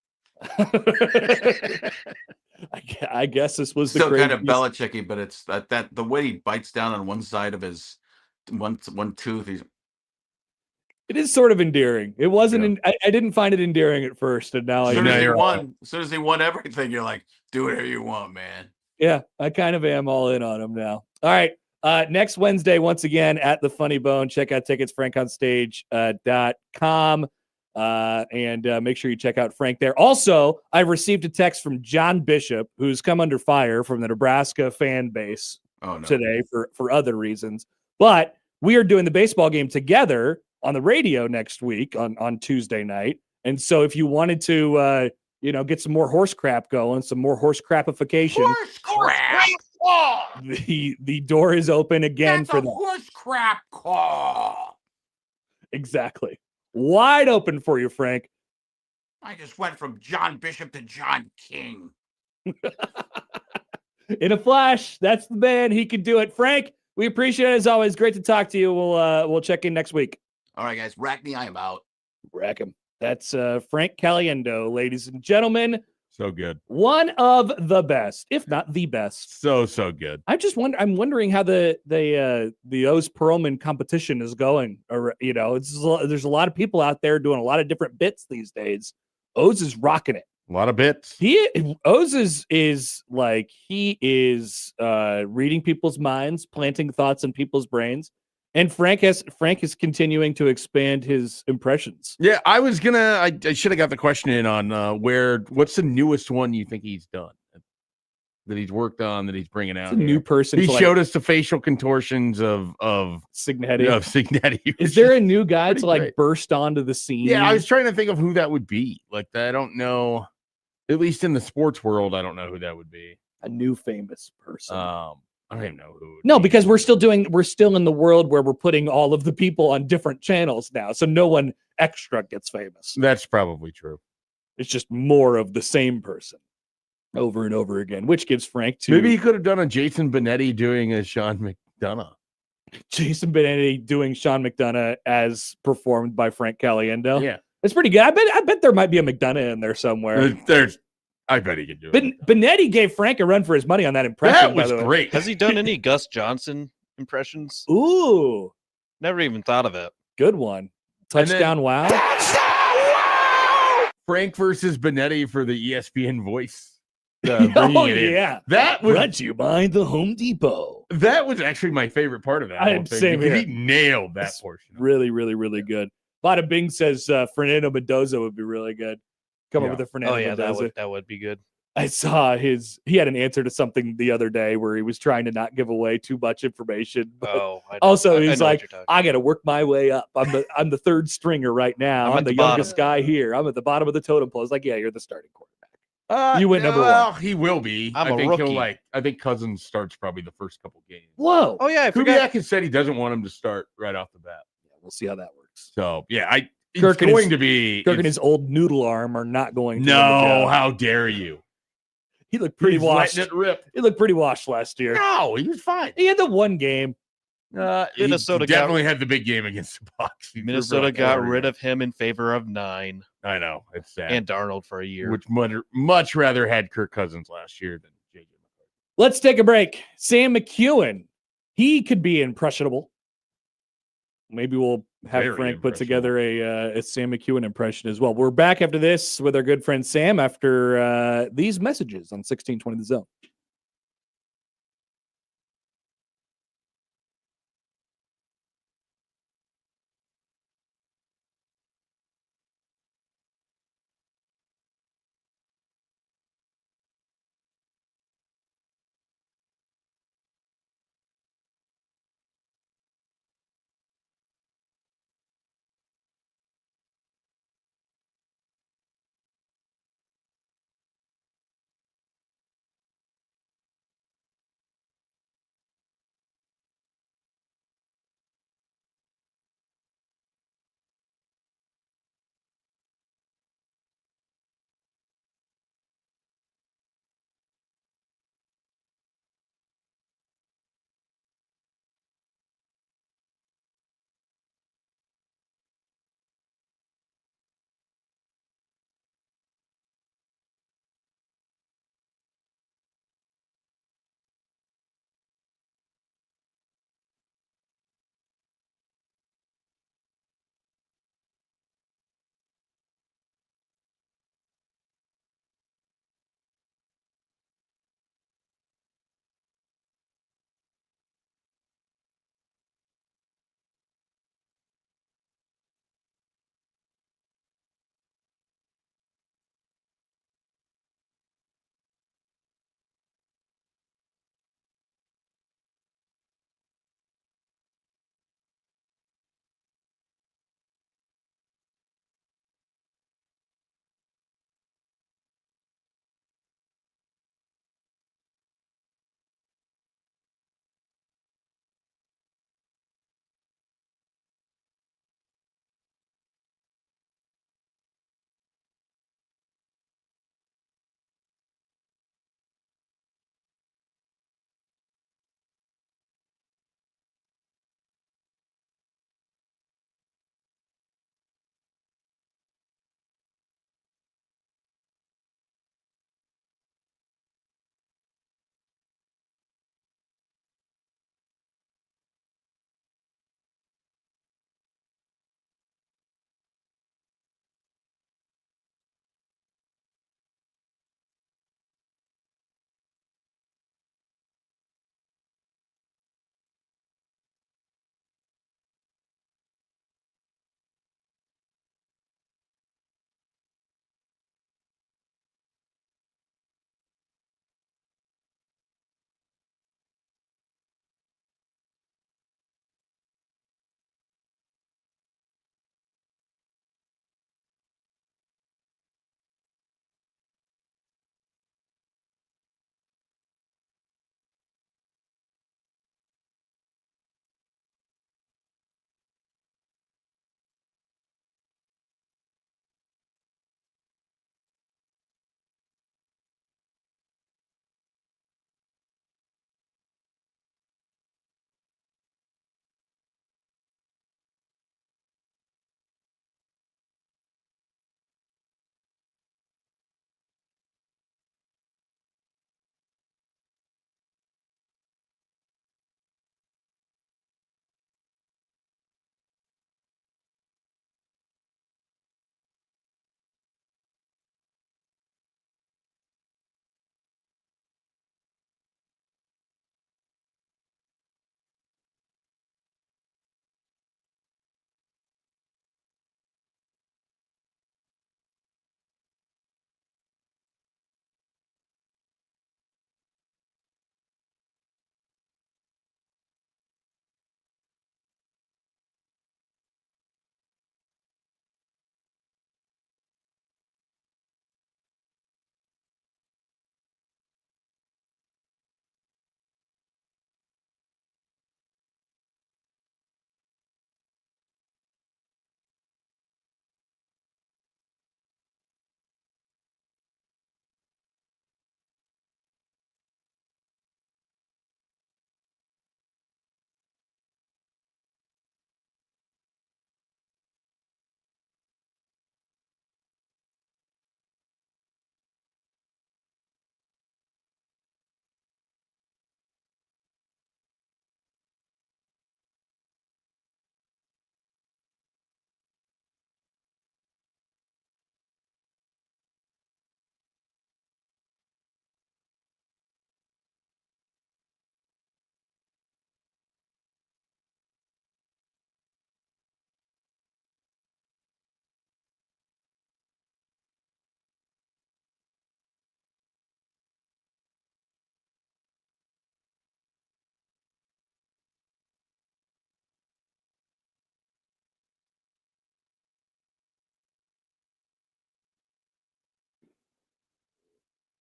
I guess this was still kind of Belichicky, but it's that the way he bites down on one side of his one tooth. It is sort of endearing. It wasn't. Yeah. I didn't find it endearing at first, and now as soon as he won everything, you're like, do whatever you want, man. Yeah, I kind of am all in on him now. All right, next Wednesday, once again at the Funny Bone. Check out tickets, frankonstage.com, and make sure you check out Frank there. Also, I've received a text from John Bishop, who's come under fire from the Nebraska fan base today for other reasons. But we are doing the baseball game together on the radio next week on Tuesday night. And so if you wanted to, get some more horse crap going, some more horse crapification. Horse crap! The door is open again for the horse crap call. Exactly. Wide open for you, Frank. I just went from John Bishop to John King. In a flash. That's the man. He can do it. Frank, we appreciate it as always. Great to talk to you. We'll check in next week. All right, guys. Rack me. I am out. Rack him. That's Frank Caliendo, ladies and gentlemen. So good. One of the best, if not the best. So good. I'm wondering how the Oz Perlman competition is going. Or there's a lot of people out there doing a lot of different bits these days. Oz is rocking it. A lot of bits. Oz is reading people's minds, planting thoughts in people's brains. And Frank is continuing to expand his impressions. Yeah, I should have got the question in on what's the newest one you think he's done that he's worked on that he's bringing out? It's a new person. He showed us the facial contortions of Signetti. Of Signetti. Is there a new guy to burst onto the scene? Yeah, I was trying to think of who that would be. I don't know. At least in the sports world, I don't know who that would be. A new famous person. I don't even know who. No, because we're still in the world where we're putting all of the people on different channels now. So no one extra gets famous. That's probably true. It's just more of the same person over and over again, which gives Frank Maybe he could have done a Jason Benetti doing a Sean McDonough. Jason Benetti doing Sean McDonough as performed by Frank Caliendo. Yeah. It's pretty good. I bet there might be a McDonough in there somewhere. I bet he could do it. Benetti gave Frank a run for his money on that impression. That was great. Has he done any Gus Johnson impressions? Ooh. Never even thought of it. Good one. Touchdown, wow. Frank versus Benetti for the ESPN voice. Oh, yeah. That was brought to you by the Home Depot. That was actually my favorite part of that whole thing. Same here. He nailed that portion. Really, really, really good. Bada Bing says Fernando Mendoza would be really good. Come up with a Fernando Mendoza. That would be good. I saw he had an answer to something the other day where he was trying to not give away too much information. He's like, I got to work my way up. I'm the third stringer right now. I'm the youngest guy here. I'm at the bottom of the totem pole. It's like, yeah, you're the starting quarterback. You went number one. He will be. I think rookie. I think Cousins starts probably the first couple games. Whoa. Oh yeah, Kubiak has said he doesn't want him to start right off the bat. Yeah, we'll see how that works. So yeah, Kirk and his old noodle arm are not going to. No, how dare you? He looked pretty washed. Letting it rip. He looked pretty washed last year. No, he was fine. He had the one game. Minnesota definitely had the big game against the Bucs. Minnesota got rid of him in favor of 9. I know. It's sad. And Darnold for a year. Which much rather had Kirk Cousins last year than JJ. Let's take a break. Sam McEwen He could be impressionable. Maybe we'll have Very Frank put impressionable. together a Sam McEwen impression as well. We're back after this with our good friend Sam after these messages on 1620 The Zone.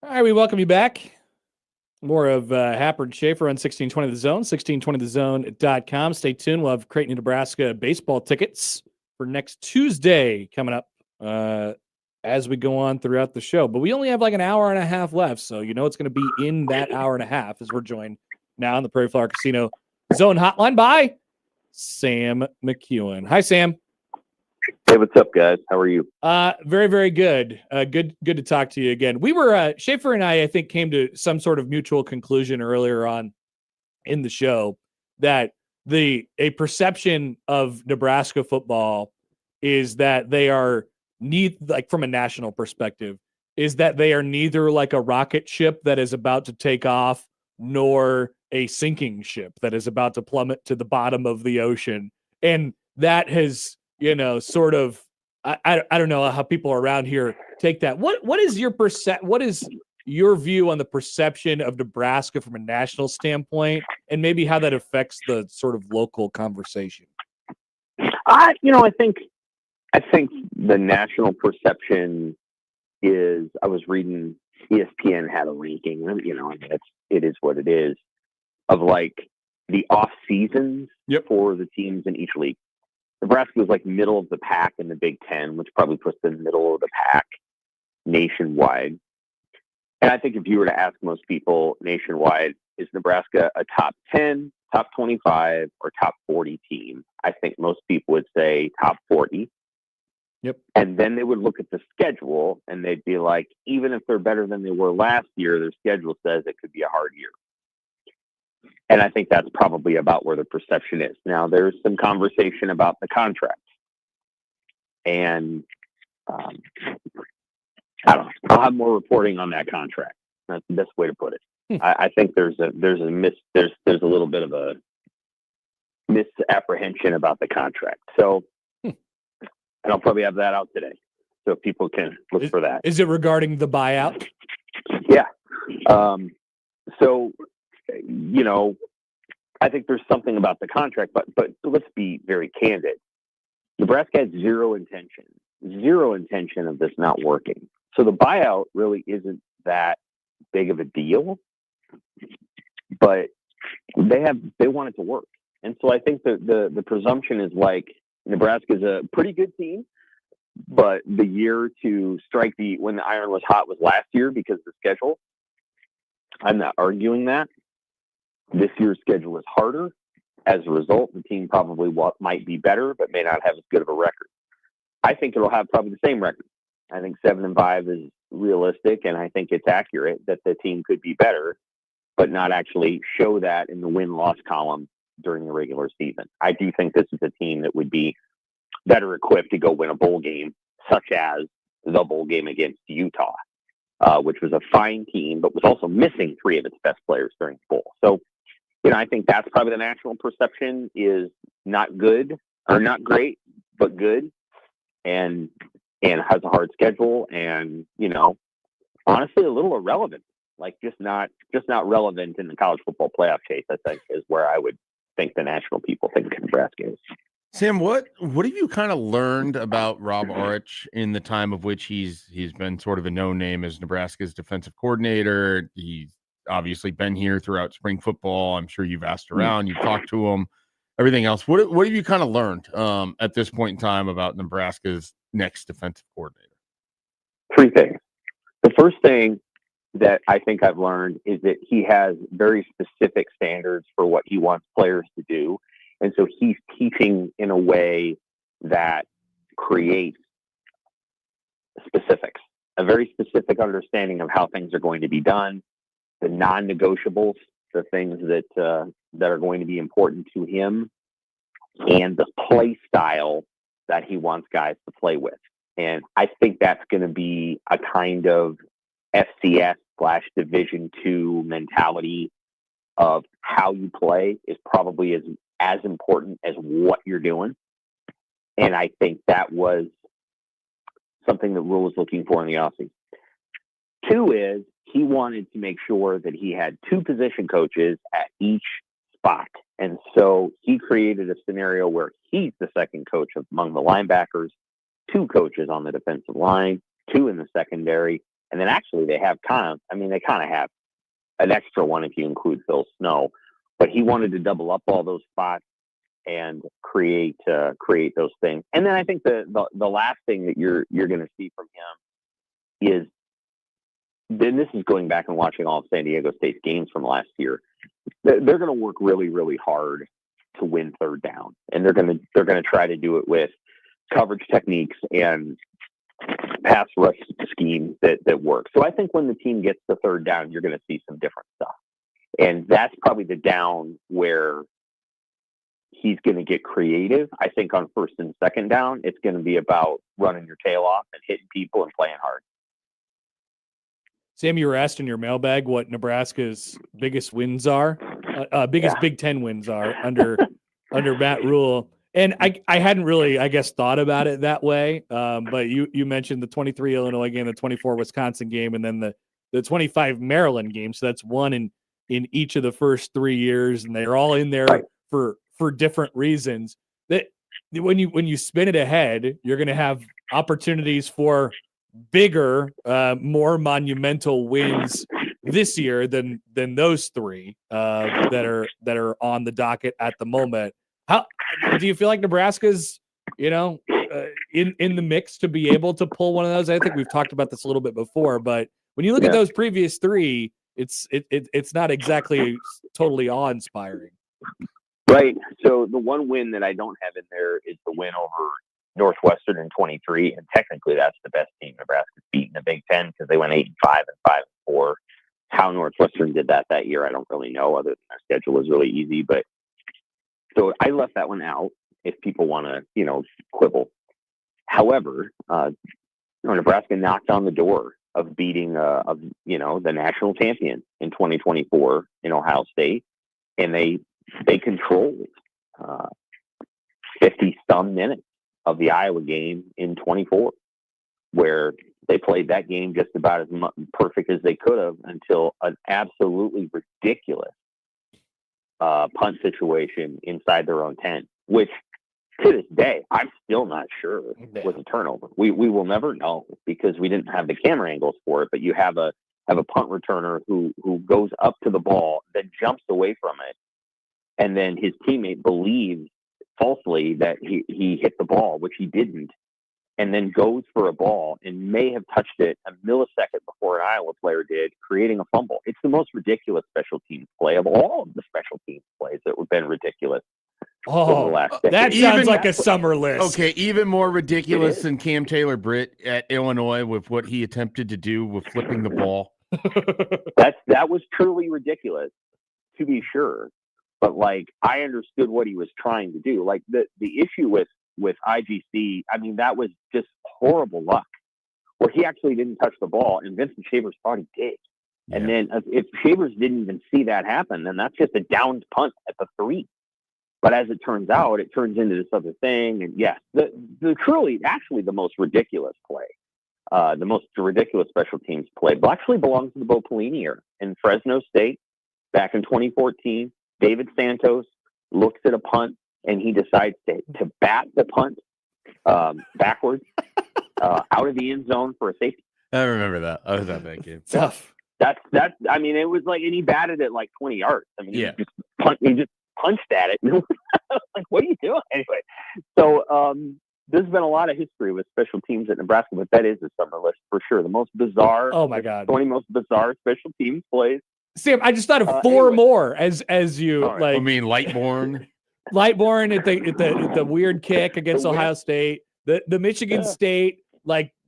All right, we welcome you back. More of Happer and Schaefer on 1620 The Zone, 1620thezone.com. Stay tuned. We'll have Creighton, Nebraska baseball tickets for next Tuesday coming up as we go on throughout the show. But we only have like an hour and a half left, so you know it's going to be in that hour and a half as we're joined now on the Prairie Flower Casino Zone Hotline by Sam McEwen. Hi, Sam. Hey, what's up, guys? How are you? Very, very good. Good to talk to you again. We were Schaefer and I think, came to some sort of mutual conclusion earlier on in the show that a perception of Nebraska football is that they are like from a national perspective, is that they are neither like a rocket ship that is about to take off nor a sinking ship that is about to plummet to the bottom of the ocean. And that has, sort of, I don't know how people around here take that. What is your what is your view on the perception of Nebraska from a national standpoint, and maybe how that affects the sort of local conversation? I think the national perception is, I was reading ESPN had a ranking, it is what it is, of like the off seasons for the teams in each league. Nebraska was like middle of the pack in the Big Ten, which probably puts them middle of the pack nationwide. And I think if you were to ask most people nationwide, is Nebraska a top 10, top 25, or top 40 team? I think most people would say top 40. Yep. And then they would look at the schedule and they'd be like, even if they're better than they were last year, their schedule says it could be a hard year. And I think that's probably about where the perception is. Now, there's some conversation about the contract. And I don't know. I'll have more reporting on that contract. That's the best way to put it. I think there's a little bit of a misapprehension about the contract. So, and I'll probably have that out today, so people can look for that. Is it regarding the buyout? Yeah. So, I think there's something about the contract, but let's be very candid. Nebraska has zero intention of this not working. So the buyout really isn't that big of a deal, but they want it to work. And so I think the presumption is like Nebraska is a pretty good team, but the year to strike when the iron was hot was last year because of the schedule. I'm not arguing that. This year's schedule is harder. As a result, the team probably might be better, but may not have as good of a record. I think it'll have probably the same record. I think 7-5 is realistic, and I think it's accurate that the team could be better, but not actually show that in the win-loss column during the regular season. I do think this is a team that would be better equipped to go win a bowl game, such as the bowl game against Utah, which was a fine team, but was also missing 3 of its best players during the bowl. So, I think that's probably the national perception is not good or not great, but good, and has a hard schedule, and honestly a little irrelevant, like just not relevant in the college football playoff chase. I think is where I would think the national people think Nebraska is. Sam, what have you kind of learned about Rob Orich in the time of which he's been sort of a known name as Nebraska's defensive coordinator? He's obviously been here throughout spring football. I'm sure you've asked around, you've talked to him, everything else. What have you kind of learned at this point in time about Nebraska's next defensive coordinator? 3 things. The first thing that I think I've learned is that he has very specific standards for what he wants players to do. And so he's teaching in a way that creates specifics, a very specific understanding of how things are going to be done, the non-negotiables, the things that are going to be important to him, and the play style that he wants guys to play with. And I think that's going to be a kind of FCS/Division II mentality of how you play is probably as important as what you're doing. And I think that was something that Rule was looking for in the offseason. 2 is he wanted to make sure that he had 2 position coaches at each spot. And so he created a scenario where he's the second coach among the linebackers, 2 coaches on the defensive line, 2 in the secondary, And then actually they kind of have an extra one if you include Phil Snow, but he wanted to double up all those spots and create those things. And then I think the last thing that you're going to see from him is, then this is going back and watching all of San Diego State's games from last year. They're going to work really, really hard to win third down, and they're going to try to do it with coverage techniques and pass rush scheme that work. So I think when the team gets to third down, you're going to see some different stuff, and that's probably the down where he's going to get creative. I think on first and second down, it's going to be about running your tail off and hitting people and playing hard. Sam, you were asked in your mailbag what Nebraska's biggest wins are, biggest Big Ten wins are under Matt Rule. And I hadn't really, I guess, thought about it that way. But you mentioned the 23 Illinois game, the 24 Wisconsin game, and then the 25 Maryland game. So that's one in each of the first 3 years, and they're all in there for different reasons. That when you spin it ahead, you're going to have opportunities for bigger, more monumental wins this year than those three that are on the docket at the moment. How do you feel like Nebraska's, in the mix to be able to pull one of those? I think we've talked about this a little bit before, but when you look at those previous three, it's not exactly totally awe-inspiring. Right. So the one win that I don't have in there is the win over Northwestern in 23, and technically that's the best team Nebraska's beat in the Big Ten because they went 8-5 and 5-4. How Northwestern did that year, I don't really know, other than their schedule was really easy. But so I left that one out if people want to, quibble. However, Nebraska knocked on the door of beating the national champion in 2024 in Ohio State, and they controlled 50-some minutes of the Iowa game in 24, where they played that game just about as perfect as they could have until an absolutely ridiculous punt situation inside their own 10, which to this day, I'm still not sure was a turnover. We will never know because we didn't have the camera angles for it, but you have a punt returner who goes up to the ball, then jumps away from it, and then his teammate believes falsely that he hit the ball, which he didn't, and then goes for a ball and may have touched it a millisecond before an Iowa player did, creating a fumble. It's the most ridiculous special teams play of all of the special teams plays that have been ridiculous over the last decade. That sounds like a summer list. Okay, even more ridiculous than Cam Taylor-Britt at Illinois with what he attempted to do with flipping the ball. That was truly ridiculous, to be sure. But I understood what he was trying to do. The issue with IGC, I mean, that was just horrible luck, where he actually didn't touch the ball, and Vincent Shavers thought he did. Yeah. And then if Shavers didn't even see that happen, then that's just a downed punt at the 3. But as it turns out, it turns into this other thing. And yes, the truly, actually, the most ridiculous play, the most ridiculous special teams play, actually belongs to the Bo Pelini era in Fresno State back in 2014. David Santos looks at a punt and he decides to bat the punt backwards out of the end zone for a safety. I remember that. I was at that game. Tough. That's. I mean, it was and he batted it 20 yards. I mean, he just punched at it. What are you doing anyway? So there's been a lot of history with special teams at Nebraska, but that is a summer list for sure. The most bizarre. Oh my God. 20 most bizarre special teams plays. Sam, I just thought of four more as you right. I mean, Lightborn at the weird kick against Ohio State, the Michigan State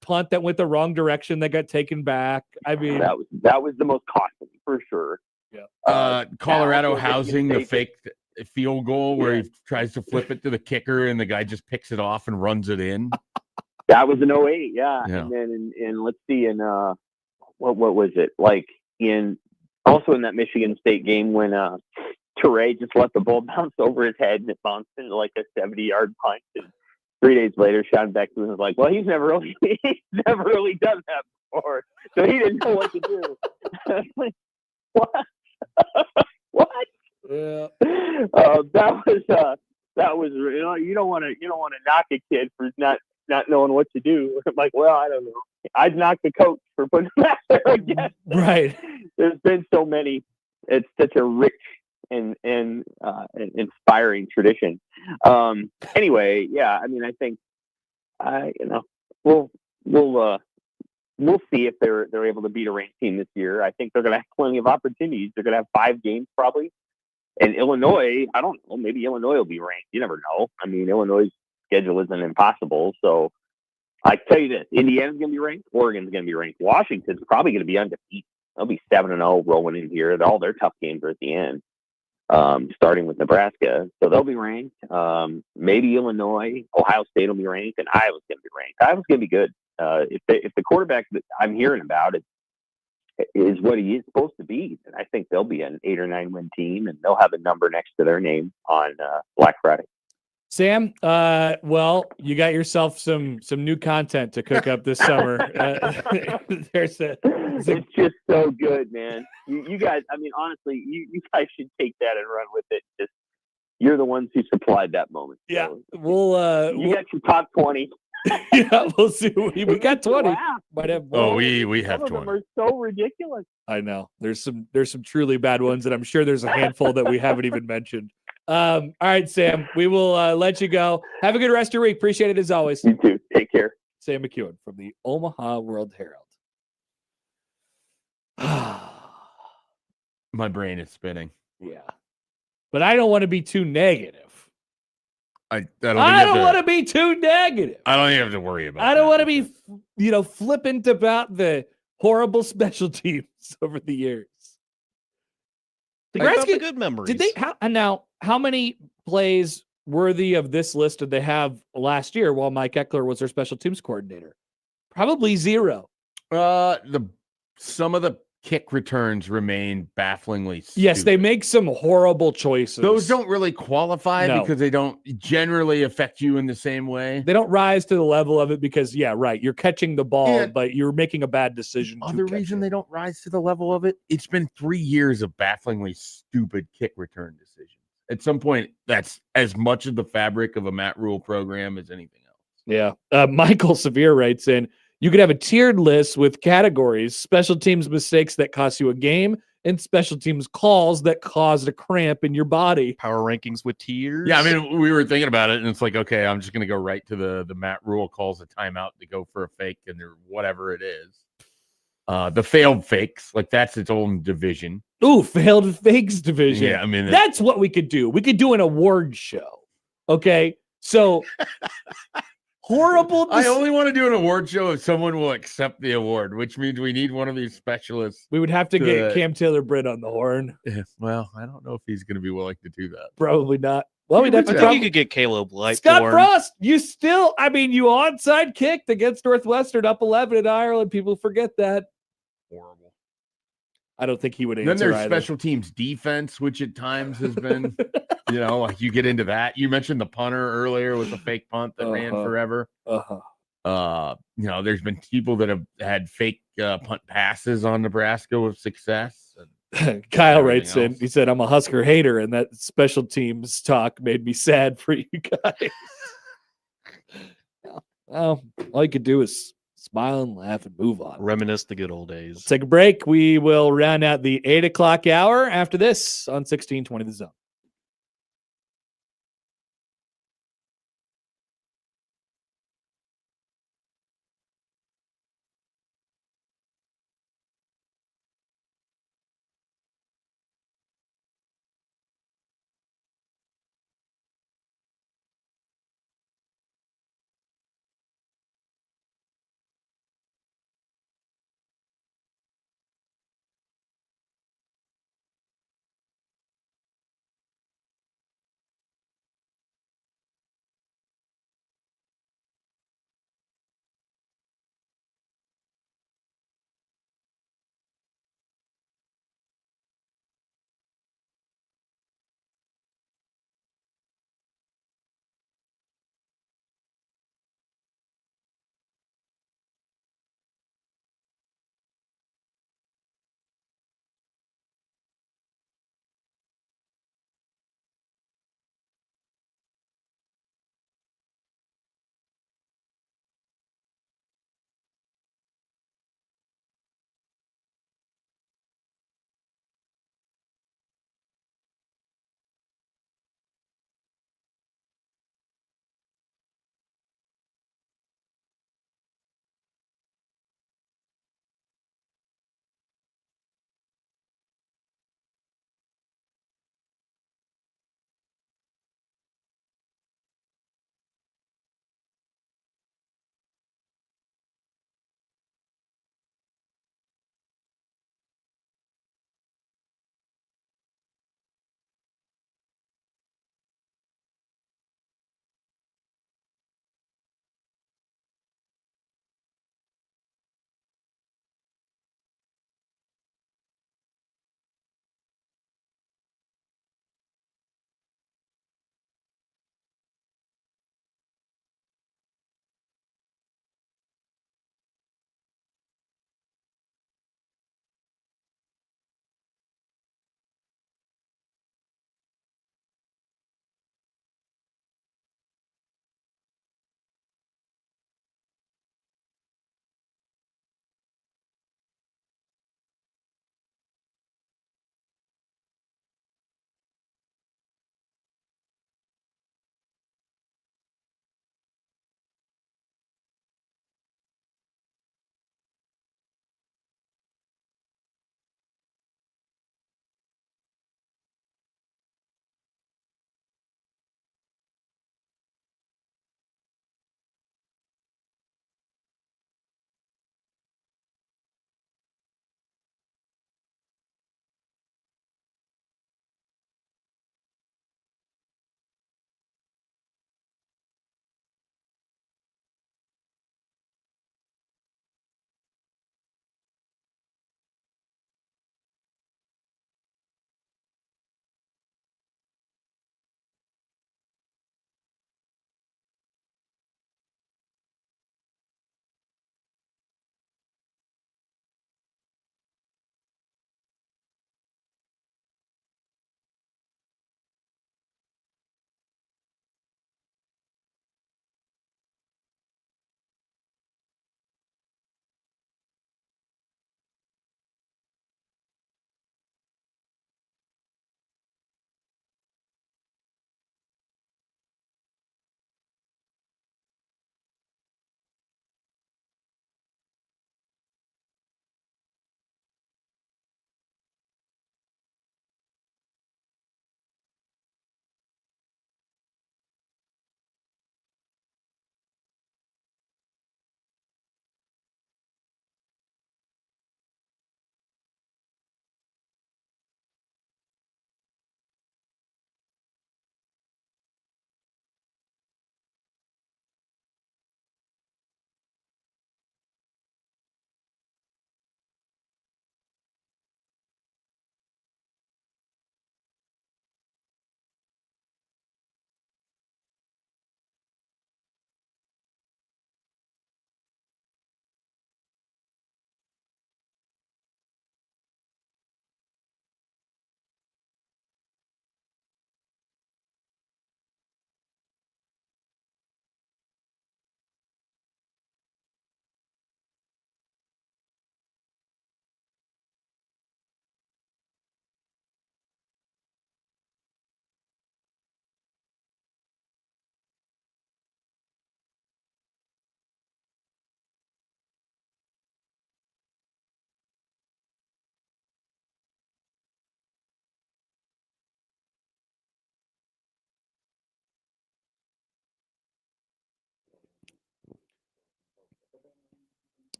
punt that went the wrong direction that got taken back. I mean, that was the most costly for sure. Yeah. Colorado housing the fake field goal where he tries to flip it to the kicker and the guy just picks it off and runs it in. That was an 08, yeah. And then in let's see, in what was it also in that Michigan State game when Toure just let the ball bounce over his head and it bounced into a 70-yard punt. And 3 days later, Sean Beckman was like, "Well, he's never really done that before, so he didn't know what to do." What? What? Yeah. That was you don't want to knock a kid for not knowing what to do. I'm like, well, I don't know. I'd knock the coach for putting them out there again. Right. There's been so many. It's such a rich and inspiring tradition. Anyway, yeah, I mean, I think we'll see if they're able to beat a ranked team this year. I think they're going to have plenty of opportunities. They're going to have 5 games probably. And Illinois, I don't know, maybe Illinois will be ranked. You never know. I mean, Illinois' schedule isn't impossible. So I tell you this, Indiana's going to be ranked. Oregon's going to be ranked. Washington's probably going to be undefeated. They'll be 7-0 rolling in here. All their tough games are at the end, starting with Nebraska. So they'll be ranked. Maybe Illinois, Ohio State will be ranked, and Iowa's going to be ranked. Iowa's going to be good. If the quarterback that I'm hearing about is what he is supposed to be, then I think they'll be an 8 or 9 win team, and they'll have a number next to their name on Black Friday. Sam, well, you got yourself some new content to cook up this summer. It's just so good, man. You guys, I mean, honestly, you guys should take that and run with it. Just you're the ones who supplied that moment. Yeah, so, you got your top 20. Yeah, we'll see. We got 20. Might have. We have 20. Some of them are so ridiculous. I know. There's some truly bad ones, and I'm sure there's a handful that we haven't even mentioned. All right, Sam, we will let you go. Have a good rest of your week. Appreciate it as always. You too. Take care. Sam McEwen from the Omaha World Herald. My brain is spinning. Yeah, but I don't want to be too negative. I don't want to be too negative. I don't even have to worry about. I don't want to be, flippant about the horrible special teams over the years. Nebraska, good memories. Did they? How many plays worthy of this list did they have last year while Mike Eckler was their special teams coordinator? Probably 0. Some of the kick returns remain bafflingly stupid. Yes, they make some horrible choices. Those don't really qualify because they don't generally affect you in the same way. They don't rise to the level of it because, you're catching the ball, but you're making a bad decision. The reason they don't rise to the level of it, it's been 3 years of bafflingly stupid kick return decisions. At some point, that's as much of the fabric of a Matt Rule program as anything else. Yeah. Michael Severe writes in, you could have a tiered list with categories: special teams mistakes that cost you a game, and special teams calls that caused a cramp in your body. Power rankings with tiers. Yeah, I mean, we were thinking about it, and it's like, okay, I'm just going to go right to the Matt Rule calls a timeout to go for a fake and whatever it is. The failed fakes, like that's its own division. Ooh, failed fakes division. Yeah, I mean, that's what we could do. We could do an award show. Okay, so. Horrible. I only want to do an award show if someone will accept the award, which means we need one of these specialists. We would have to get Cam Taylor-Britt on the horn. Well, I don't know if he's going to be willing to do that. Probably not. Well, I think you could get Caleb Light. Scott Frost, you onside kicked against Northwestern up 11 in Ireland. People forget that. Horrible. I don't think he would answer. Then there's either. Special teams defense, which at times has been, like you get into that. You mentioned the punter earlier with the fake punt that ran forever. There's been people that have had fake punt passes on Nebraska with success. Kyle writes in, he said, I'm a Husker hater, and that special teams talk made me sad for you guys. Well, all you could do is smile and laugh and move on. Reminisce the good old days. Let's take a break. We will round out the 8 o'clock hour after this on 1620 The Zone.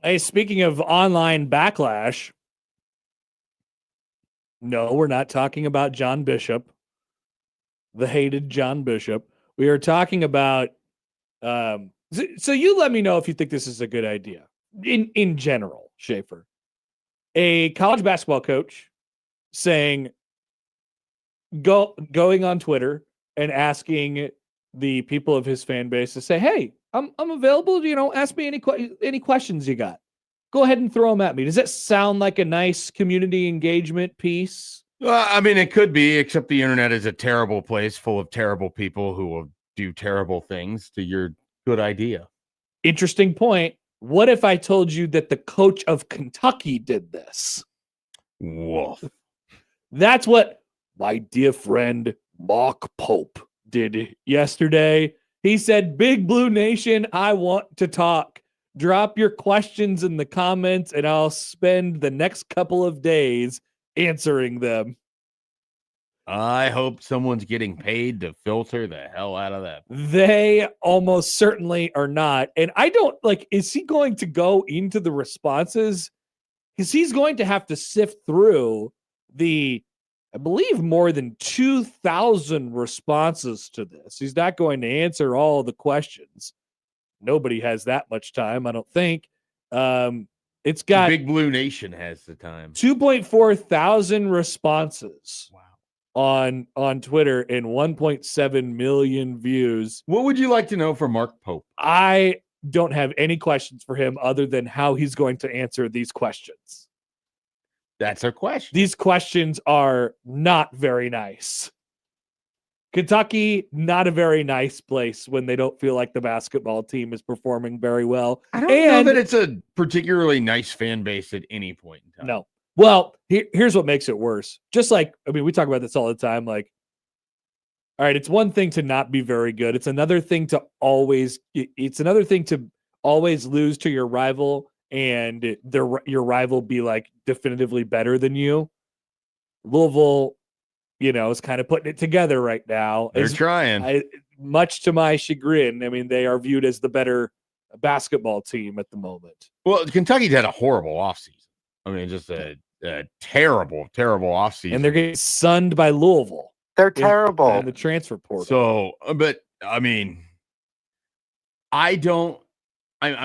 Hey, speaking of online backlash, no, we're not talking about John Bishop, the hated John Bishop. We are talking about. So you let me know if you think this is a good idea in general, Schaefer. A college basketball coach saying, going on Twitter and asking the people of his fan base to say, "Hey, I'm available. Ask me any questions you got. Go ahead and throw them at me." Does that sound like a nice community engagement piece? Well, I mean, it could be, except the internet is a terrible place full of terrible people who will do terrible things to your good idea. Interesting point. What if I told you that the coach of Kentucky did this? Woof. That's what my dear friend Mark Pope did yesterday. He said, "Big Blue Nation, I want to talk. Drop your questions in the comments and I'll spend the next couple of days answering them." I hope someone's getting paid to filter the hell out of that. They almost certainly are not. And I don't is he going to go into the responses? Because he's going to have to sift through I believe, more than 2,000 responses to this. He's not going to answer all the questions. Nobody has that much time, I don't think. It's got Big Blue Nation has the time. 2.4 thousand responses. Wow. On Twitter and 1.7 million views. What would you like to know from Mark Pope? I don't have any questions for him other than how he's going to answer these questions. That's a question. These questions are not very nice. Kentucky, not a very nice place when they don't feel like the basketball team is performing very well. I don't know that it's a particularly nice fan base at any point in time. No. Well, here's what makes it worse. Just like, we talk about this all the time. All right, it's one thing to not be very good. It's another thing to always lose to your rival and your rival be definitively better than you. Louisville, is kind of putting it together right now. They're trying. Much to my chagrin. They are viewed as the better basketball team at the moment. Well, Kentucky's had a horrible offseason. Just a terrible, terrible offseason. And they're getting sunned by Louisville. They're terrible. In the transfer portal. So, but I'm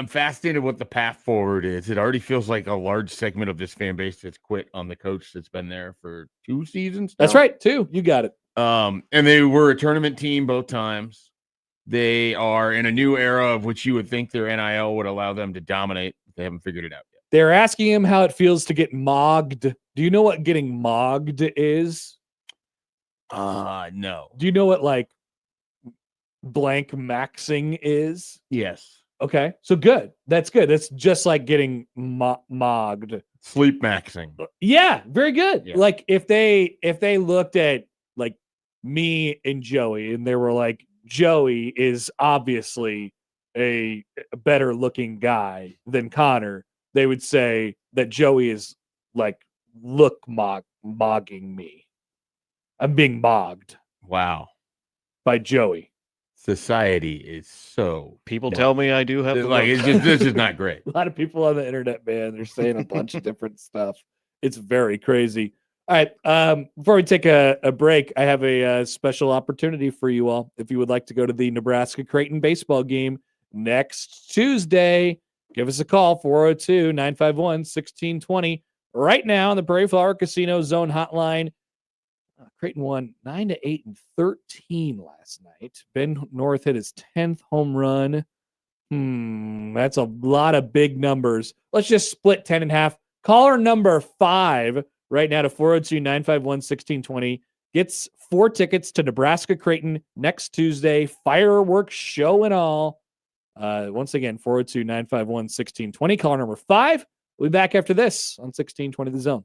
fascinated what the path forward is. It already feels like a large segment of this fan base has quit on the coach that's been there for 2 seasons now. That's right, 2. You got it. And they were a tournament team both times. They are in a new era of which you would think their NIL would allow them to dominate. They haven't figured it out yet. They're asking him how it feels to get mogged. Do you know what getting mogged is? No. Do you know what blank maxing is? Yes. Okay, so good. That's good. That's just like getting mogged. Sleep maxing. Yeah, very good. Yeah. If they looked at me and Joey and they were Joey is obviously a better looking guy than Connor, they would say that Joey is mogging me. I'm being mogged. Wow. By Joey. Society is so. People tell me I do have this is not great. A lot of people on the internet, man, they're saying a bunch of different stuff. It's very crazy. All right. Before we take a break, I have a special opportunity for you all. If you would like to go to the Nebraska Creighton baseball game next Tuesday, give us a call, 402-951-1620. Right now on the Prairie Flower Casino Zone Hotline, Creighton won 9-8 and 13 last night. Ben North hit his 10th home run. That's a lot of big numbers. Let's just split 10 and a half. Caller number 5 right now to 402-951-1620 gets 4 tickets to Nebraska Creighton next Tuesday. Fireworks show and all. Once again, 402-951-1620. Caller number 5. We'll be back after this on 1620 The Zone.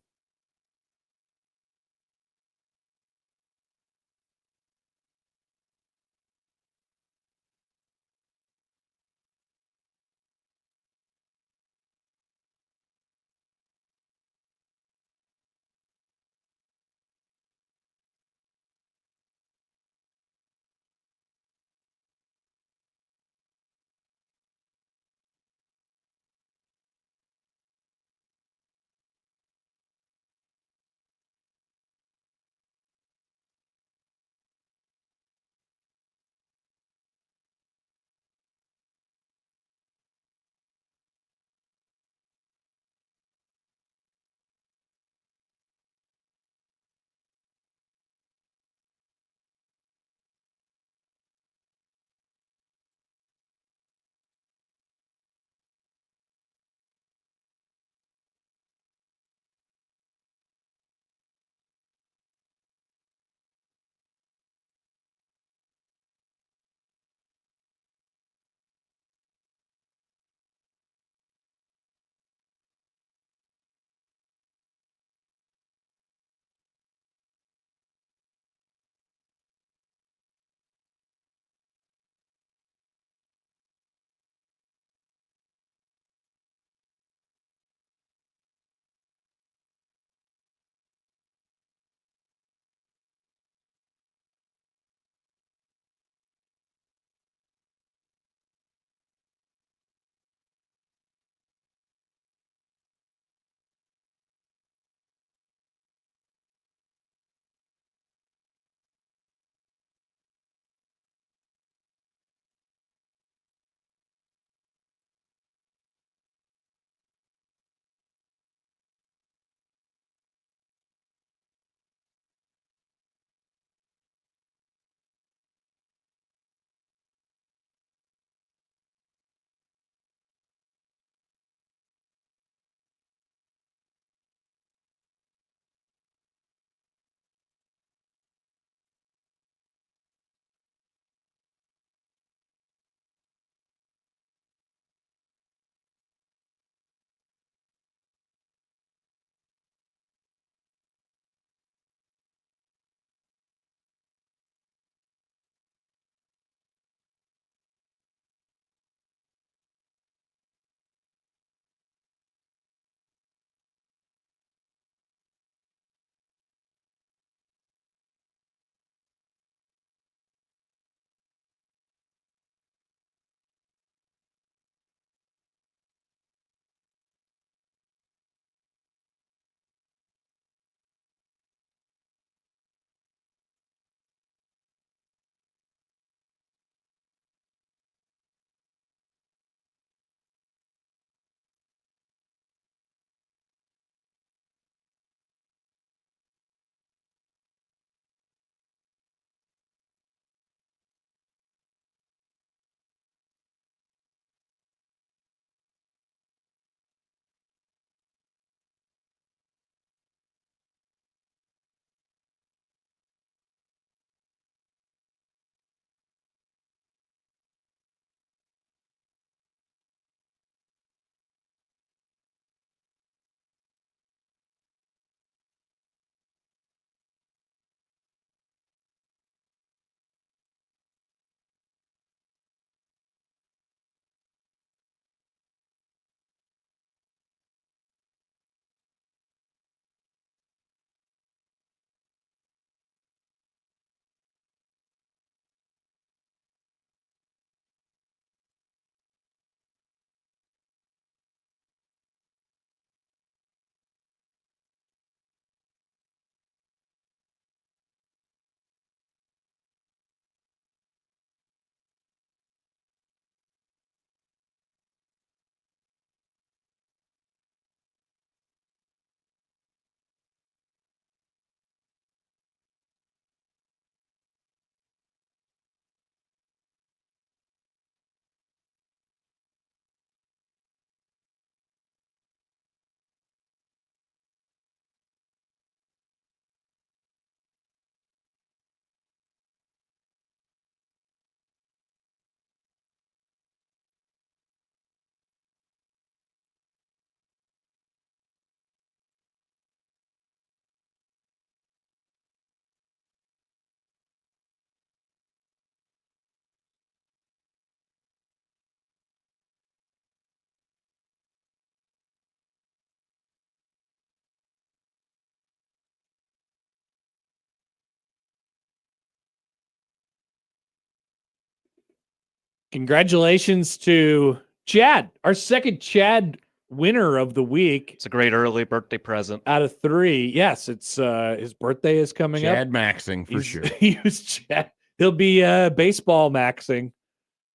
Congratulations to Chad, our second Chad winner of the week. It's a great early birthday present. Out of 3. Yes, it's his birthday is coming up. Chad maxing for sure. Chad. He'll be baseball maxing,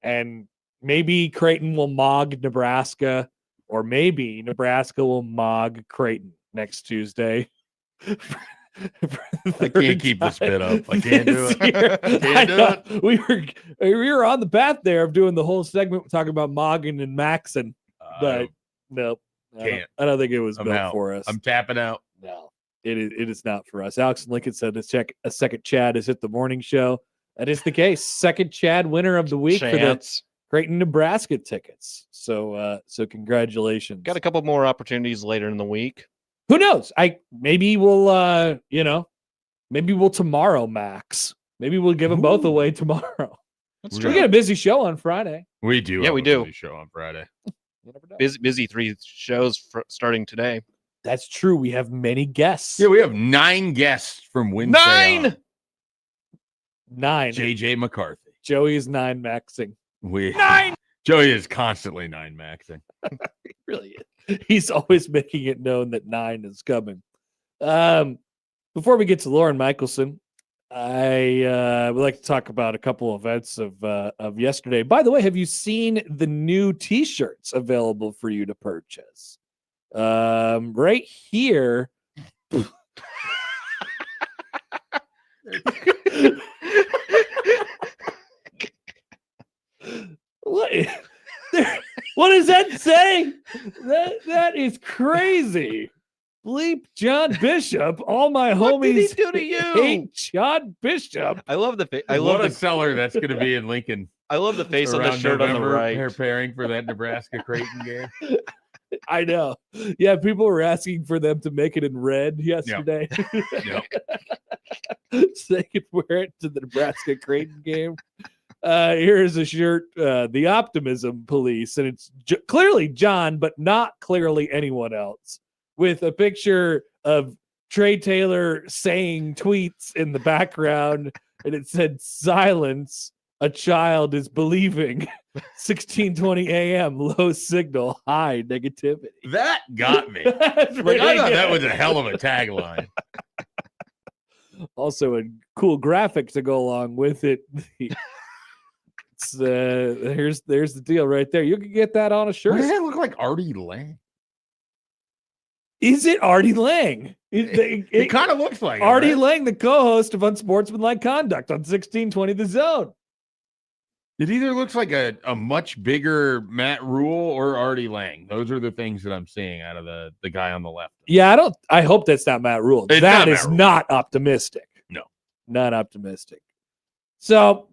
and maybe Creighton will mog Nebraska, or maybe Nebraska will mog Creighton next Tuesday. I can't keep this bit up. I can't do it. Can't do it. We were on the path there of doing the whole segment talking about mogging and maxing, but no, can't. I don't think it was I'm built out. for us. I'm tapping out. No, it is not for us. Alex and Lincoln said to check a second Chad is at the morning show. That is the case. Second Chad winner of the week for the Creighton, Nebraska tickets. So congratulations. Got a couple more opportunities later in the week. Who knows? Maybe we'll maybe we'll tomorrow max. Maybe we'll give them both away tomorrow. That's We true. get a busy show on Friday. We do. Yeah, have we a do. busy show on Friday. Busy 3 shows starting today. That's true. We have many guests. Yeah, we have 9 guests from Wednesday. 9. on. 9. JJ McCarthy. Joey is 9 maxing. 9. Joey is constantly 9 maxing. He really is. He's always making it known that 9 is coming. Before we get to Lauren Michelson, I would like to talk about a couple events of yesterday. By the way, have you seen the new T-shirts available for you to purchase? Right here. What does that say? That is crazy. Bleep John Bishop. All my What did he homies do to you? hate John Bishop. I love the I love a seller that's going to be in Lincoln. I love the face on the around shirt on the November, right. preparing for that Nebraska Creighton game. I know. Yeah, people were asking for them to make it in red yesterday. Yep. So they could wear it to the Nebraska Creighton game. Here is a shirt, the Optimism Police, and it's clearly John, but not clearly anyone else, with a picture of Trey Taylor saying tweets in the background, and it said, "Silence, a child is believing." 16:20 a.m. low signal, high negativity. That got me. That's Like, I really thought that good. was a hell of a tagline. Also a cool graphic to go along with it. It's there's the deal right there. You can get that on a Does shirt. that look like Artie Lang? Is it Artie Lang? It kind of looks like Artie it, right? Lang, the co-host of Unsportsmanlike Conduct on 1620 The Zone. It either looks like a much bigger Matt Rule or Artie Lang. Those are the things that I'm seeing out of the guy on the left. Yeah, I hope that's not Matt Rule. It's That not is Matt Rule. not optimistic. No. Not optimistic. So,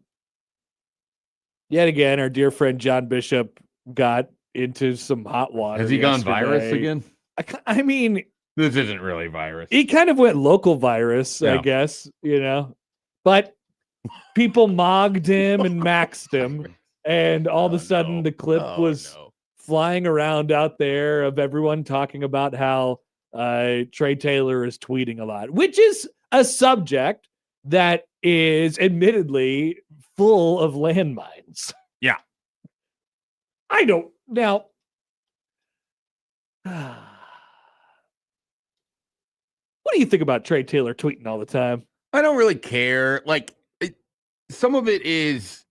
yet again, our dear friend John Bishop got into some hot water. Has he gone yesterday. virus again? I mean, This isn't really virus. he kind of went local virus, I Yeah. guess, but people mogged him and maxed him. And all of a sudden the clip was flying around out there of everyone talking about how Trey Taylor is tweeting a lot, which is a subject that is admittedly full of landmines. Yeah. I don't now. What do you think about Trey Taylor tweeting all the time? I don't really care. Like, some of it is,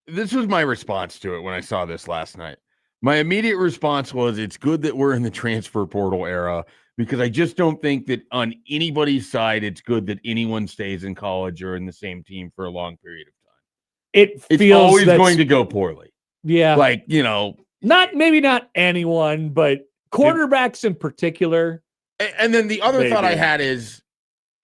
this was my response to it when I saw this last night. My immediate response was, it's good that we're in the transfer portal era, because I just don't think that on anybody's side, it's good that anyone stays in college or in the same team for a long period of time. It's It's always going to go poorly. Yeah. Like, maybe not anyone, but quarterbacks in particular. And then the other thought I Maybe. had is,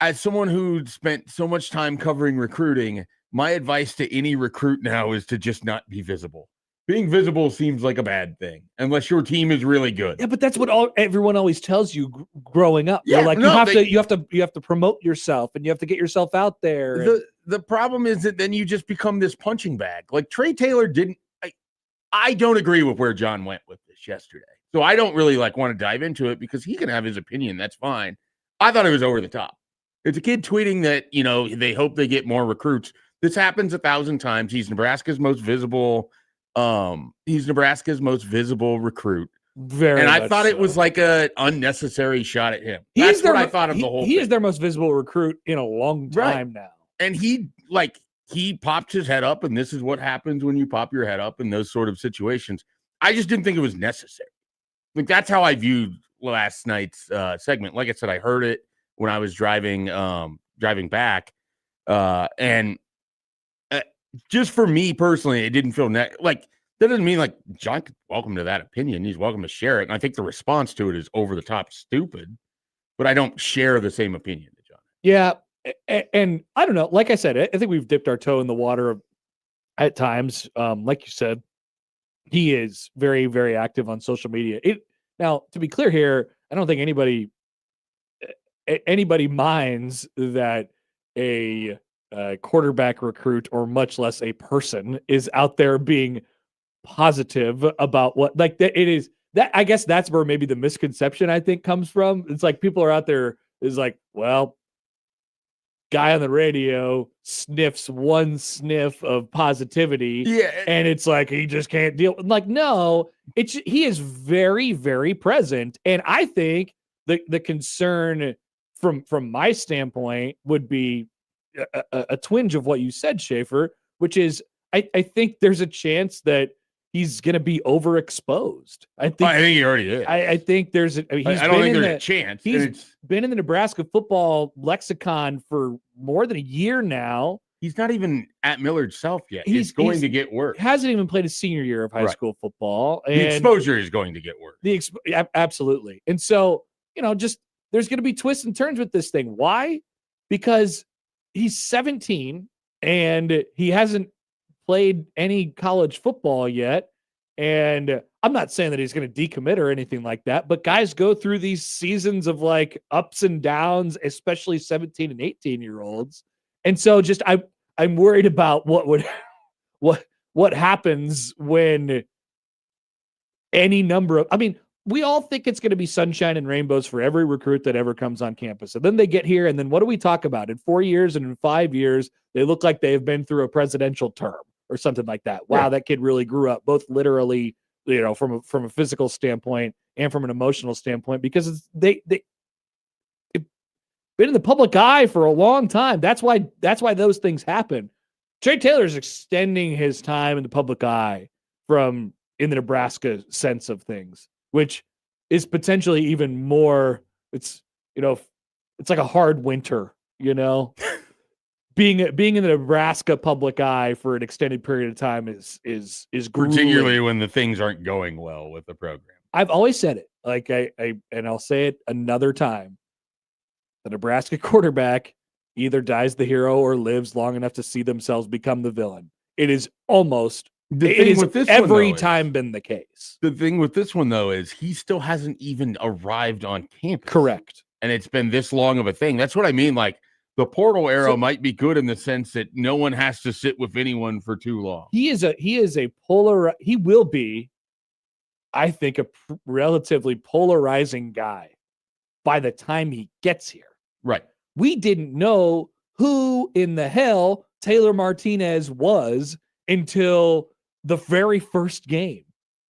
as someone who spent so much time covering recruiting, my advice to any recruit now is to just not be visible. Being visible seems like a bad thing, unless your team is really good. Yeah, but that's what everyone always tells you growing up. Yeah, They're like, no, you have to promote yourself and you have to get yourself out there. and- The problem is that then you just become this punching bag. Like Trey Taylor didn't. I don't agree with where John went with this yesterday, so I don't really want to dive into it because he can have his opinion. That's fine. I thought it was over the top. It's a kid tweeting that they hope they get more recruits. This happens 1,000 times. He's Nebraska's most visible. He's Nebraska's most visible recruit. And I thought it was like a unnecessary shot at him. That's what I thought of the whole thing. He is their most visible recruit in a long time now. And he popped his head up, and this is what happens when you pop your head up in those sort of situations. I just didn't think it was necessary. Like, that's how I viewed last night's segment. Like I said, I heard it when I was driving back. And just for me personally, it didn't feel like that doesn't mean like John could welcome to that opinion. He's welcome to share it. And I think the response to it is over the top stupid, but I don't share the same opinion that John. Yeah. And I don't know. Like I said, I think we've dipped our toe in the water at times. Like you said, he is very, very active on social media. Now, to be clear here, I don't think anybody minds that a quarterback recruit, or much less a person, is out there being positive about what, like, that it is. That, I guess that's where maybe the misconception, I think, comes from. It's like people are out there is like, well, guy on the radio sniffs one sniff of positivity, and it's like he just can't deal. Like, no, he is very, very present, and I think the concern from my standpoint would be a twinge of what you said, Schaefer, which is I think there's a chance that he's going to be overexposed. I think he already is. I think there's I don't think there's a chance. He's been in the Nebraska football lexicon for more than a year now. He's not even at Millard's self yet. It's going to get worse. Hasn't even played a senior year of high school football. And the exposure is going to get worse. Absolutely. And so, just there's going to be twists and turns with this thing. Why? Because he's 17 and he hasn't played any college football yet. And I'm not saying that he's going to decommit or anything like that, but guys go through these seasons of like ups and downs, especially 17 and 18-year-olds. And so just I'm worried about what happens when any number of, we all think it's going to be sunshine and rainbows for every recruit that ever comes on campus. And then they get here, and then what do we talk about? In 4 years and in 5 years, they look like they've been through a presidential term or something like that. Wow, that kid really grew up, both literally, from a physical standpoint and from an emotional standpoint, because they've been in the public eye for a long time. That's why those things happen. Trey Taylor's extending his time in the public eye from in the Nebraska sense of things, which is potentially even more. It's like a hard winter, being in the Nebraska public eye for an extended period of time is particularly grueling. when the things aren't going well with the program. I've always said it, like and I'll say it another time. The Nebraska quarterback either dies the hero or lives long enough to see themselves become the villain. It is almost every time been the case. The thing with this one, though, is he still hasn't even arrived on campus. Correct. And it's been this long of a thing. That's what I mean. Like, the portal era might be good in the sense that no one has to sit with anyone for too long. He will be, I think, a relatively polarizing guy by the time he gets here. Right. We didn't know who in the hell Taylor Martinez was until the very first game.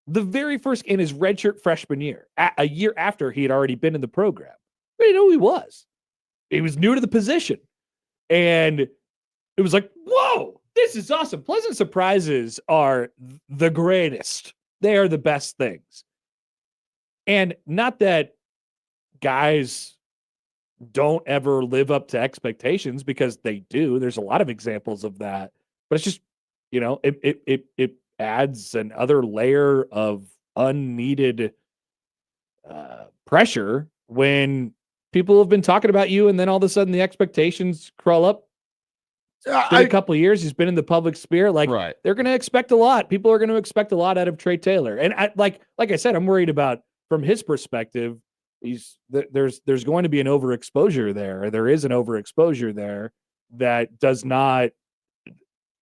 The very first in his redshirt freshman year, a year after he had already been in the program. We didn't know who he was. He was new to the position. And it was like, whoa, this is awesome. Pleasant surprises are the greatest. They are the best things. And not that guys don't ever live up to expectations, because they do. There's a lot of examples of that. But it's just, it adds another layer of unneeded pressure when people have been talking about you, and then all of a sudden the expectations crawl up. It's been a couple of years. He's been in the public sphere. They're going to expect a lot. People are going to expect a lot out of Trey Taylor. And like I said, I'm worried about, from his perspective, there's going to be an overexposure there. There is an overexposure there that does not,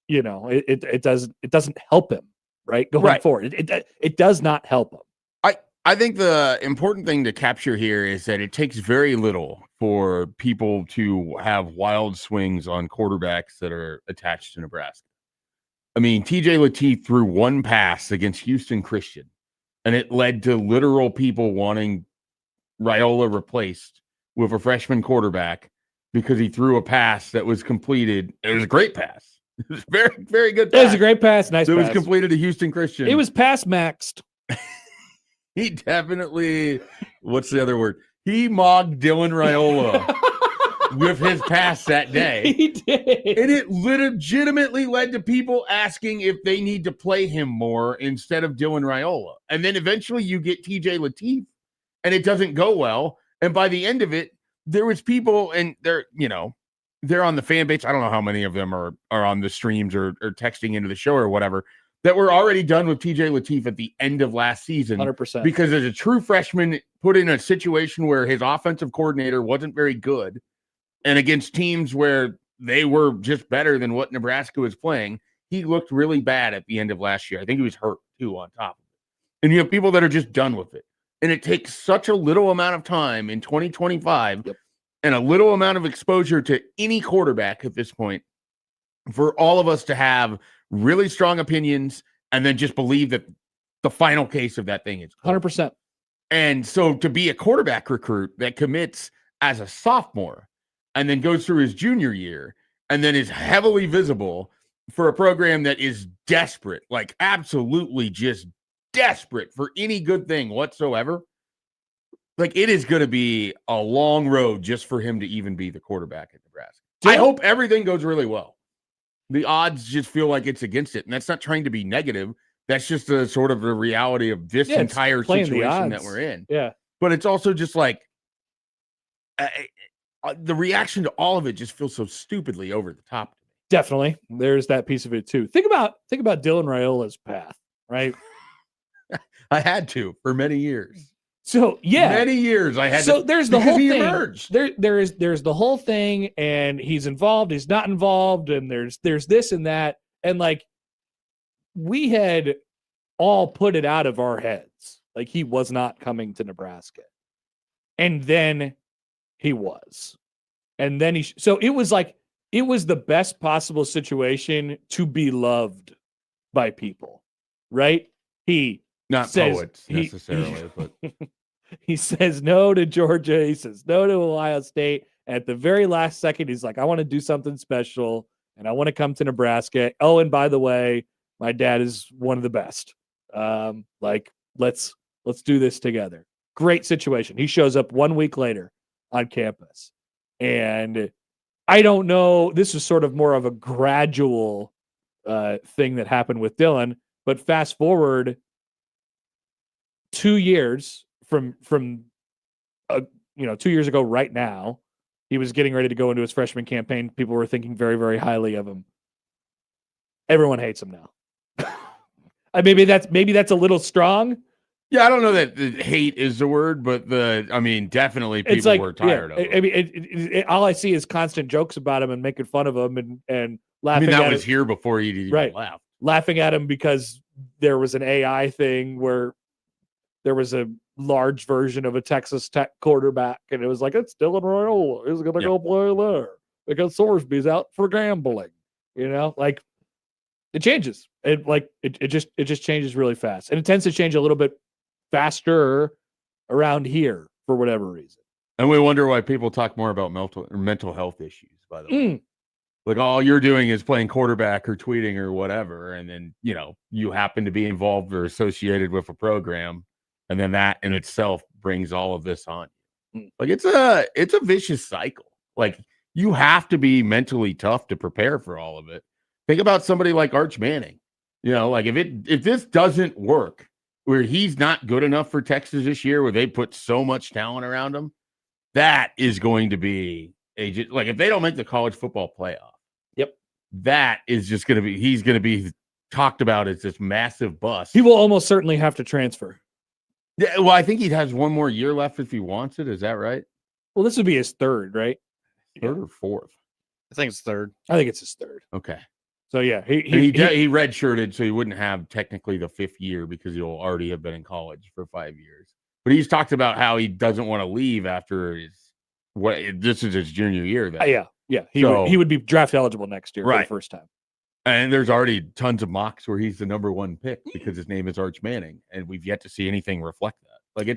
it doesn't help him, right? Going forward. It does not help him. I think the important thing to capture here is that it takes very little for people to have wild swings on quarterbacks that are attached to Nebraska. I mean, TJ Lateef threw one pass against Houston Christian, and it led to literal people wanting Raiola replaced with a freshman quarterback because he threw a pass that was completed. It was a great pass. It was very, very good pass. It was a great pass. Nice It pass. was completed to Houston Christian. It was pass maxed. He definitely, what's the other word? He mogged Dylan Raiola with his pass that day. He did. And it legitimately led to people asking if they need to play him more instead of Dylan Raiola. And then eventually you get TJ Lateef, and it doesn't go well. And by the end of it, there was people, and they're on the fan base. I don't know how many of them are on the streams or texting into the show or whatever, that were already done with TJ Lateef at the end of last season. 100%. Because as a true freshman put in a situation where his offensive coordinator wasn't very good, and against teams where they were just better than what Nebraska was playing, he looked really bad at the end of last year. I think he was hurt too on top of it. And you have people that are just done with it. And it takes such a little amount of time in 2025 and a little amount of exposure to any quarterback at this point for all of us to have really strong opinions and then just believe that the final case of that thing is 100%. And so to be a quarterback recruit that commits as a sophomore and then goes through his junior year and then is heavily visible for a program that is desperate, like absolutely just desperate for any good thing whatsoever, like it is going to be a long road just for him to even be the quarterback at Nebraska. I hope everything goes really well. The odds just feel like it's against it. And that's not trying to be negative. That's just a sort of the reality of this entire situation that we're in. Yeah. But it's also just like the reaction to all of it just feels so stupidly over the top. Definitely. There's that piece of it too. Think about Dylan Raiola's path, right? I had to for many years. So many years I had. So there's the whole thing. Emerged. There's the whole thing, and he's involved. He's not involved, and there's this and that, and like we had all put it out of our heads, like he was not coming to Nebraska, and then he was, and then so it was like it was the best possible situation to be loved by people, right? He. Not says, poets necessarily, but he says no to Georgia. He says no to Ohio State. At the very last second, he's like, I want to do something special and I want to come to Nebraska. Oh, and by the way, my dad is one of the best. Like, let's do this together. Great situation. He shows up 1 week later on campus. And I don't know, this is sort of more of a gradual thing that happened with Dylan, but fast forward 2 years from 2 years ago right now, he was getting ready to go into his freshman campaign. People were thinking very, very highly of him. Everyone hates him now. Maybe that's a little strong. Yeah, I don't know that hate is the word, but definitely people were tired of him. I mean, all I see is constant jokes about him and making fun of him and laughing. That was here before he even laughed. Laughing at him because there was an AI thing where there was a large version of a Texas Tech quarterback, and it was like, it's Dylan Raiola. He's going to go play there because Sorsby's out for gambling. Like it changes. It just changes really fast, and it tends to change a little bit faster around here for whatever reason. And we wonder why people talk more about mental health issues. By the way, like all you're doing is playing quarterback or tweeting or whatever, and then you happen to be involved or associated with a program. And then that in itself brings all of this on. Like it's a vicious cycle. Like you have to be mentally tough to prepare for all of it. Think about somebody like Arch Manning. Like if this doesn't work, where he's not good enough for Texas this year, where they put so much talent around him, that is going to be like if they don't make the college football playoff. Yep. That is just going to be, he's going to be talked about as this massive bust. He will almost certainly have to transfer. Yeah, well, I think he has one more year left if he wants it. Is that right? Well, this would be his third, right? Third or fourth? I think it's third. I think it's his third. Okay. So yeah, he redshirted, so he wouldn't have technically the fifth year because he'll already have been in college for 5 years. But he's talked about how he doesn't want to leave after his What this is his junior year, then. Yeah. He So- would be draft eligible next year for the Right. first time. And there's already tons of mocks where he's the number one pick because his name is Arch Manning, and we've yet to see anything reflect that. Like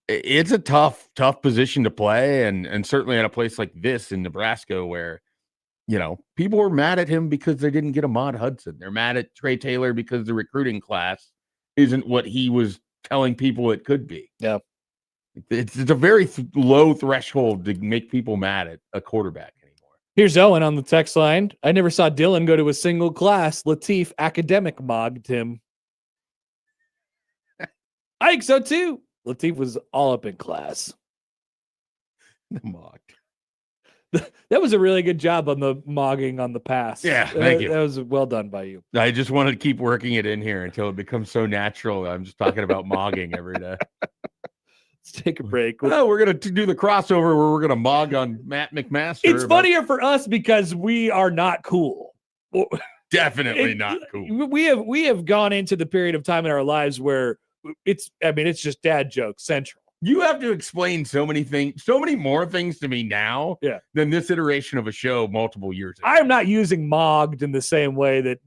it's a tough position to play, and certainly at a place like this in Nebraska where people were mad at him because they didn't get Ahmad Hudson. They're mad at Trey Taylor because the recruiting class isn't what he was telling people it could be. Yeah. It's a very low threshold to make people mad at a quarterback anymore. Here's Owen on the text line. I never saw Dylan go to a single class. Latif academic mogged him. I think so too. Latif was all up in class. Mocked. That was a really good job on the mogging on the pass. Yeah, thank you. That was well done by you. I just wanted to keep working it in here until it becomes so natural that I'm just talking about mogging every day. Let's take a break. Oh, we're going to do the crossover where we're going to mog on Matt McMaster. It's funnier for us because we are not cool. Definitely not cool. We have gone into the period of time in our lives where it's just dad joke central. You have to explain so many things, so many more things to me now than this iteration of a show multiple years ago. I'm not using mogged in the same way that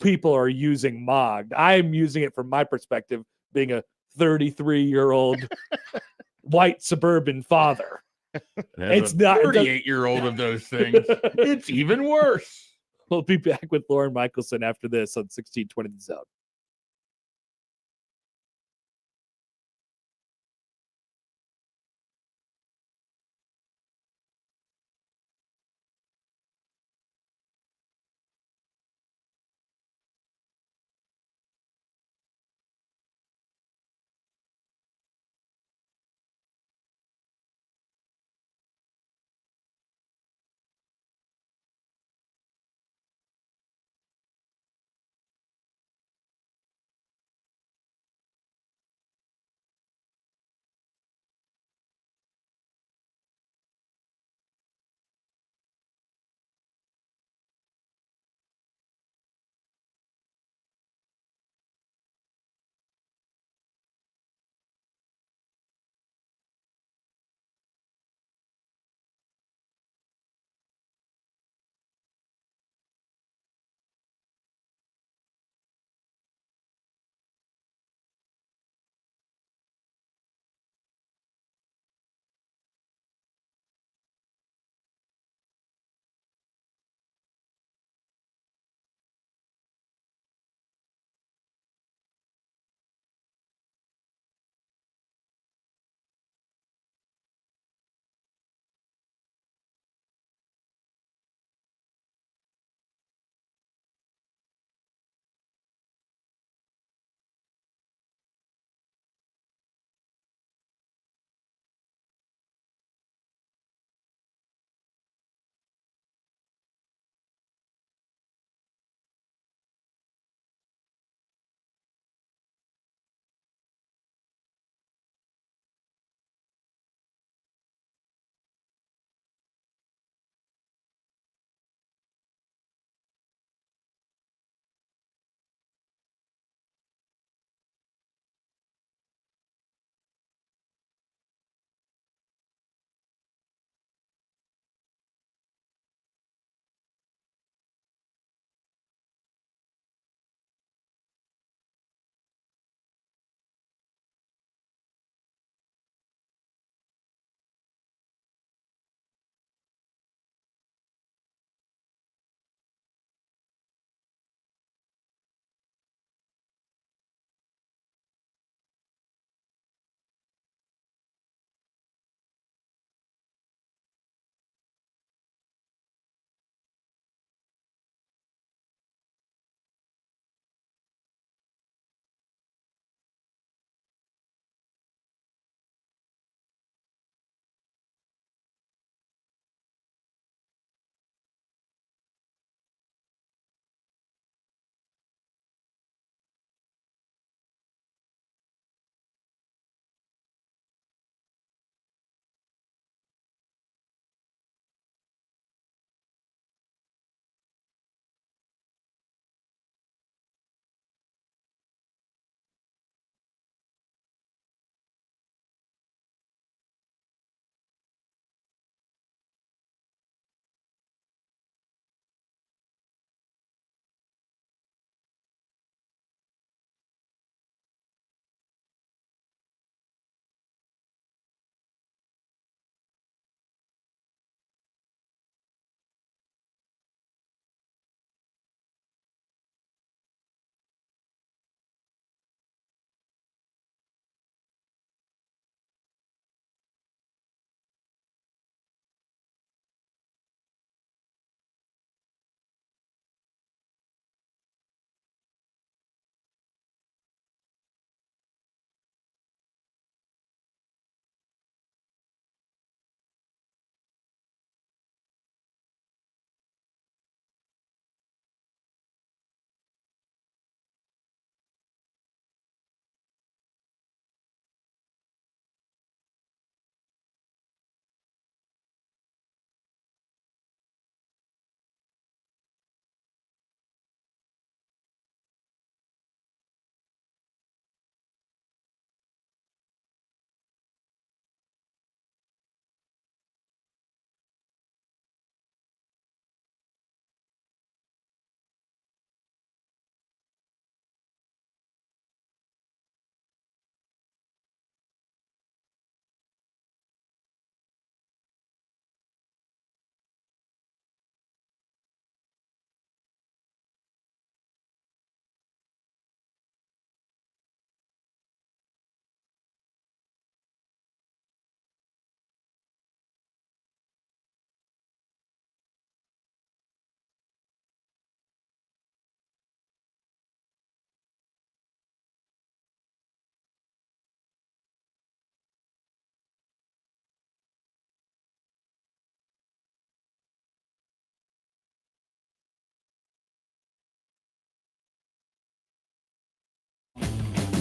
people are using mogged. I'm using it from my perspective, being a 33-year-old white suburban father. It's not 38-year-old of those things. It's even worse. We'll be back with Lauren Michelson after this on 1620 The Zone.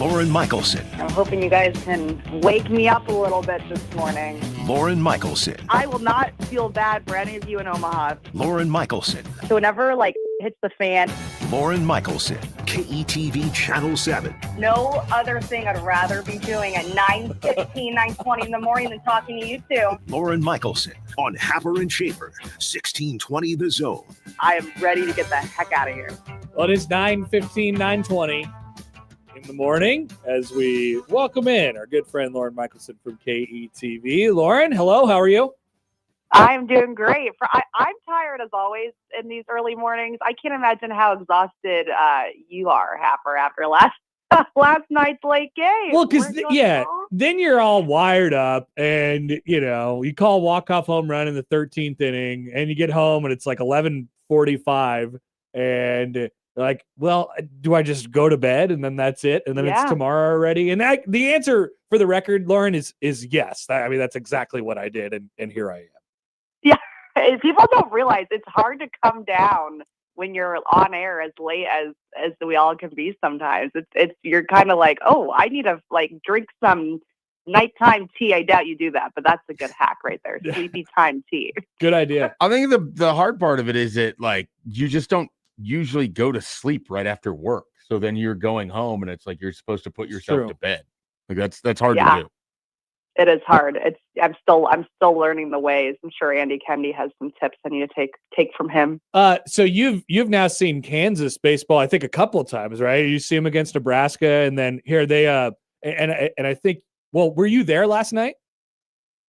Lauren Michelson. I'm hoping you guys can wake me up a little bit this morning. Lauren Michelson. I will not feel bad for any of you in Omaha. Lauren Michelson. So whenever, hits the fan. Lauren Michelson. KETV Channel 7. No other thing I'd rather be doing at 9:15, 9:20 in the morning than talking to you two. Lauren Michelson on Happer and Schaefer, 1620 The Zone. I am ready to get the heck out of here. Well, it is 9:15, 9:20 in the morning as we welcome in our good friend Lauren Michelson from KETV. Lauren, hello. How are you? I'm doing great. I'm tired as always in these early mornings. I can't imagine how exhausted you are, Happer, after last night's late game. Well, because then you're all wired up, and you call walk-off home run in the 13th inning, and you get home, and it's like 11:45, and you're like, well, do I just go to bed, and then that's it, and then it's tomorrow already? And the answer, for the record, Lauren, is yes. I mean, that's exactly what I did, and here I am. Yeah, people don't realize it's hard to come down when you're on air as late as we all can be sometimes. It's you're kind of like, oh, I need to drink some nighttime tea. I doubt you do that, but that's a good hack right there. Sleepy time tea. Good idea. I think the hard part of it is that you just don't usually go to sleep right after work. So then you're going home and it's like you're supposed to put yourself to bed. That's hard to do. It is hard. I'm still learning the ways. I'm sure Andy Kendi has some tips I need to take from him. So you've now seen Kansas baseball, I think, a couple of times, right? You see them against Nebraska, and then here they and I think. Well, were you there last night?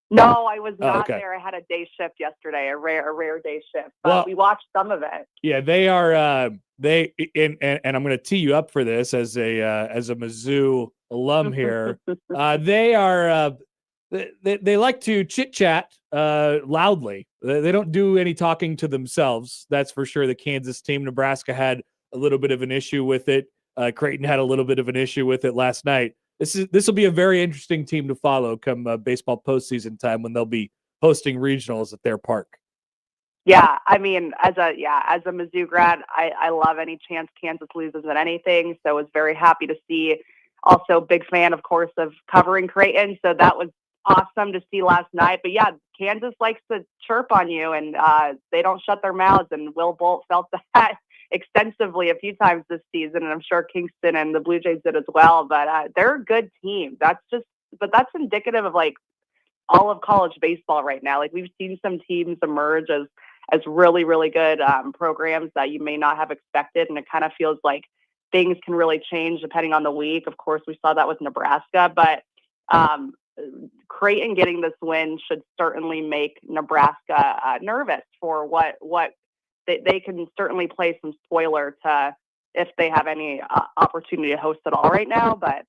No, I was not there. I had a day shift yesterday, a rare day shift. But we watched some of it. Yeah, they are. And I'm going to tee you up for this as a Mizzou alum here. They are. They like to chit chat loudly. They don't do any talking to themselves. That's for sure. The Kansas team. Nebraska had a little bit of an issue with it. Creighton had a little bit of an issue with it last night. This will be a very interesting team to follow come baseball postseason time when they'll be hosting regionals at their park. Yeah, I mean, as a Mizzou grad, I love any chance Kansas loses at anything. So I was very happy to see. Also, big fan, of course, of covering Creighton. So that was awesome to see last night. But yeah, Kansas likes to chirp on you, and they don't shut their mouths. And Will Bolt felt that extensively a few times this season, and I'm sure Kingston and the Blue Jays did as well. But they're a good team. That's indicative of all of college baseball right now. We've seen some teams emerge as really, really good programs that you may not have expected, and it kind of feels like things can really change depending on the week. Of course, we saw that with Nebraska, but Creighton getting this win should certainly make Nebraska nervous for what they can certainly play some spoiler to if they have any opportunity to host at all right now. But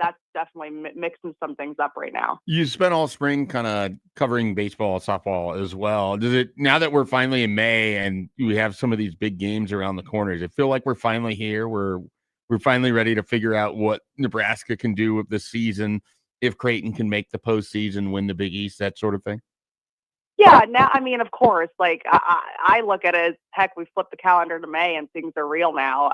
that's definitely mixing some things up right now. You spent all spring kind of covering baseball, softball as well. Does it, now that we're finally in May and we have some of these big games around the corner, does it feel like we're finally here? We're finally ready to figure out what Nebraska can do with the season, if Creighton can make the postseason, win the Big East, that sort of thing? Yeah, now, I mean, of course, I look at it as, heck, we flipped the calendar to May and things are real now.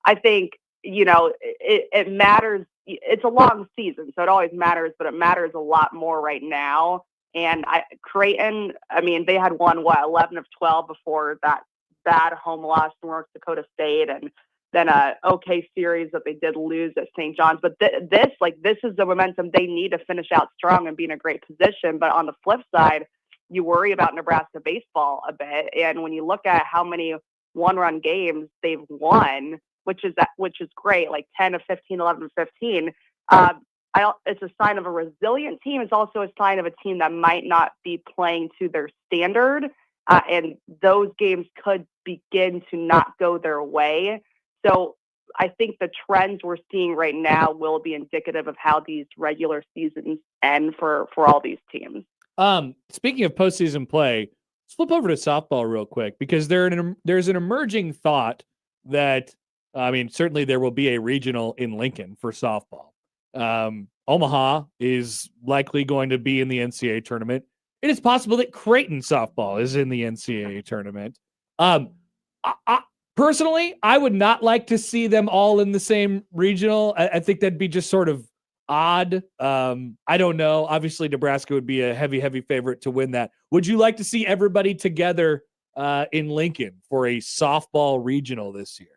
I think, it matters. It's a long season, so it always matters, but it matters a lot more right now. And Creighton, I mean, they had won, 11 of 12 before that bad home loss to North Dakota State, and then a okay series that they did lose at St. John's. But this is the momentum they need to finish out strong and be in a great position. But on the flip side, you worry about Nebraska baseball a bit. And when you look at how many one-run games they've won, which is great, 10 of 15, 11 of 15, it's a sign of a resilient team. It's also a sign of a team that might not be playing to their standard. And those games could begin to not go their way. So I think the trends we're seeing right now will be indicative of how these regular seasons end for all these teams. Speaking of postseason play, let's flip over to softball real quick, because there's an emerging thought that, certainly there will be a regional in Lincoln for softball. Omaha is likely going to be in the NCAA tournament. It is possible that Creighton softball is in the NCAA tournament. Personally, I would not like to see them all in the same regional. I think that'd be just sort of odd. I don't know. Obviously, Nebraska would be a heavy favorite to win that. Would you like to see everybody together in Lincoln for a softball regional this year?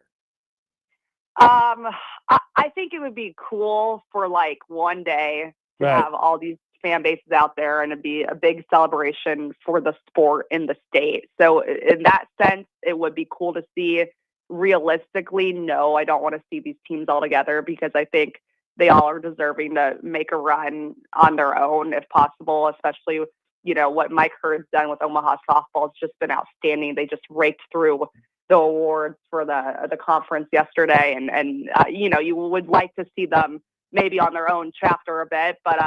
I think it would be cool for like one day to have all these fan bases out there and it'd be a big celebration for the sport in the state. So in that sense, it would be cool to see. Realistically, no, I don't want to see these teams all together because I think they all are deserving to make a run on their own if possible, especially, what Mike Hurd's done with Omaha softball has just been outstanding. They just raked through the awards for the conference yesterday. And you would like to see them maybe on their own chapter a bit, but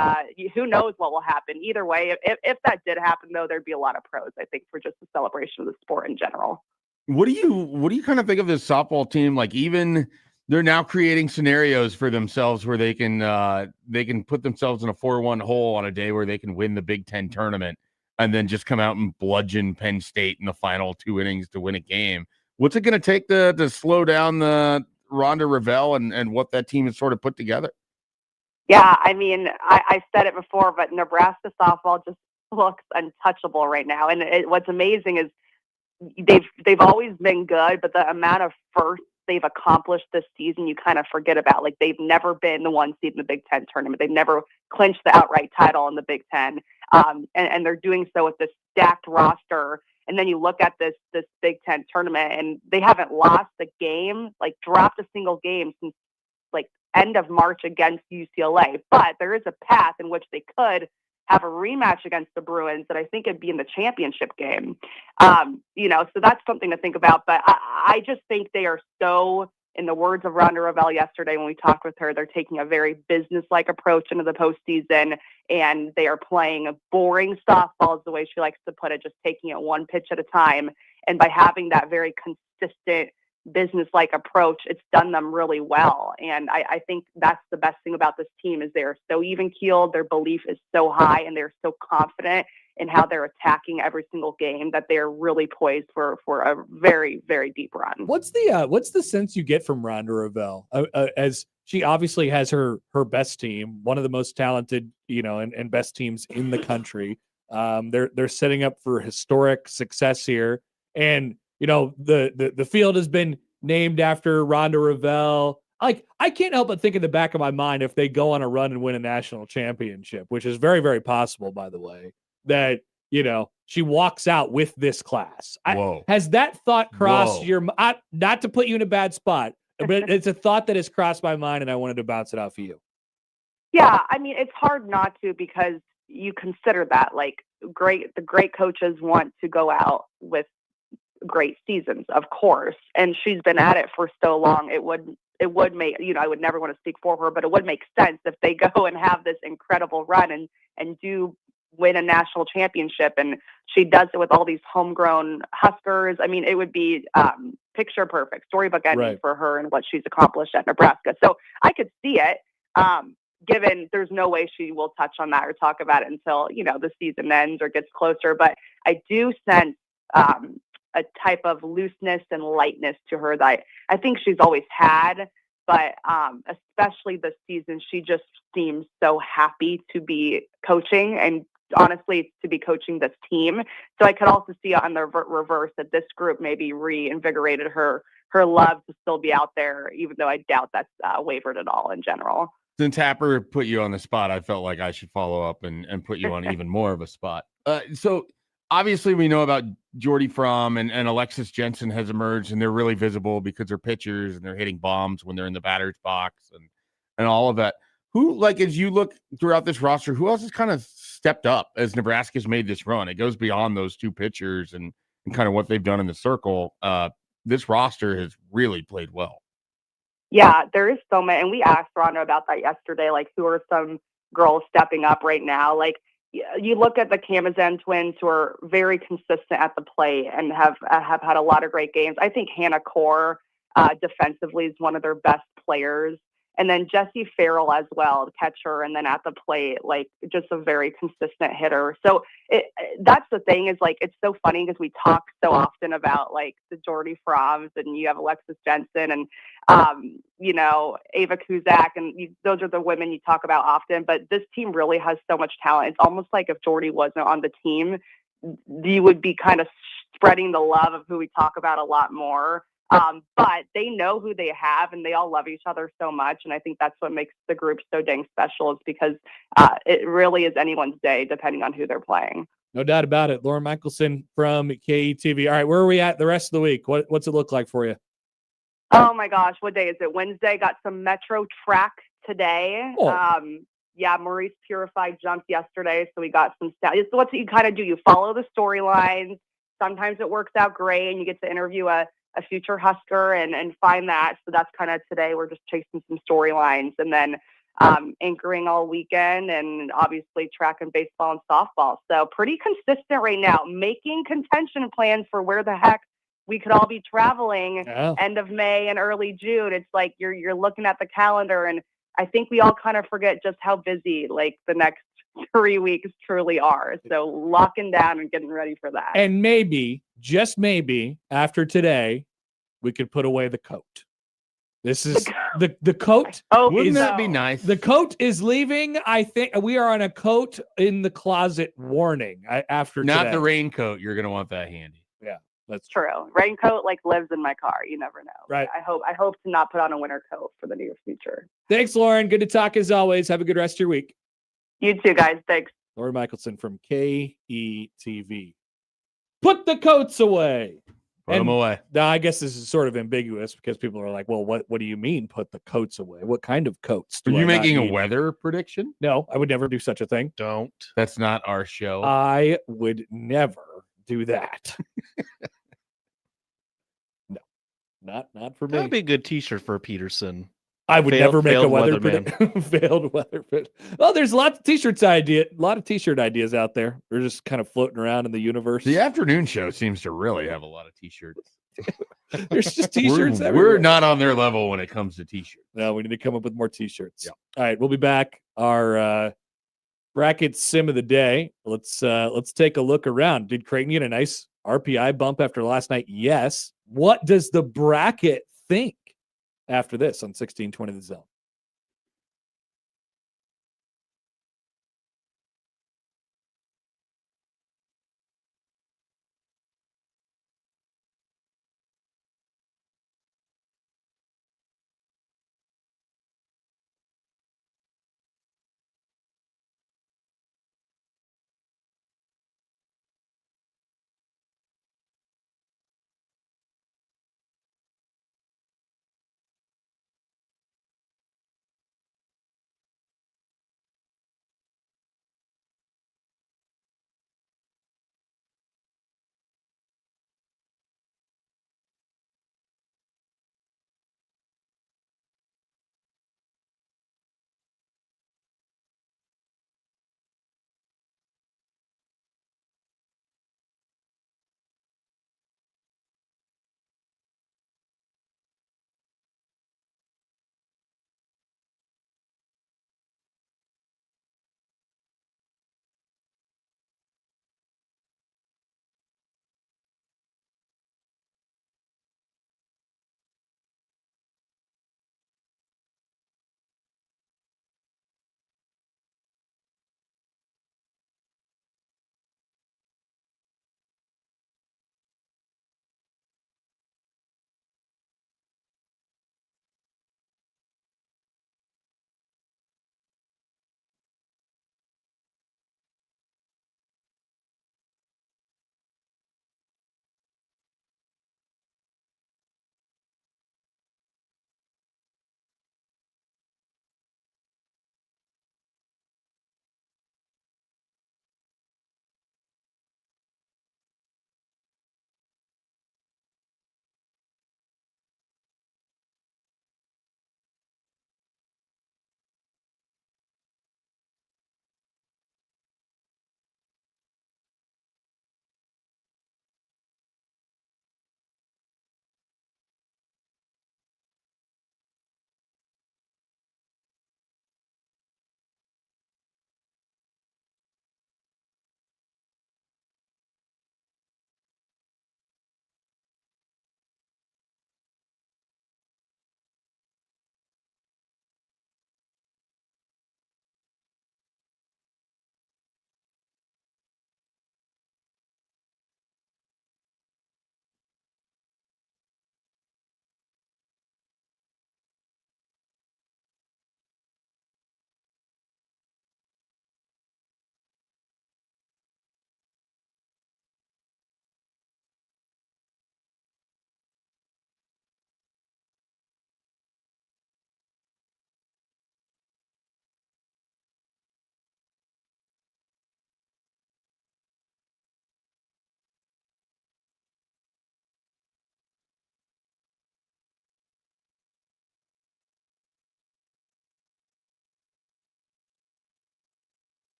who knows what will happen. Either way, if that did happen, though, there'd be a lot of pros, I think, for just the celebration of the sport in general. What do you kind of think of this softball team? Like, even they're now creating scenarios for themselves where they can put themselves in a 4-1 hole on a day where they can win the Big Ten tournament and then just come out and bludgeon Penn State in the final 2 innings to win a game. What's it going to take to slow down the Rhonda Revelle and what that team has sort of put together? Yeah, I mean, I said it before, but Nebraska softball just looks untouchable right now. And what's amazing is they've always been good, but the amount of firsts they've accomplished this season, you kind of forget about. Like, they've never been the 1 seed in the Big Ten tournament. They've never clinched the outright title in the Big Ten. And they're doing so with this stacked roster. And then you look at this Big Ten tournament, and they haven't lost a game, like dropped a single game since like end of March against UCLA. But there is a path in which they could have a rematch against the Bruins that I think it'd be in the championship game. So that's something to think about. But I just think they are so, in the words of Rhonda Revelle yesterday when we talked with her, they're taking a very business-like approach into the postseason, and they are playing boring softball, is the way she likes to put it, just taking it one pitch at a time. And by having that very consistent business-like approach, it's done them really well. And I think that's the best thing about this team is they're so even-keeled, their belief is so high, and they're so confident in how they're attacking every single game that they're really poised for a very, very deep run. What's the sense you get from Rhonda Revelle as she obviously has her best team, one of the most talented, and best teams in the country. They're setting up for historic success here. And, the field has been named after Rhonda Revelle. Like, I can't help but think in the back of my mind, if they go on a run and win a national championship, which is very, very possible, by the way, that, she walks out with this class. Has that thought crossed your mind? Not to put you in a bad spot, but it's a thought that has crossed my mind, and I wanted to bounce it off of you. Yeah, I mean, it's hard not to, because you consider that, like, the great coaches want to go out with great seasons, of course. And she's been at it for so long. It would make, I would never want to speak for her, but it would make sense if they go and have this incredible run and do win a national championship. And she does it with all these homegrown Huskers. I mean, it would be picture perfect, storybook ending for her and what she's accomplished at Nebraska. So I could see it, given there's no way she will touch on that or talk about it until, the season ends or gets closer. But I do sense a type of looseness and lightness to her that I think she's always had, but especially this season, she just seems so happy to be coaching and honestly to be coaching this team. So I could also see on the reverse that this group maybe reinvigorated her love to still be out there, even though I doubt that's wavered at all in general. Since Happer put you on the spot, I felt like I should follow up and put you on even more of a spot. So obviously we know about Jordy Fromm and Alexis Jensen has emerged, and they're really visible because they're pitchers and they're hitting bombs when they're in the batter's box and all of that. Who, like, as you look throughout this roster, who else has kind of stepped up as Nebraska's made this run? It goes beyond those two pitchers and kind of what they've done in the circle. This roster has really played well. Yeah, there is so many. And we asked Rhonda about that yesterday, like, who are some girls stepping up right now? Like, you look at the Camazan twins, who are very consistent at the plate and have had a lot of great games. I think Hannah Core defensively is one of their best players. And then Jesse Farrell as well, the catcher, and then at the plate, like just a very consistent hitter. So that's the thing is like it's so funny because we talk so often about like the Jordy Froms and you have Alexis Jensen and Ava Kuzak and those are the women you talk about often. But this team really has so much talent. It's almost like if Jordy wasn't on the team, you would be kind of spreading the love of who we talk about a lot more. But they know who they have and they all love each other so much. And I think that's what makes the group so dang special is because it really is anyone's day depending on who they're playing. No doubt about it. Lauren Michelson from KETV. All right, where are we at the rest of the week? What's it look like for you? Oh my gosh, what day is it? Wednesday. Got some Metro track today. Oh. Maurice Purified jumped yesterday, so we got some stats. It's what you kind of do. You follow the storylines. Sometimes it works out great, and you get to interview a future Husker and find that. So that's kind of today. We're just chasing some storylines, and then anchoring all weekend, and obviously track and baseball and softball. So pretty consistent right now. Making contention plans for where the heck we could all be traveling end of May and early June. It's like you're looking at the calendar, and I think we all kind of forget just how busy like the next 3 weeks truly are. So locking down and getting ready for that. And maybe, just maybe, after today, we could put away the coat. This is the coat. Oh, wouldn't that be nice? The coat is leaving. I think we are on a coat in the closet warning after Not today. the raincoat. You're going to want that handy. Yeah. That's true. Raincoat like lives in my car. You never know. Right. I hope to not put on a winter coat for the near future. Thanks, Lauren. Good to talk as always. Have a good rest of your week. You too, guys. Thanks. Lauren Michelson from KETV. Put the coats away. Put them away. Now, I guess this is sort of ambiguous because people are like, well, what do you mean put the coats away? What kind of coats? Are you making a need? weather prediction? No, I would never do such a thing. Don't. That's not our show. I would never do that. No, not for me. That'd be a good T-shirt for Peterson. I would never make a weather weatherman. failed weather fit. Well, there's lots of t-shirt ideas out there. They're just kind of floating around in the universe. The afternoon show seems to really have a lot of t-shirts. There's just t-shirts We're everywhere. not on their level when it comes to t-shirts. No, we need to come up with more t-shirts. Yeah. All right, we'll be back. Our bracket sim of the day. Let's take a look around. Did Creighton get a nice RPI bump after last night? Yes. What does the bracket think after this on 1620 The Zone?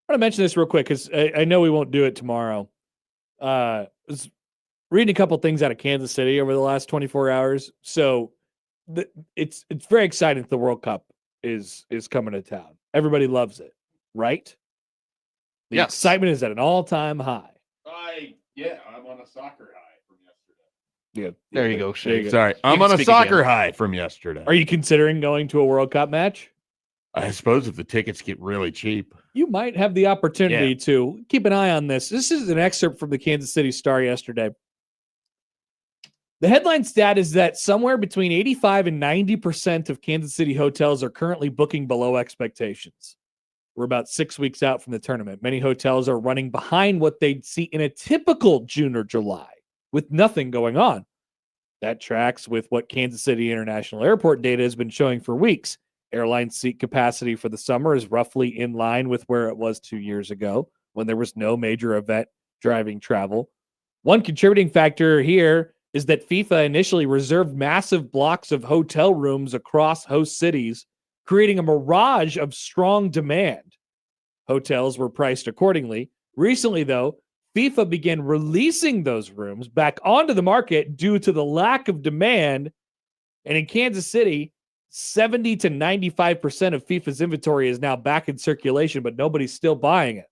want to mention this real quick because I know we won't do it tomorrow. I was reading a couple things out of Kansas City over the last 24 hours. So it's very exciting that the World Cup is coming to town. Everybody loves it, right? The Yes. excitement is at an all-time high. I'm on a soccer high from yesterday. Yeah, There you go, Shay. Sorry, You I'm can on a speak soccer again. high from yesterday. Are you considering going to a World Cup match? I suppose if the tickets get really cheap. You might have the opportunity to keep an eye on this. This is an excerpt from the Kansas City Star yesterday. The headline stat is that somewhere between 85 and 90% of Kansas City hotels are currently booking below expectations. We're about 6 weeks out from the tournament. Many hotels are running behind what they'd see in a typical June or July with nothing going on. That tracks with what Kansas City International Airport data has been showing for weeks. Airline seat capacity for the summer is roughly in line with where it was 2 years ago when there was no major event driving travel. One contributing factor here is that FIFA initially reserved massive blocks of hotel rooms across host cities, creating a mirage of strong demand. Hotels were priced accordingly. Recently, though, FIFA began releasing those rooms back onto the market due to the lack of demand. And in Kansas City, 70 to 95% of FIFA's inventory is now back in circulation, but nobody's still buying it.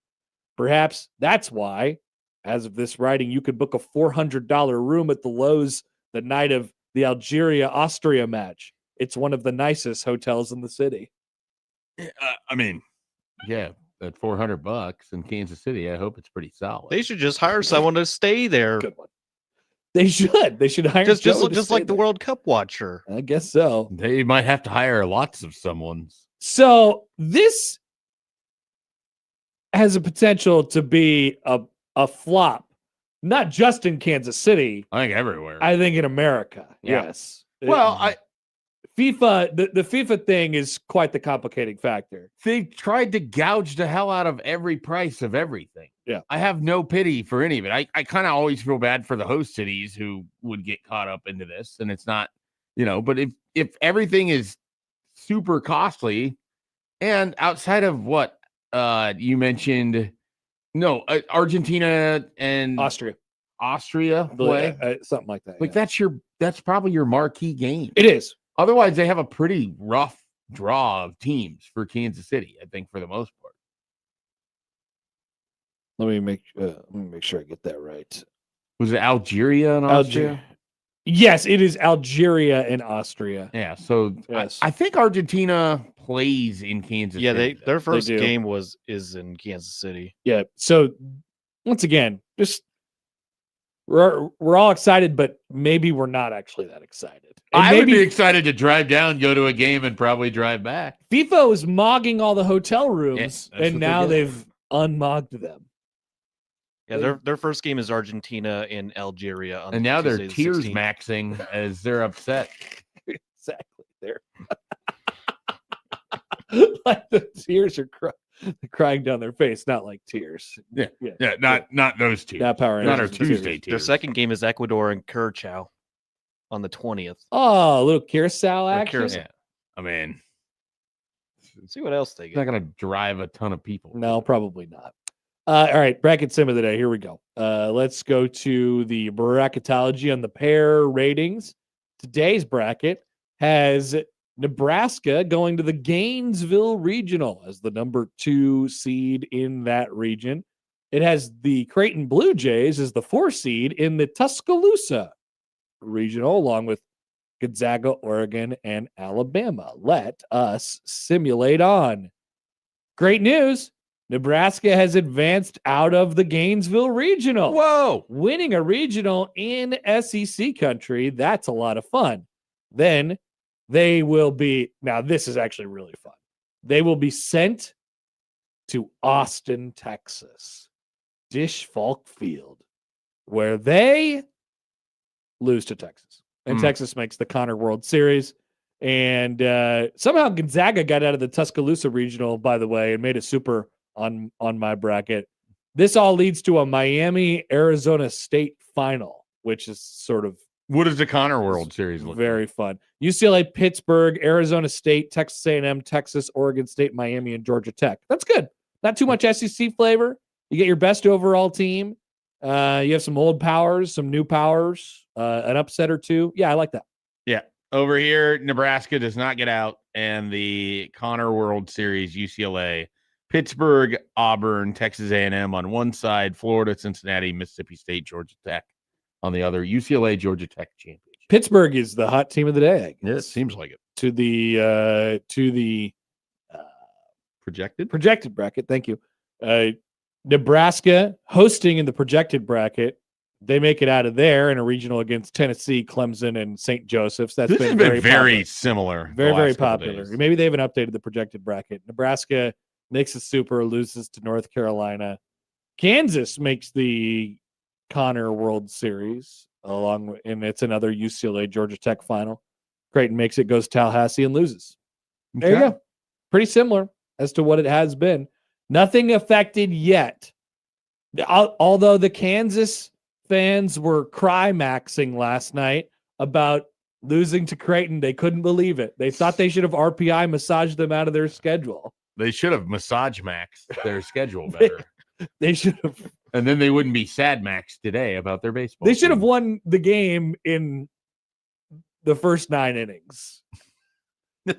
Perhaps that's why, as of this writing, you could book a $400 room at the Lowe's the night of the Algeria-Austria match. It's one of the nicest hotels in the city. I mean, yeah, at $400 in Kansas City, I hope it's pretty solid. They should just hire someone to stay there. Good one. They should. They should hire Just Joe to like stay the there. World Cup watcher. I guess so. They might have to hire lots of someones. So this has a potential to be a flop, not just in Kansas City. I think everywhere. I think in America. Yeah. Yes. Well, FIFA, the FIFA thing is quite the complicating factor. they tried to gouge the hell out of every price of everything. Yeah. I have no pity for any of it. I kind of always feel bad for the host cities who would get caught up into this, and it's not, but if everything is super costly, and outside of what you mentioned, Argentina and Austria play, something like that. like yeah. that's probably your marquee game. It is. Otherwise, they have a pretty rough draw of teams for Kansas City, I think, for the most part. Let me make sure I get that right. Was it Algeria and Austria? Yes, it is Algeria and Austria. Yeah, so Yes. I think Argentina plays in Kansas Yeah, City. their first do. game is in Kansas City. Yeah. So once again, just we're all excited, but maybe we're not actually that excited. And I would maybe be excited to drive down, go to a game, and probably drive back. FIFA is mogging all the hotel rooms, that's and what now they do. they've unmogged them. Yeah, their first game is Argentina and Algeria. On And now they're Tuesday the tears 16th. maxing as they're upset. Exactly. There. Like the tears are crying down their face, not like tears. Yeah, not those two. Not Power Not our Rangers, Tuesday Their tears. second game is Ecuador and Curacao on the 20th. Oh, a little Curacao Or action. Curacao. Yeah, I mean, See what else they it's not get. going to drive a ton of people. No, probably not. All right, bracket sim of the day. Here we go. Let's go to the bracketology on the pair ratings. Today's bracket has Nebraska going to the Gainesville Regional as the number 2 seed in that region. It has the Creighton Blue Jays as the 4 seed in the Tuscaloosa Regional, along with Gonzaga, Oregon, and Alabama. Let us simulate on. Great news. Nebraska has advanced out of the Gainesville Regional. Whoa! Winning a regional in SEC country, that's a lot of fun. Then they will be, now this is actually really fun. They will be sent to Austin, Texas, Dish Falk Field, where they lose to Texas. And Texas makes the Connor World Series. And somehow Gonzaga got out of the Tuscaloosa Regional, by the way, and made it super on my bracket. This all leads to a Miami-Arizona State final, which is sort of What does the Connor World Series look very like? fun. UCLA, Pittsburgh, Arizona State, Texas A&M, Texas, Oregon State, Miami, and Georgia Tech. That's good. Not too much SEC flavor. You get your best overall team. You have some old powers, some new powers, an upset or two. Yeah, I like that. Yeah. Over here, Nebraska does not get out, and the Connor World Series, UCLA, Pittsburgh, Auburn, Texas A&M on one side, Florida, Cincinnati, Mississippi State, Georgia Tech on the other. UCLA, Georgia Tech championship. Pittsburgh is the hot team of the day, I guess. Yeah, it seems like it. To the projected bracket. Thank you. Nebraska hosting in the projected bracket. They make it out of there in a regional against Tennessee, Clemson, and St. Joseph's. That's been very similar. Very popular. Maybe they haven't updated the projected bracket. Nebraska makes a super, loses to North Carolina. Kansas makes the Connor World Series and it's another UCLA Georgia Tech final. Creighton makes it, goes to Tallahassee and loses. There you go. Pretty similar as to what it has been. Nothing affected yet. Although the Kansas fans were cry-maxing last night about losing to Creighton. They couldn't believe it. They thought they should have RPI massaged them out of their schedule. They should have massage maxed their schedule better. They should have. And then they wouldn't be sad max today about their baseball. They should have won the game in the first 9 innings. That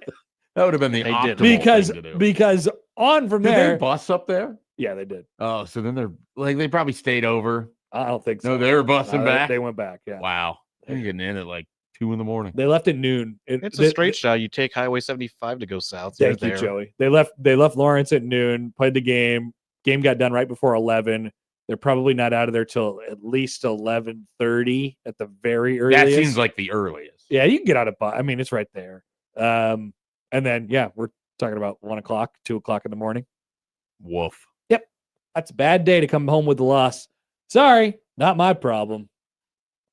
would have been the optimal thing to do. Because on from there. Did they bus up there? Yeah, they did. Oh, so then they probably stayed over. I don't think so. No, they were busing back. They went back. Yeah. Wow. They're getting in at like 2 a.m. They left at noon. It's a straight shot. You take Highway 75 to go south. Thank you, Joey. They left Lawrence at noon, played the game. Game got done right before 11. They're probably not out of there till at least 11:30 at the very earliest. That seems like the earliest. Yeah, you can get out of. I mean, it's right there. And then we're talking about 1 o'clock, 2 o'clock in the morning. Woof. Yep, that's a bad day to come home with a loss. Sorry, not my problem.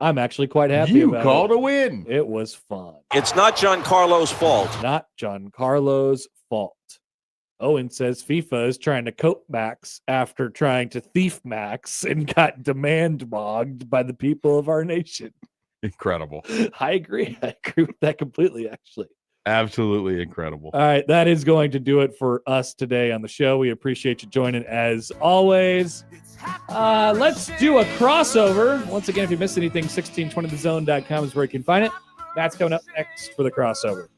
I'm actually quite happy about it. You called a win. It was fun. It's not Giancarlo's fault. Not Giancarlo's fault. Owen says FIFA is trying to cope Max after trying to thief Max and got demand bogged by the people of our nation. Incredible. I agree. I agree with that completely, actually. Absolutely incredible. All right, that is going to do it for us today on the show. We appreciate you joining as always. Let's do a crossover. Once again, if you missed anything, 1620thezone.com is where you can find it. That's coming up next for the crossover.